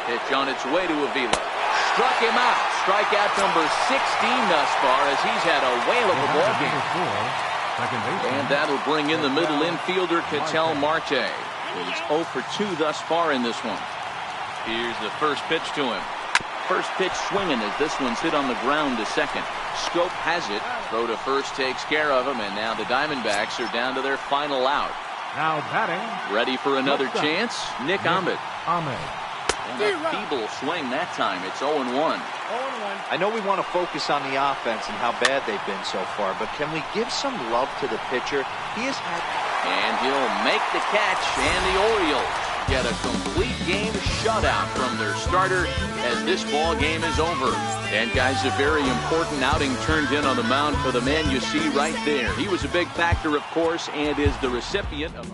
Pitch on its way to Avila. Struck him out. Strikeout number 16 thus far as he's had a whale of a ball game. And that'll bring in the middle infielder, Ketel Marte. He's 0 for 2 thus far in this one. Here's the first pitch to him. First pitch swinging as this one's hit on the ground to second. Scope has it. Throw to first takes care of him, and now the Diamondbacks are down to their final out. Now batting. Ready for another chance? Nick Ahmed. Ahmed. And a feeble swing that time. It's 0-1. I know we want to focus on the offense and how bad they've been so far, but can we give some love to the pitcher? He has had. And he'll make the catch, and the Orioles get a complete game shutout from their starter as this ball game is over. And guys, a very important outing turned in on the mound for the man you see right there. He was a big factor, of course, and is the recipient of...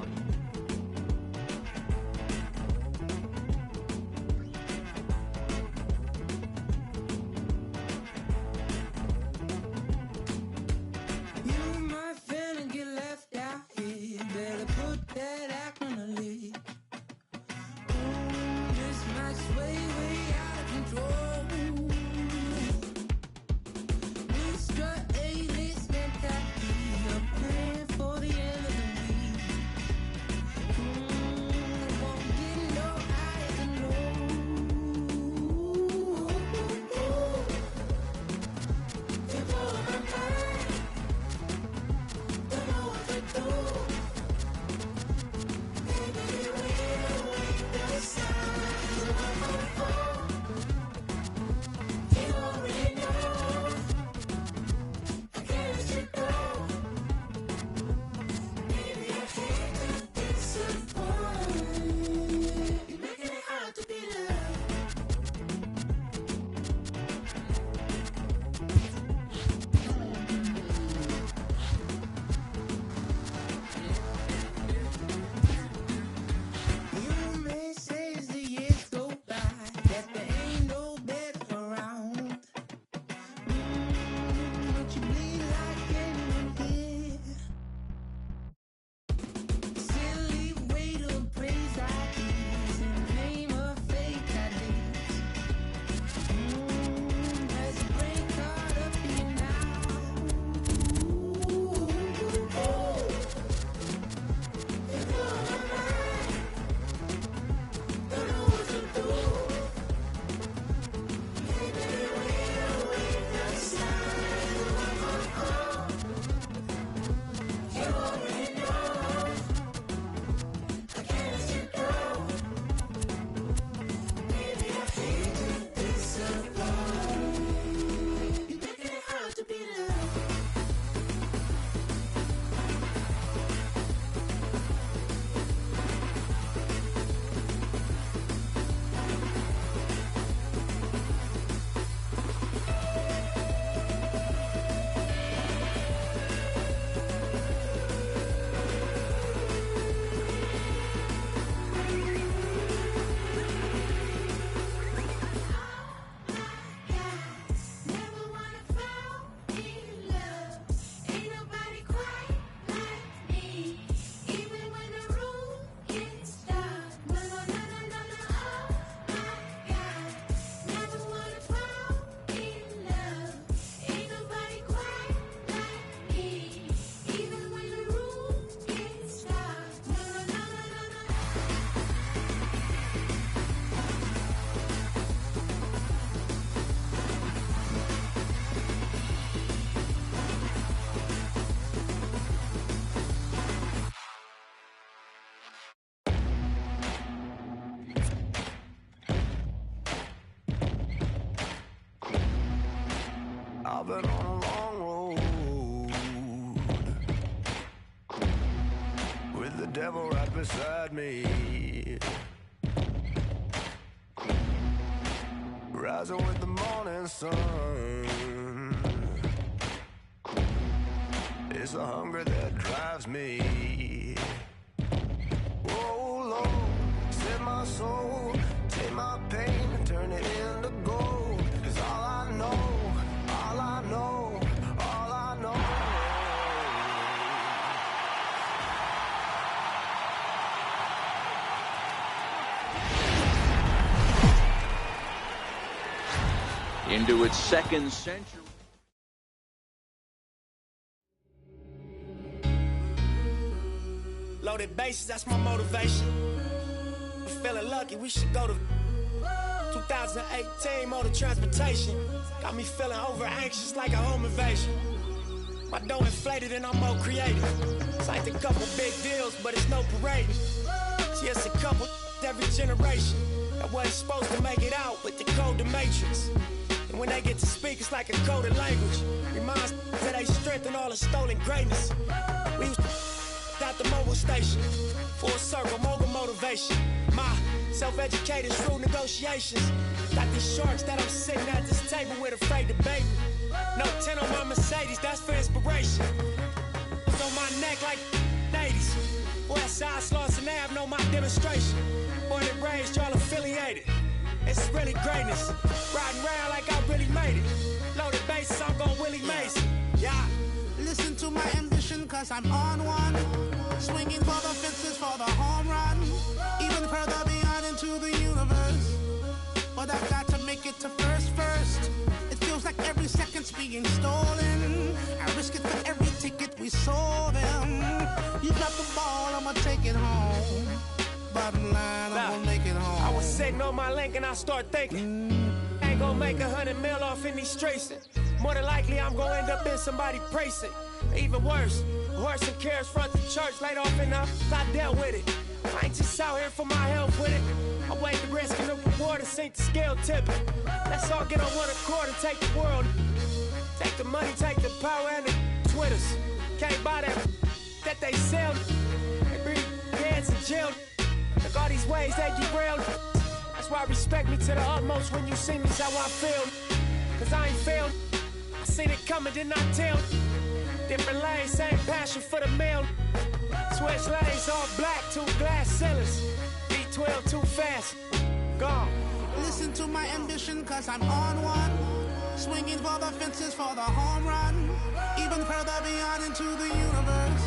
I've been on a long road with the devil right beside me, rising with the morning sun. It's the hunger that drives me. Oh Lord, set my soul, take my pain and turn it into gold. 'Cause all I know, all I know, all I know. Into its second century. Loaded bases, that's my motivation. I'm feeling lucky, we should go to 2018 motor transportation. Got me feeling over anxious like a home invasion. My dough inflated and I'm more creative. Signed a couple big deals, but it's no parade. See, it's a couple every generation that wasn't supposed to make it out with the code the matrix. And when they get to speak, it's like a coded language. Reminds that they strength and all the stolen greatness. We used to at the mobile station. Full circle, mogul motivation. My self-educated through negotiations. Got these sharks that I'm sitting at this table with afraid to bait me. No 10 on my Mercedes, that's for inspiration. It's on my neck like 80s. Westside Slauson Ave, know my demonstration. Born and raised, y'all affiliated. It's really greatness. Riding around like I really made it. Loaded bases, I'm gon' Willie Mason. Yeah. Listen to my ambition, cause I'm on one. Swinging for the fences for the home run. Even further beyond into the universe. But I've got to make it to first. It feels like every second's being stolen. I risk it for every ticket we sold them. You got the ball, I'ma take it home. Bottom line, I'm gonna make it home. I was sitting on my link and I start thinking, ain't gonna make 100 mil off in these streets. More than likely, I'm gonna end up in somebody precinct. Even worse, a horse and carriage front the church, laid off enough, I dealt with it. I ain't just out here for my health with it. I weigh the risk and the reward and sink the scale tipping. Let's all get on one accord and take the world. Take the money, take the power and the Twitters. Can't buy that they sell. They bring heads in jail. Look all these ways they derailed. That's why respect me to the utmost when you see me's how I feel. Cause I ain't failed. I seen it coming, did not tell. Different lanes, same passion for the mail. Switch lanes, all black, 2 glass ceilings. B12 too fast, gone. Listen to my ambition, cause I'm on one. Swinging for the fences for the home run. Even further beyond into the universe.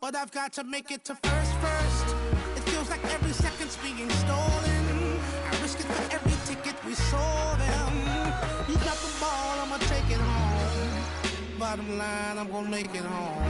But I've got to make it to first. It feels like every second's being stolen. I risk it for every ticket we sold them. You got the ball, I'ma take it home. Bottom line, I'm gonna make it home.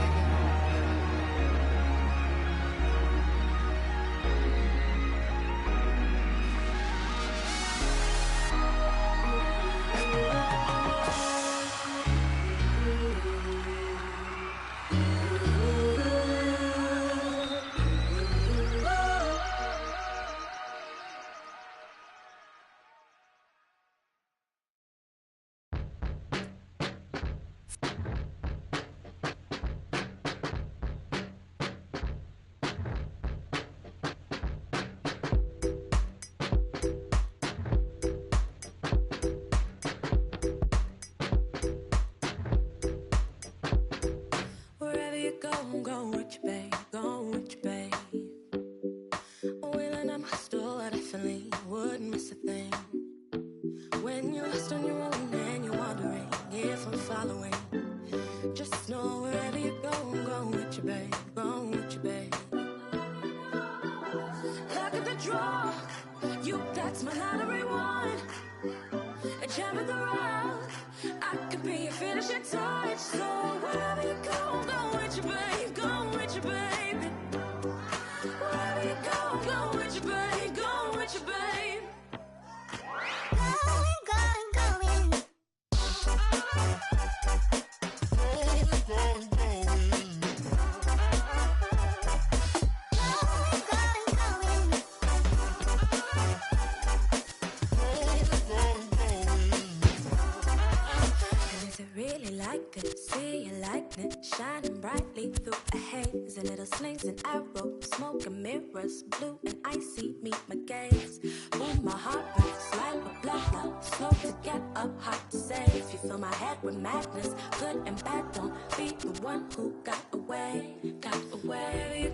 Shining brightly through a haze, and little slings and arrows, smoke and mirrors, blue and icy meet my gaze. Boom, my heart race like a blood flow, slow to get up, hard to save. You fill my head with madness, good and bad. Don't be the one who got away, got away. Wherever you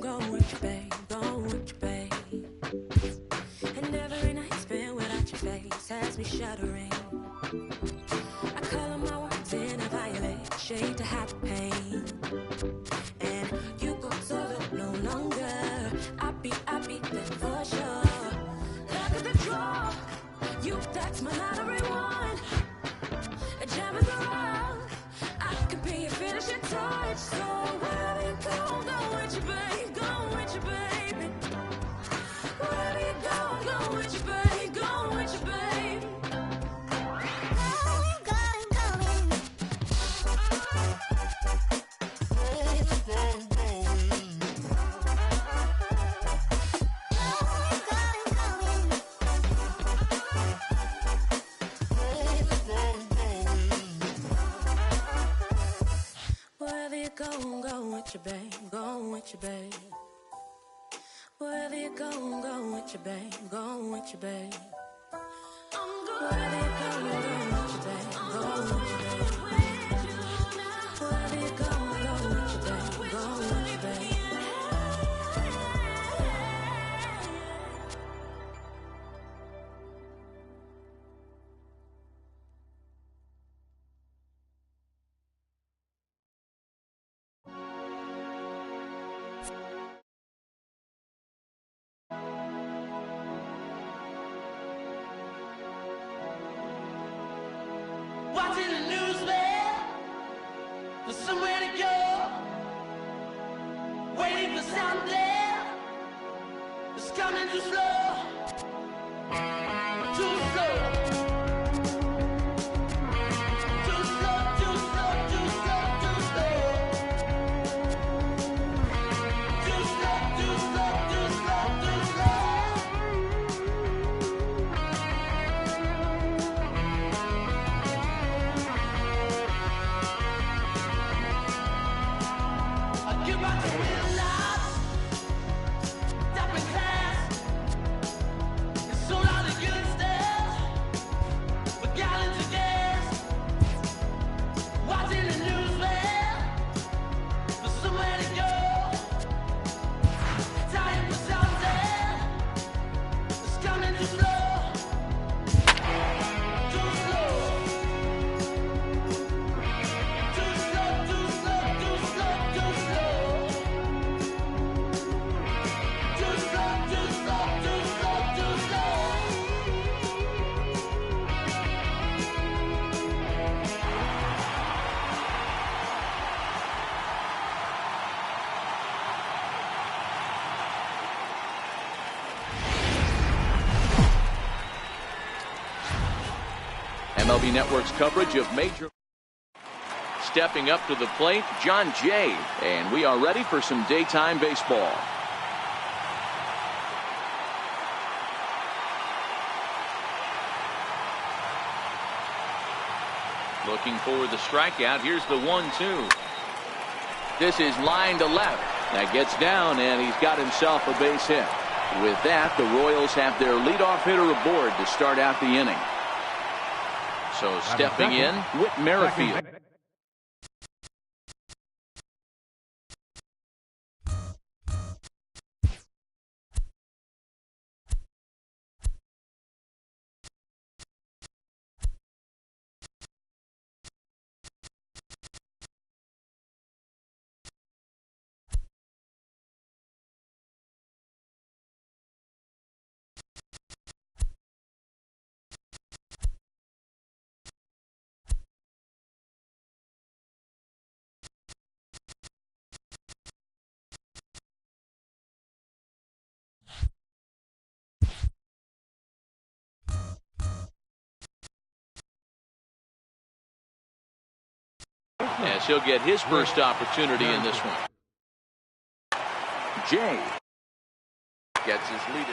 go with your babe, go with your babe. And every night spent without your face has me shuddering. I color my words in a violet shade to hide the pain. And you go solo no longer. I be there for sure. Look at the draw. You, that's my lottery one. A gem is around. I could be your finishing touch. So wherever you go with your babe, go with your baby. Wherever you go with your babe, go with your babe. Go with your babe, go with you, babe. Wherever you go, I'm going with you, babe. Going with you, babe. Wherever you go, I'm going with you, babe. Going with you, babe. Wherever you go, I'm going with you, babe. Going with you, babe. Watching the news, man, for somewhere to go. Waiting for something that's coming too slow. Too slow. Too slow, too slow, too slow, too slow. Too slow, too slow, too slow, too slow. Get back to real life. Stop in class. And sold out the good stuff for gallons of gas. Watching the news, man, for somewhere to go. Time for something that's coming too slow. Too slow. Too slow, too slow, too slow, too slow. Too slow, too slow, too slow, too slow. MLB Network's coverage of major. Stepping up to the plate, John Jay, and we are ready for some daytime baseball. Looking for the strikeout. Here's the 1-2. This is line to left. That gets down, and he's got himself a base hit. With that, the Royals have their leadoff hitter aboard to start out the inning. So stepping in, Whit Merrifield. As he'll get his first opportunity in this one. Jay gets his lead.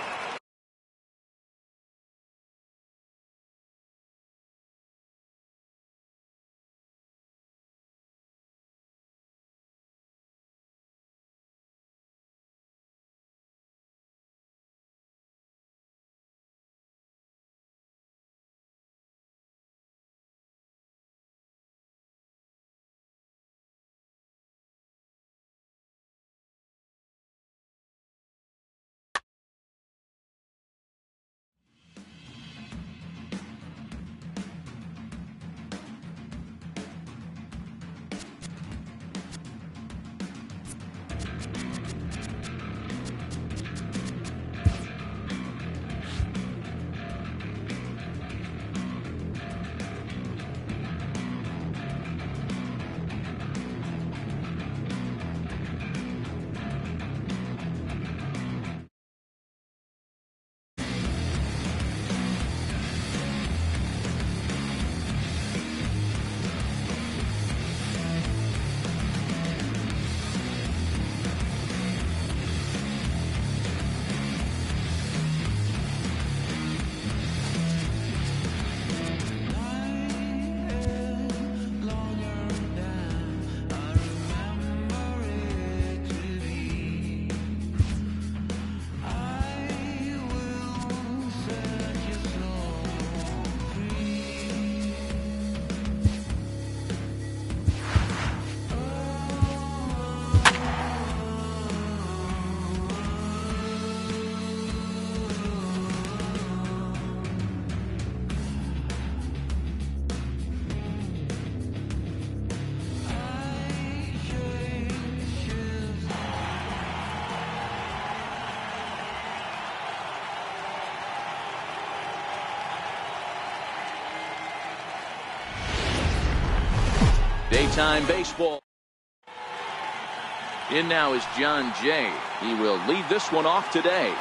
Daytime baseball. In now is John Jay. He will lead this one off today.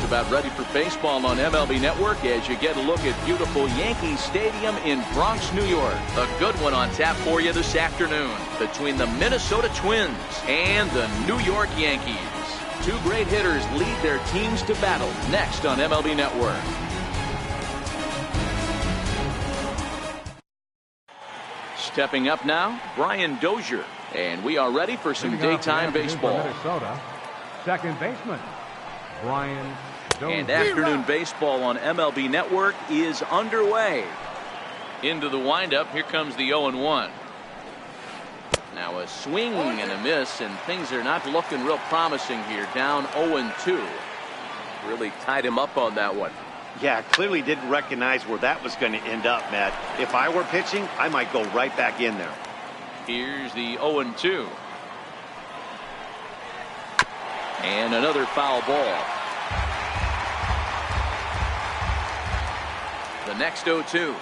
About ready for baseball on MLB Network as you get a look at beautiful Yankee Stadium in Bronx, New York. A good one on tap for you this afternoon between the Minnesota Twins and the New York Yankees. Two great hitters lead their teams to battle next on MLB Network. Stepping up now, Brian Dozier, and we are ready for some daytime baseball. Minnesota, second baseman, Brian Dozier. And afternoon baseball on MLB Network is underway. Into the windup, here comes the 0-1. Now a swing and a miss, and things are not looking real promising here. Down 0-2. Really tied him up on that one. Yeah, clearly didn't recognize where that was going to end up, Matt. If I were pitching, I might go right back in there. Here's the 0-2. And another foul ball. The next 0-2.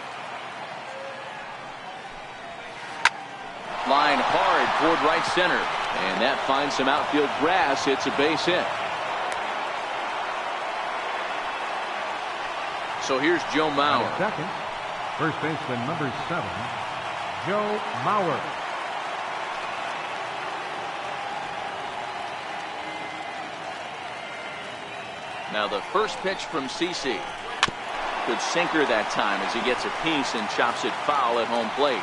Line hard toward right center. And that finds some outfield grass. It's a base hit. So here's Joe Mauer. Second, first baseman number 7, Joe Mauer. Now the first pitch from CeCe. Good sinker that time as he gets a piece and chops it foul at home plate.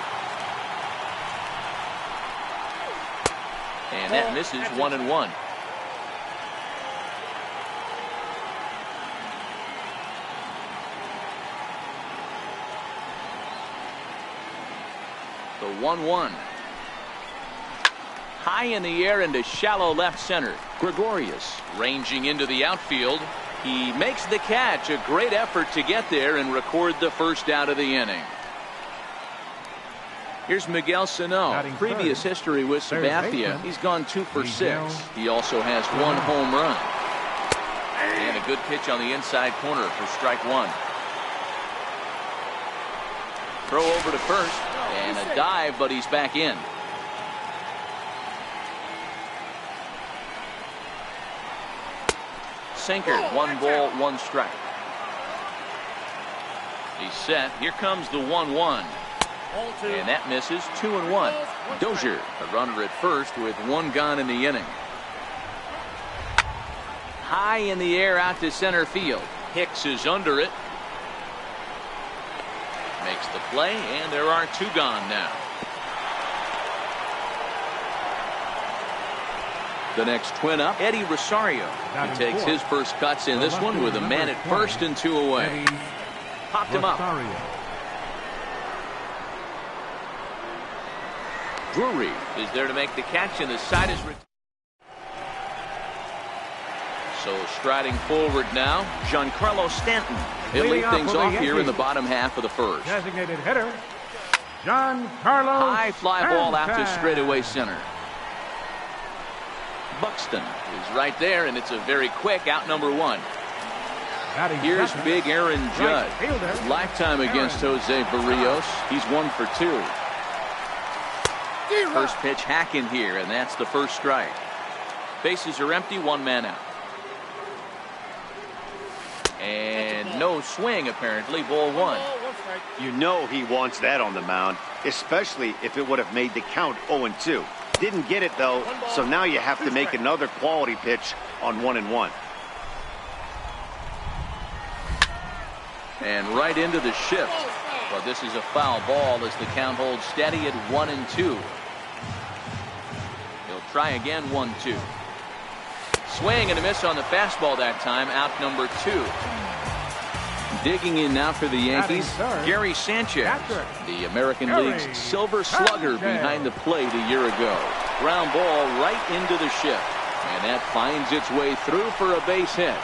And that misses 1-1. The 1-1. High in the air into shallow left center. Gregorius ranging into the outfield. He makes the catch. A great effort to get there and record the first out of the inning. Here's Miguel Sano. Previous history with Sabathia. He's gone 2 for 6. He also has 1 home run. And a good pitch on the inside corner for strike 1. Throw over to first. And a dive, but he's back in. Sinker. 1 ball, 1 strike. He's set. Here comes the 1-1. And that misses. 2-1. Dozier, a runner at first with 1 gone in the inning. High in the air out to center field. Hicks is under it. Makes the play, and there are 2 gone now. The next twin up, Eddie Rosario. He takes his first cuts in this one with a man at first and 2 away. Popped him up. Drury is there to make the catch, and the side is so striding forward now, Giancarlo Stanton. He'll lead things off here in the bottom half of the first. Designated hitter, Giancarlo High fly ball out to Stanton. straightaway center. Buxton is right there, and it's a very quick out number 1. Here's big Aaron Judd. Lifetime against Jose Barrios. He's 1 for 2. First pitch hack in here, and that's the first strike. Bases are empty, 1 man out. And no swing, apparently. Ball 1. You know he wants that on the mound, especially if it would have made the count 0-2. Didn't get it, though, so now you have to make another quality pitch on 1-1. And right into the shift. Well, this is a foul ball as the count holds steady at 1-2. He'll try again, 1-2. Swing and a miss on the fastball that time. Out number 2. Digging in now for the Yankees, Gary Sanchez, the American League's silver slugger behind the plate a year ago. Ground ball right into the shift, and that finds its way through for a base hit.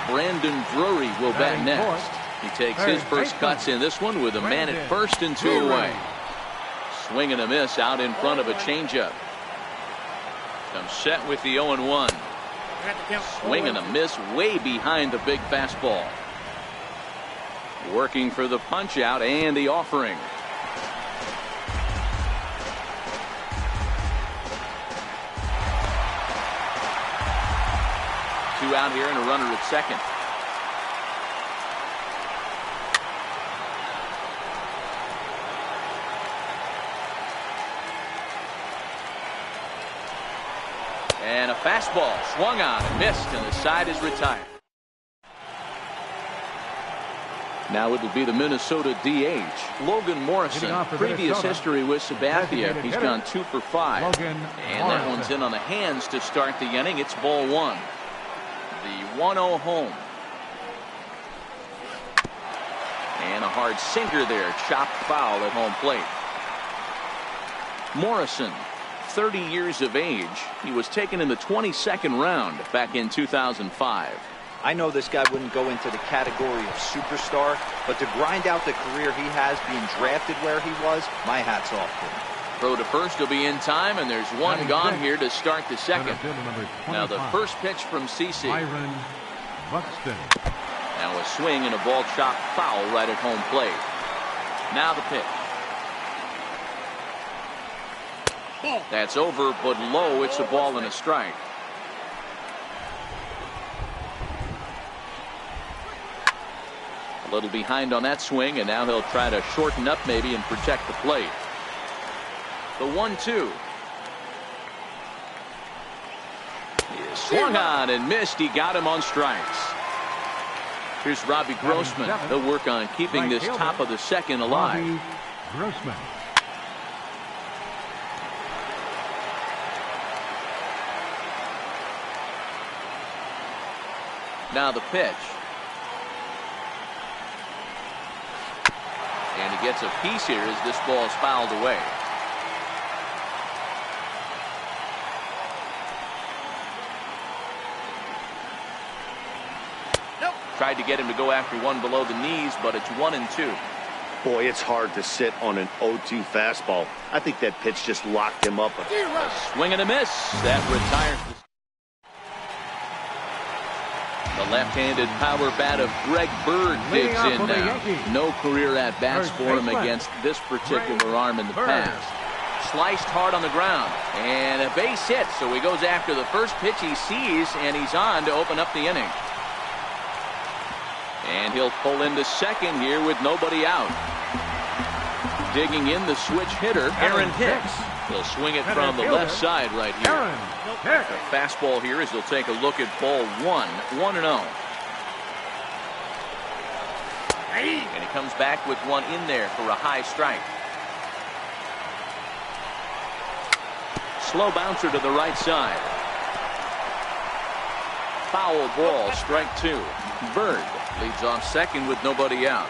Brandon Drury will bat next. He takes his first cuts in this one with a man at first and 2 away. Swing and a miss out in front of a changeup. Comes set with the 0-1. Swing and a miss way behind the big fastball. Working for the punch out and the offering. Two out here and a runner at second. And a fastball swung on and missed, and the side is retired. Now it'll be the Minnesota DH, Logan Morrison. Previous history with Sabathia. He's gone 2 for 5. And that one's in on the hands to start the inning. It's ball 1. The 1-0 home. And a hard sinker there. Chopped foul at home plate. Morrison, 30 years of age. He was taken in the 22nd round back in 2005. I know this guy wouldn't go into the category of superstar, but to grind out the career he has being drafted where he was, my hat's off to him. Throw to first will be in time, and there's one gone here to start the second. Now the first pitch from CC. Buxton. Now a swing and a ball chopped foul right at home plate. Now the pitch. That's over, but low. It's a ball and a strike. A little behind on that swing, and now he'll try to shorten up maybe and protect the plate. The 1-2 is Swung on and missed. He got him on strikes. Here's Robbie Grossman. He'll work on keeping this top of the second alive. Robbie Grossman. Now the pitch. And he gets a piece here as this ball is fouled away. Tried to get him to go after one below the knees, but it's 1-2. Boy, it's hard to sit on an 0-2 fastball. I think that pitch just locked him up. A swing and a miss. That retires the left-handed power bat of Greg Bird digs in now. No career at-bats for him against this particular arm in the past. Sliced hard on the ground. And a base hit, so he goes after the first pitch he sees, and he's on to open up the inning. And he'll pull into second here with nobody out. Digging in the switch hitter, Aaron Hicks. He'll swing it from the left side right here. A fastball here as he'll take a look at ball 1-0. And he comes back with one in there for a high strike. Slow bouncer to the right side. Foul ball, strike 2. Bird leads off second with nobody out.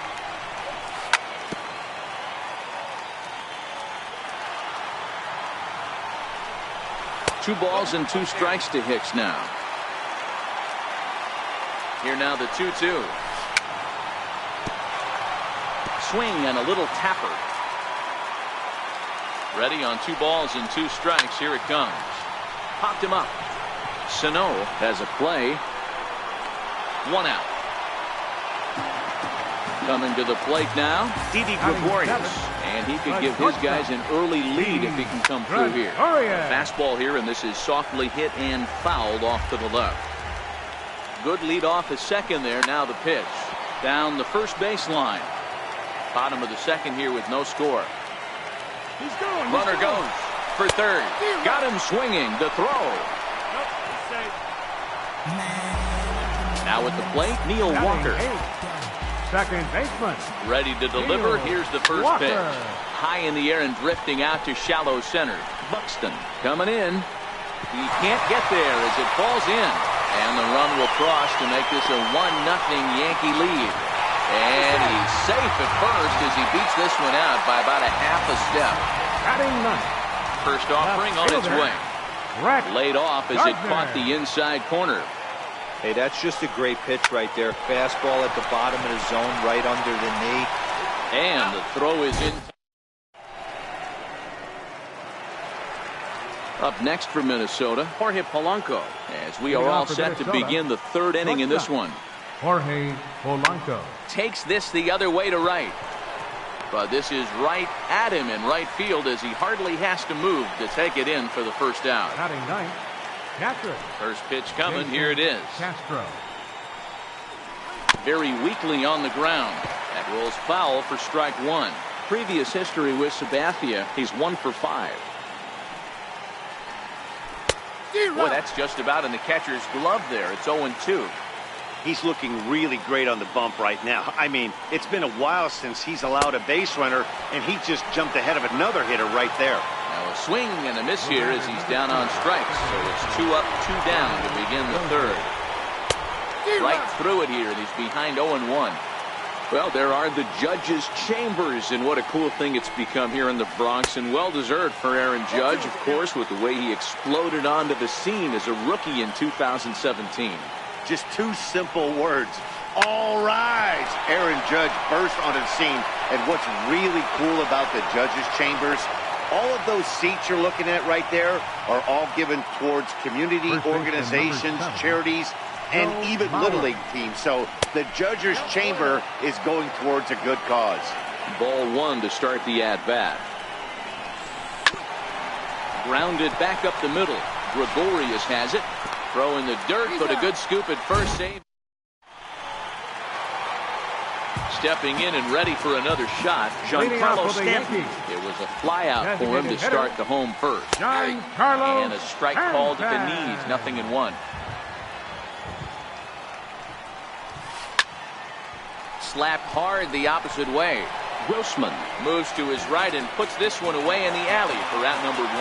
Two balls and 2 strikes to Hicks now. Here now the 2-2. Swing and a little tapper. Ready on 2 balls and 2 strikes. Here it comes. Popped him up. Sano has a play. 1 out. Coming to the plate now, Didi Gregorius. And he could give his guys an early lead if he can come through here. Fastball here, and this is softly hit and fouled off to the left. Good lead off his second there. Now the pitch. Down the first baseline. Bottom of the second here with no score. Runner goes for third. Got him swinging. The throw. Now at the plate, Neil Walker. Second baseman. Ready to deliver. Here's the first pitch. High in the air and drifting out to shallow center. Buxton coming in. He can't get there as it falls in. And the run will cross to make this a 1-0 Yankee lead. And he's safe at first as he beats this one out by about a half a step. First offering on its way. Laid off as it caught the inside corner. Hey, that's just a great pitch right there. Fastball at the bottom of the zone, right under the knee. And the throw is in. Up next for Minnesota, Jorge Polanco, as we are all set to begin the third inning in this one. Jorge Polanco takes this the other way to right. But this is right at him in right field as he hardly has to move to take it in for the first out. Batting ninth, Castro. First pitch coming. Here it is. Castro. Very weakly on the ground. That rolls foul for strike 1. Previous history with Sabathia, he's 1 for 5. Boy, that's just about in the catcher's glove there. It's 0-2. He's looking really great on the bump right now. I mean, it's been a while since he's allowed a base runner, and he just jumped ahead of another hitter right there. Now a swing and a miss here as he's down on strikes. So it's 2 up, 2 down to begin the third. Right through it here, and he's behind 0-1. Well, there are the judges' chambers, and what a cool thing it's become here in the Bronx, and well-deserved for Aaron Judge, of course, with the way he exploded onto the scene as a rookie in 2017. Just 2 simple words. All right. Aaron Judge burst onto the scene, and what's really cool about the judges' chambers, all of those seats you're looking at right there are all given towards community organizations, charities, and even Little League teams. So the judges' chamber is going towards a good cause. Ball 1 to start the at-bat. Grounded back up the middle. Gregorius has it. Throw in the dirt, but a good scoop at first save. Stepping in and ready for another shot, Giancarlo Stanton. It was a flyout for him to start the home first. And a strike called at the knees, 0-1. slapped hard the opposite way. Grossman moves to his right and puts this one away in the alley for out number 1.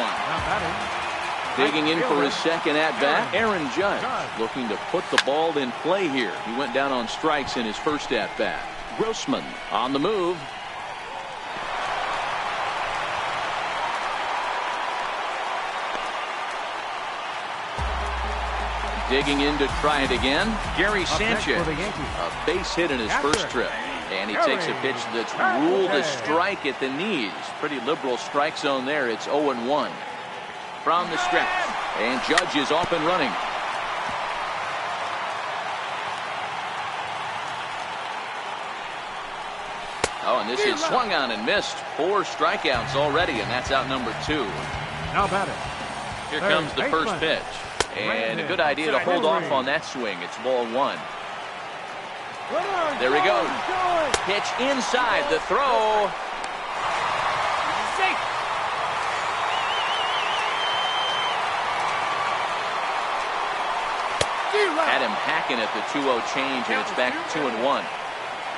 Digging in for his second at-bat, Aaron Judge looking to put the ball in play here. He went down on strikes in his first at-bat. Grossman on the move. Digging in to try it again, Gary Sanchez. A base hit in his first trip. And he takes a pitch that's ruled a strike at the knees. Pretty liberal strike zone there. It's 0-1 from the stretch. And Judge is off and running. Oh, and this is swung on and missed. 4 strikeouts already, and that's out number 2. Now batting. Here comes the first pitch. And a good idea to hold off on that swing. It's ball 1. There he goes. Pitch inside the throw. Had him hacking at the 2-0 change, and it's back to 2-1.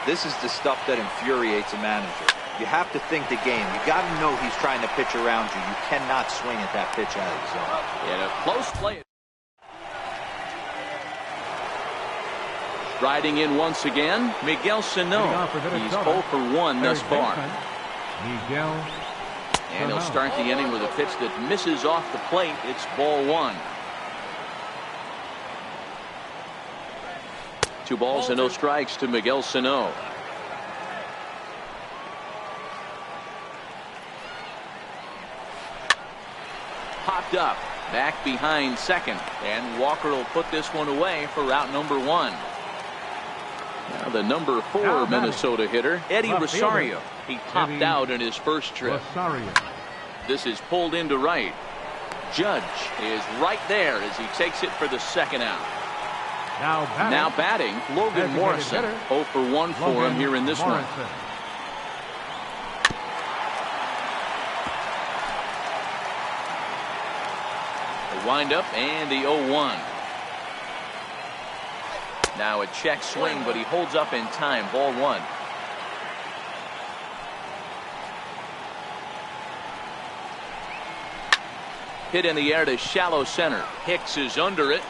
This is the stuff that infuriates a manager. You have to think the game. You got to know he's trying to pitch around you. You cannot swing at that pitch out of the zone. And a close play. Riding in once again, Miguel Sano. He's 0 for 1 thus far. And he'll start the inning with a pitch that misses off the plate. It's ball 1. 2 balls and no strikes to Miguel Sano. Popped up, back behind second, and Walker will put this one away for out number 1. Now the number 4 Minnesota hitter, Eddie Rosario. He popped out in his first trip. This is pulled into right. Judge is right there as he takes it for the second out. Now batting, Logan Morrison. 0 for 1 for him here in this one. The windup and the 0-1. Now a check swing, but he holds up in time. Ball 1. Hit in the air to shallow center. Hicks is under it.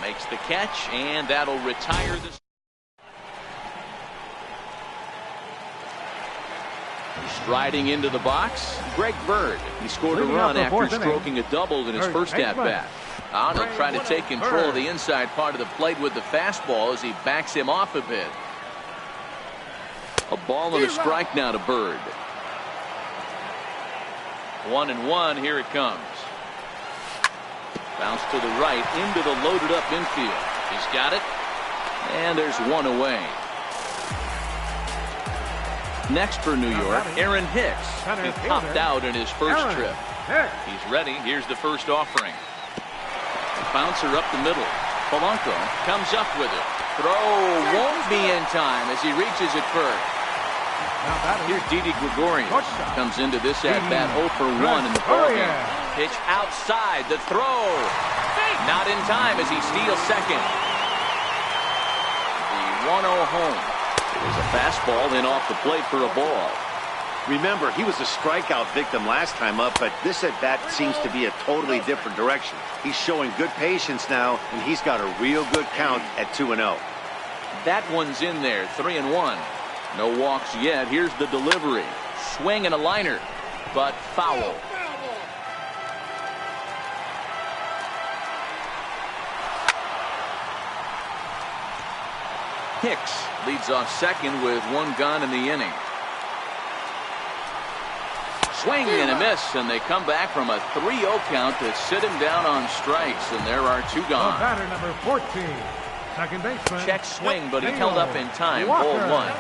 Makes the catch, and that'll retire this. Striding into the box, Greg Bird. He scored a run after stroking a double in his first at-bat. Arnold trying to take control of the inside part of the plate with the fastball as he backs him off a bit. A ball and a strike now to Bird. 1-1, here it comes. Bounce to the right into the loaded up infield. He's got it. And there's one away. Next for New York, Aaron Hicks. He popped out in his first trip. He's ready. Here's the first offering. A bouncer up the middle. Polanco comes up with it. Throw won't be in time as he reaches it first. Here's Didi Gregorius. Comes into this at-bat 0 for 1 in the ballgame. Pitch outside the throw. Not in time as he steals second. The 1-0 home. There's a fastball then off the plate for a ball. Remember, he was a strikeout victim last time up, but this at-bat seems to be a totally different direction. He's showing good patience now, and he's got a real good count at 2-0. That one's in there, 3-1. No walks yet. Here's the delivery. Swing and a liner, but foul. Hicks leads off second with 1 gone in the inning. Swing and a miss, and they come back from a 3-0 count to sit him down on strikes, and there are 2 gone. Batter number 14, second baseman. Check swing, but he held up in time. Ball 1.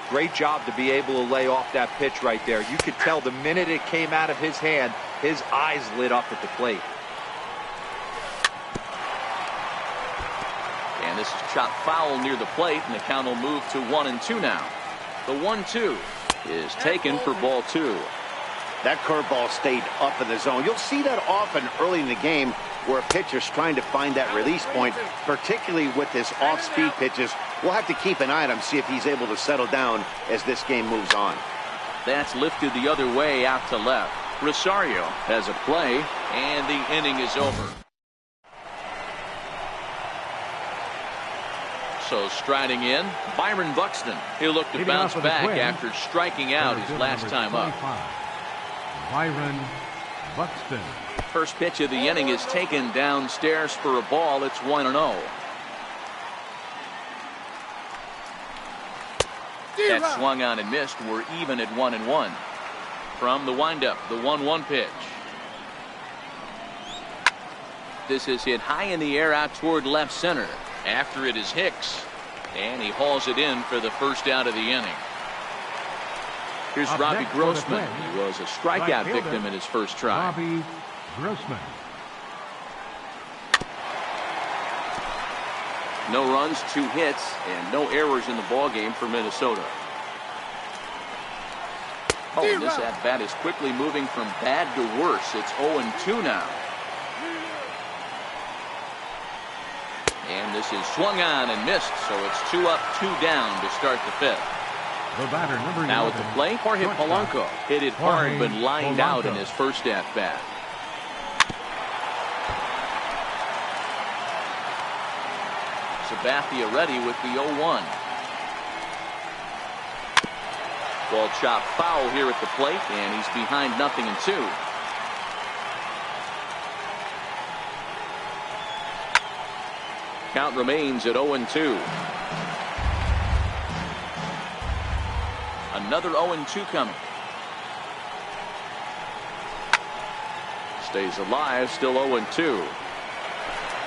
Great job to be able to lay off that pitch right there. You could tell the minute it came out of his hand, his eyes lit up at the plate. And this is chopped foul near the plate, and the count will move to 1-2 now. The 1-2 is taken for ball 2. That curveball stayed up in the zone. You'll see that often early in the game. where a pitcher's trying to find that release point, particularly with his off-speed pitches. We'll have to keep an eye on him, see if he's able to settle down as this game moves on. That's lifted the other way out to left. Rosario has a play, and the inning is over. So striding in, Byron Buxton. He'll look to bounce back after striking out his last time up. Byron Buxton. First pitch of the inning is taken downstairs for a ball. It's 1-0. That swung on and missed. We're even at 1-1. From the windup, the 1-1 pitch. This is hit high in the air out toward left center. After it is Hicks, and he hauls it in for the first out of the inning. Here's Robbie Grossman. He was a strikeout victim in his first try. Robbie Grossman. No runs, 2 hits, and no errors in the ballgame for Minnesota. Oh, and this at-bat is quickly moving from bad to worse. It's 0-2 now. And this is swung on and missed, so it's 2 up, 2 down to start the 5th. The batter, number 11, now at the plate, Jorge Polanco. Hit it hard, but lined out in his first at-bat. Sabathia ready with the 0-1. Ball chopped foul here at the plate, and he's behind 0-2. Count remains at 0-2. Another 0-2 coming. Stays alive, still 0-2.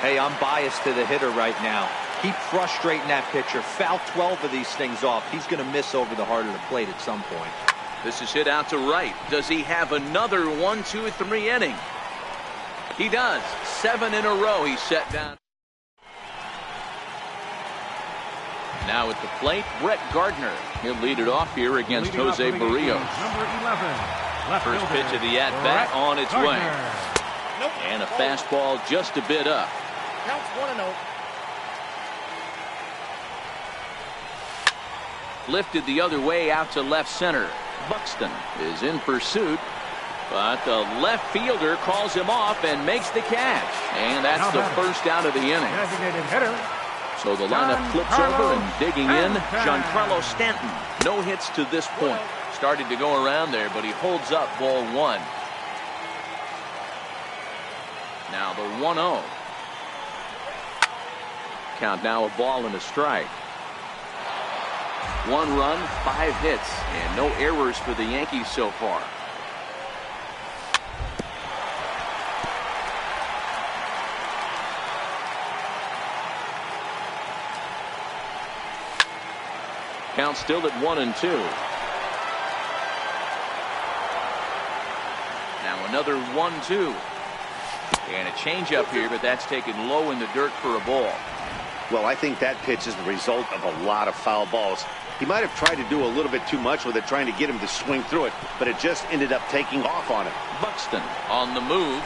Hey, I'm biased to the hitter right now. Keep frustrating that pitcher. Foul 12 of these things off. He's going to miss over the heart of the plate at some point. This is hit out to right. Does he have another 1-2-3 inning? He does. 7 in a row he's set down. Now at the plate, Brett Gardner. He'll lead it off here against Jose Barrios. Number 11. First pitch of the at-bat on its way. And a fastball just a bit up. Counts 1-0. Lifted the other way out to left center. Buxton is in pursuit, but the left fielder calls him off and makes the catch. And that's the first out of the inning. Designated hitter. So the lineup flips over and digging in, Giancarlo Stanton. No hits to this point. Started to go around there, but he holds up ball 1. Now the 1-0. Count now a ball and a strike. 1 run, 5 hits, and no errors for the Yankees so far. Count still at 1-2. Now another 1-2. And a changeup here, but that's taken low in the dirt for a ball. Well, I think that pitch is the result of a lot of foul balls. He might have tried to do a little bit too much with it, trying to get him to swing through it, but it just ended up taking off on him. Buxton on the move,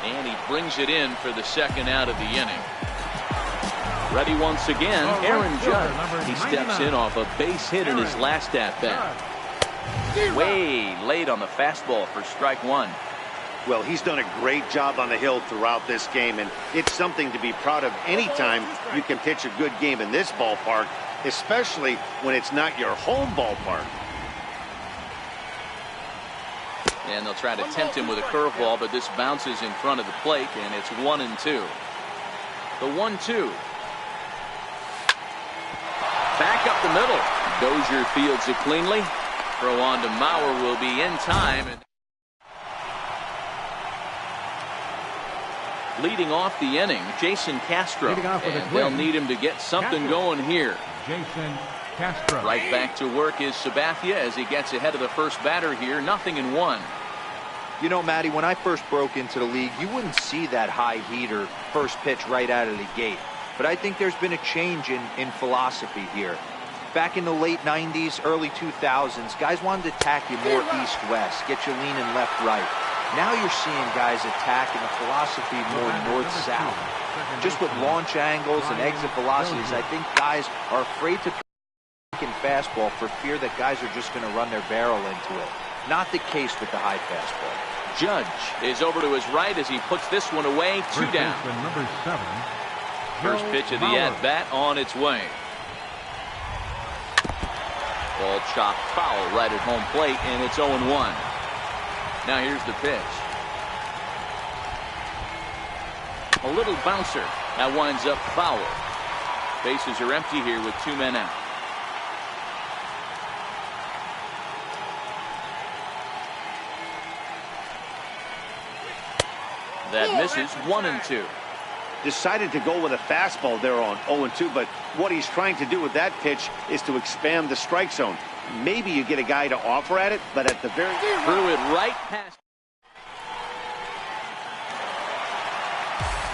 and he brings it in for the second out of the inning. Ready once again, Aaron Judge. He steps in off a base hit in his last at-bat. Way late on the fastball for strike 1. Well, he's done a great job on the hill throughout this game, and it's something to be proud of anytime you can pitch a good game in this ballpark, especially when it's not your home ballpark. And they'll try to tempt him with a curveball, but this bounces in front of the plate, and it's 1-2. The 1-2. Back up the middle. Dozier fields it cleanly. Throw on to Mauer will be in time. Leading off the inning, Jason Castro. And they'll need him to get something going here. Jason Castro. Right back to work is Sabathia as he gets ahead of the first batter here. 0-1. You know, Matty, when I first broke into the league, you wouldn't see that high heater first pitch right out of the gate. But I think there's been a change in philosophy here. Back in the late 90s, early 2000s, guys wanted to attack you more east-west, get you leaning left-right. Now you're seeing guys attack in a philosophy more north-south. Just with launch angles and exit velocities, I think guys are afraid to in fastball for fear that guys are just going to run their barrel into it. Not the case with the high fastball. Judge is over to his right as he puts this one away. 2 down. Number 7. First pitch of the at-bat on its way. Ball chopped foul right at home plate, and it's 0-1. Now here's the pitch. A little bouncer. That winds up foul. Bases are empty here with 2 men out. That misses. 1-2. Decided to go with a fastball there on 0-2, but what he's trying to do with that pitch is to expand the strike zone. Maybe you get a guy to offer at it, but at the very threw it right past.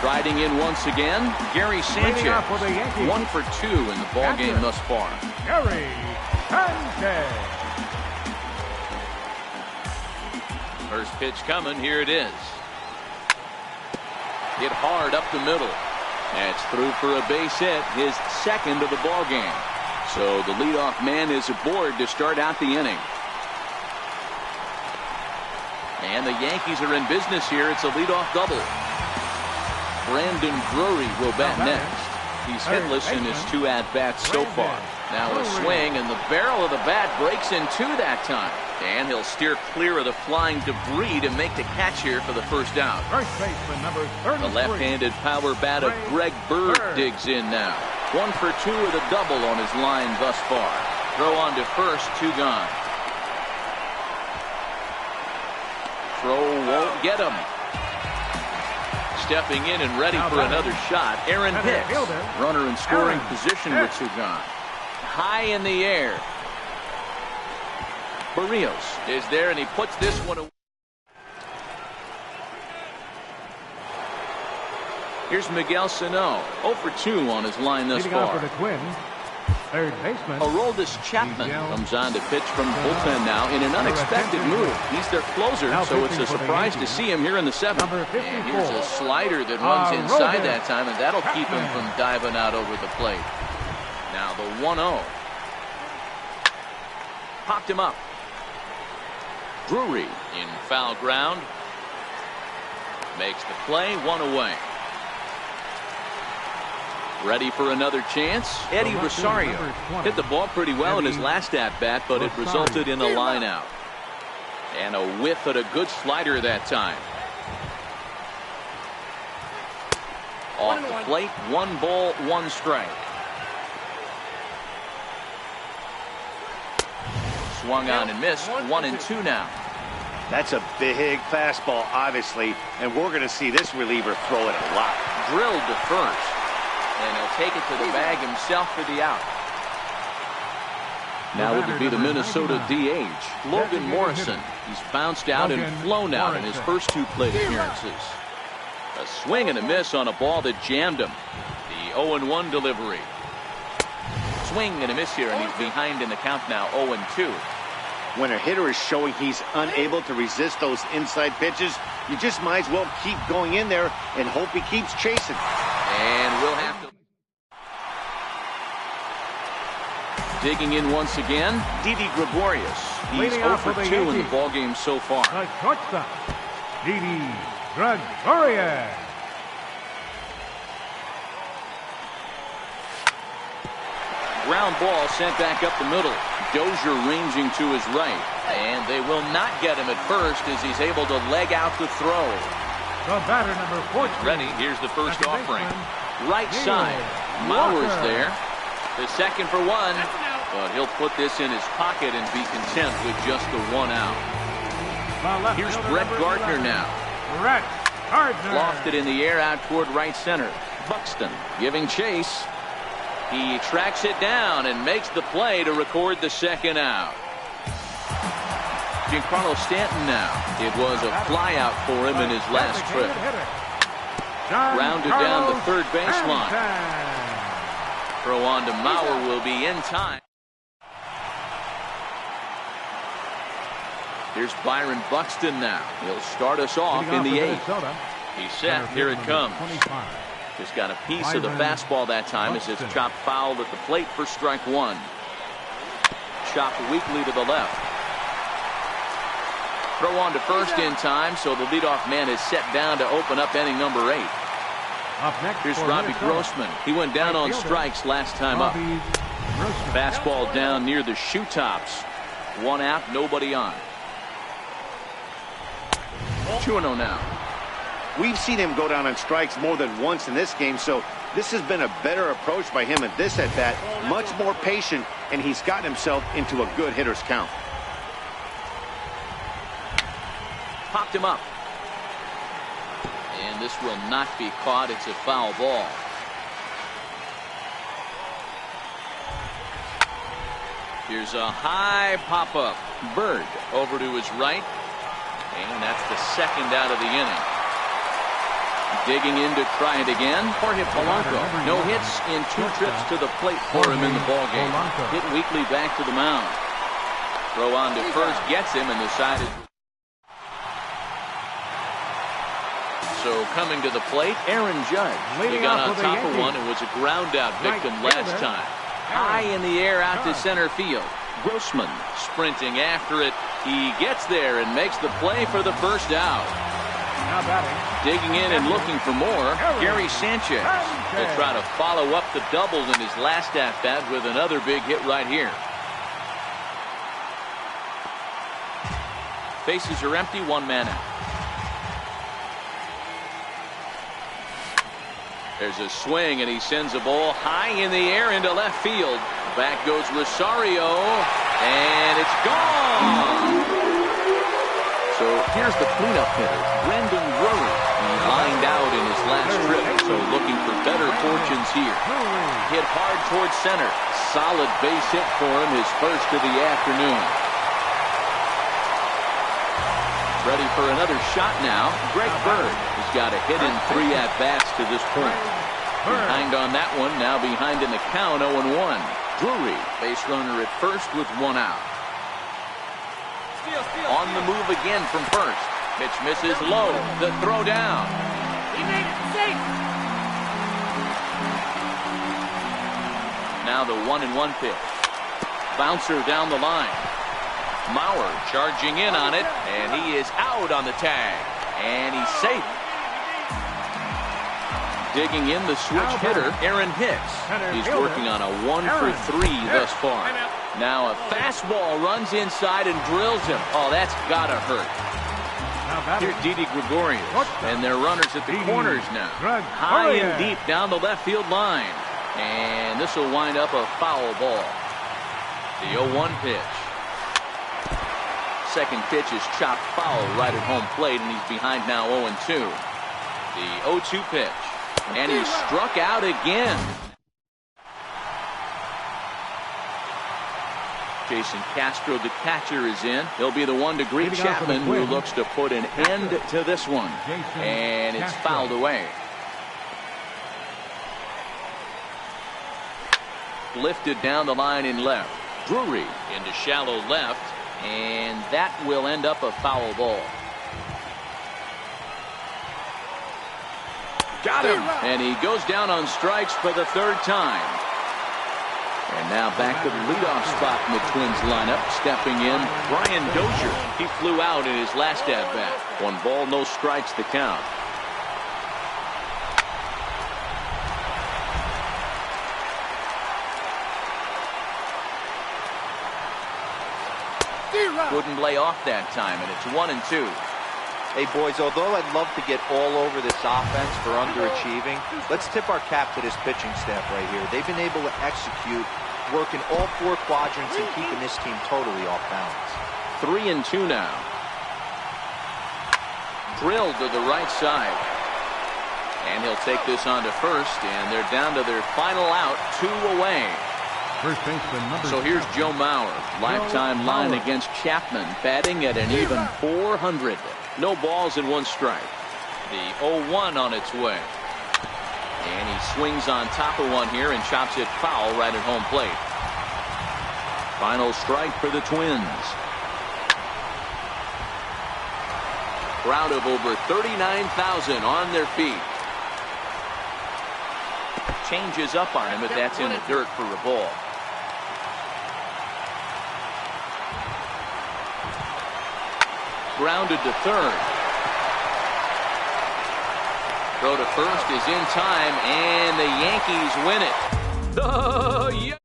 Riding in once again, Gary Sanchez. 1 for 2 in the ball game thus far. Gary Sanchez. First pitch coming. Here it is. Hit hard up the middle. That's through for a base hit, his second of the ball game. So the leadoff man is aboard to start out the inning. And the Yankees are in business here. It's a leadoff double. Brandon Drury will bat next. He's hitless in his 2 at-bats so far. Now a swing, and the barrel of the bat breaks in 2 that time. And he'll steer clear of the flying debris to make the catch here for the first out. First baseman number 33. The left-handed power bat of Greg Bird digs in now. 1 for 2 with a double on his line thus far. Throw on to first, 2 gone. Throw won't get him. Stepping in and ready for another shot, Aaron Hicks. Runner in scoring position with 2 gone. High in the air. Barrios is there, and he puts this one away. Here's Miguel Sano, 0 for 2 on his line thus far. For the Twins, third baseman Aroldis Chapman comes on to pitch from the bullpen now in an unexpected move. He's their closer, so it's a surprise to see him here in the 7th. And here's a slider that runs inside that time, and that'll keep him from diving out over the plate. Now the 1-0. Popped him up. Drury in foul ground. Makes the play, 1 away. Ready for another chance. Eddie Rosario hit the ball pretty well in his last at-bat, but it resulted in a line out. And a whiff at a good slider that time. Off the plate, 1 ball, 1 strike. Swung on and missed. 1-2 now. That's a big fastball, obviously, and we're going to see this reliever throw it a lot. Drilled to first, and he'll take it to the bag himself for the out. Now it would be the Minnesota DH, Logan Morrison. He's bounced out and flown out in his first 2 plate appearances. A swing and a miss on a ball that jammed him. The 0-1 delivery. Swing and a miss here, and he's behind in the count now, 0-2. When a hitter is showing he's unable to resist those inside pitches, you just might as well keep going in there and hope he keeps chasing. And we'll have to. Digging in once again, Didi Gregorius. He's 0 for 2 in the ballgame so far. The shortstop, Didi Gregorius. Ground ball sent back up the middle. Dozier ranging to his right. And they will not get him at first as he's able to leg out the throw. The batter number 14. Ready, here's the first offering. Right side. Mauer's there. The second for 1. But he'll put this in his pocket and be content with just the 1 out. Here's Brett Gardner now. Brett Gardner. Lofted in the air out toward right center. Buxton giving chase. He tracks it down and makes the play to record the 2nd out. Giancarlo Stanton now. It was a fly out for him in his last trip. Grounded down the third baseline. Throw on to Mauer will be in time. Here's Byron Buxton now. He'll start us off in the 8th. He's set. Here it comes. 25. Just got a piece of the fastball that time as it's chopped foul at the plate for strike 1. Chopped weakly to the left. Throw on to first in time, so the leadoff man is set down to open up inning number 8. Up next, here's Robbie Grossman. He went down on strikes last time up. Fastball down near the shoe tops. 1 out, nobody on. 2-0 now. We've seen him go down on strikes more than once in this game, so this has been a better approach by him at this at-bat. Much more patient, and he's gotten himself into a good hitter's count. Popped him up. And this will not be caught. It's a foul ball. Here's a high pop-up. Bird over to his right. And that's the second out of the inning. Digging in to try it again. Jorge Polanco. No hits in 2 trips to the plate for him in the ballgame. Hit weakly back to the mound. Throw on to first gets him and decided. So coming to the plate, Aaron Judge. He got on top of one and was a ground out victim last time. High in the air out to center field. Grossman sprinting after it. He gets there and makes the play for the first out. Now batting. Digging in and looking for more, Gary Sanchez. He'll try to follow up the double in his last at-bat with another big hit right here. Bases are empty, 1 man out. There's a swing, and he sends a ball high in the air into left field. Back goes Rosario, and it's gone. So here's the cleanup hitter, Brendan Drury. He lined out in his last trip, so looking for better fortunes here. Hit hard towards center. Solid base hit for him, his first of the afternoon. Ready for another shot now, Greg Bird. He's got a hit in 3 at-bats to this point. Behind on that one, now behind in the count, 0-1. Drury, base runner at first with 1 out. On the move again from first. Pitch misses low. The throw down. He made it safe. Now the 1-1 pitch. Bouncer down the line. Mauer charging in on it, and he is out on the tag. And he's safe. Digging in the switch hitter, Aaron Hicks. He's working on a 1 for 3 thus far. Now a fastball runs inside and drills him. Oh, that's gotta hurt. Here's Didi Gregorius, and they're runners at the corners now. High and deep down the left field line. And this will wind up a foul ball. The 0-1 pitch. Second pitch is chopped foul right at home plate, and he's behind now 0-2. The 0-2 pitch. And he struck out again. Jason Castro, the catcher, is in. He'll be the one to greet Chapman, who looks to put an end to this one. And it's fouled away. Lifted down the line in left. Drury into shallow left. And that will end up a foul ball. Got him. And he goes down on strikes for the 3rd time. And now back to the leadoff spot in the Twins lineup. Stepping in, Brian Dozier. He flew out in his last at-bat. 1 ball, no strikes to count. Wouldn't lay off that time, and it's 1-2. Hey, boys, although I'd love to get all over this offense for underachieving, let's tip our cap to this pitching staff right here. They've been able to execute, working all 4 quadrants and keeping this team totally off balance. 3-2 now. Drilled to the right side. And he'll take this on to first, and they're down to their final out, 2 away. First baseman number So here's Joe Mauer. Lifetime line against Chapman, batting at an even .400. No balls and 1 strike. The 0-1 on its way. And he swings on top of one here and chops it foul right at home plate. Final strike for the Twins. Crowd of over 39,000 on their feet. Changes up on him, but that's in the dirt for a ball. Grounded to third. Throw to first is in time, and the Yankees win it.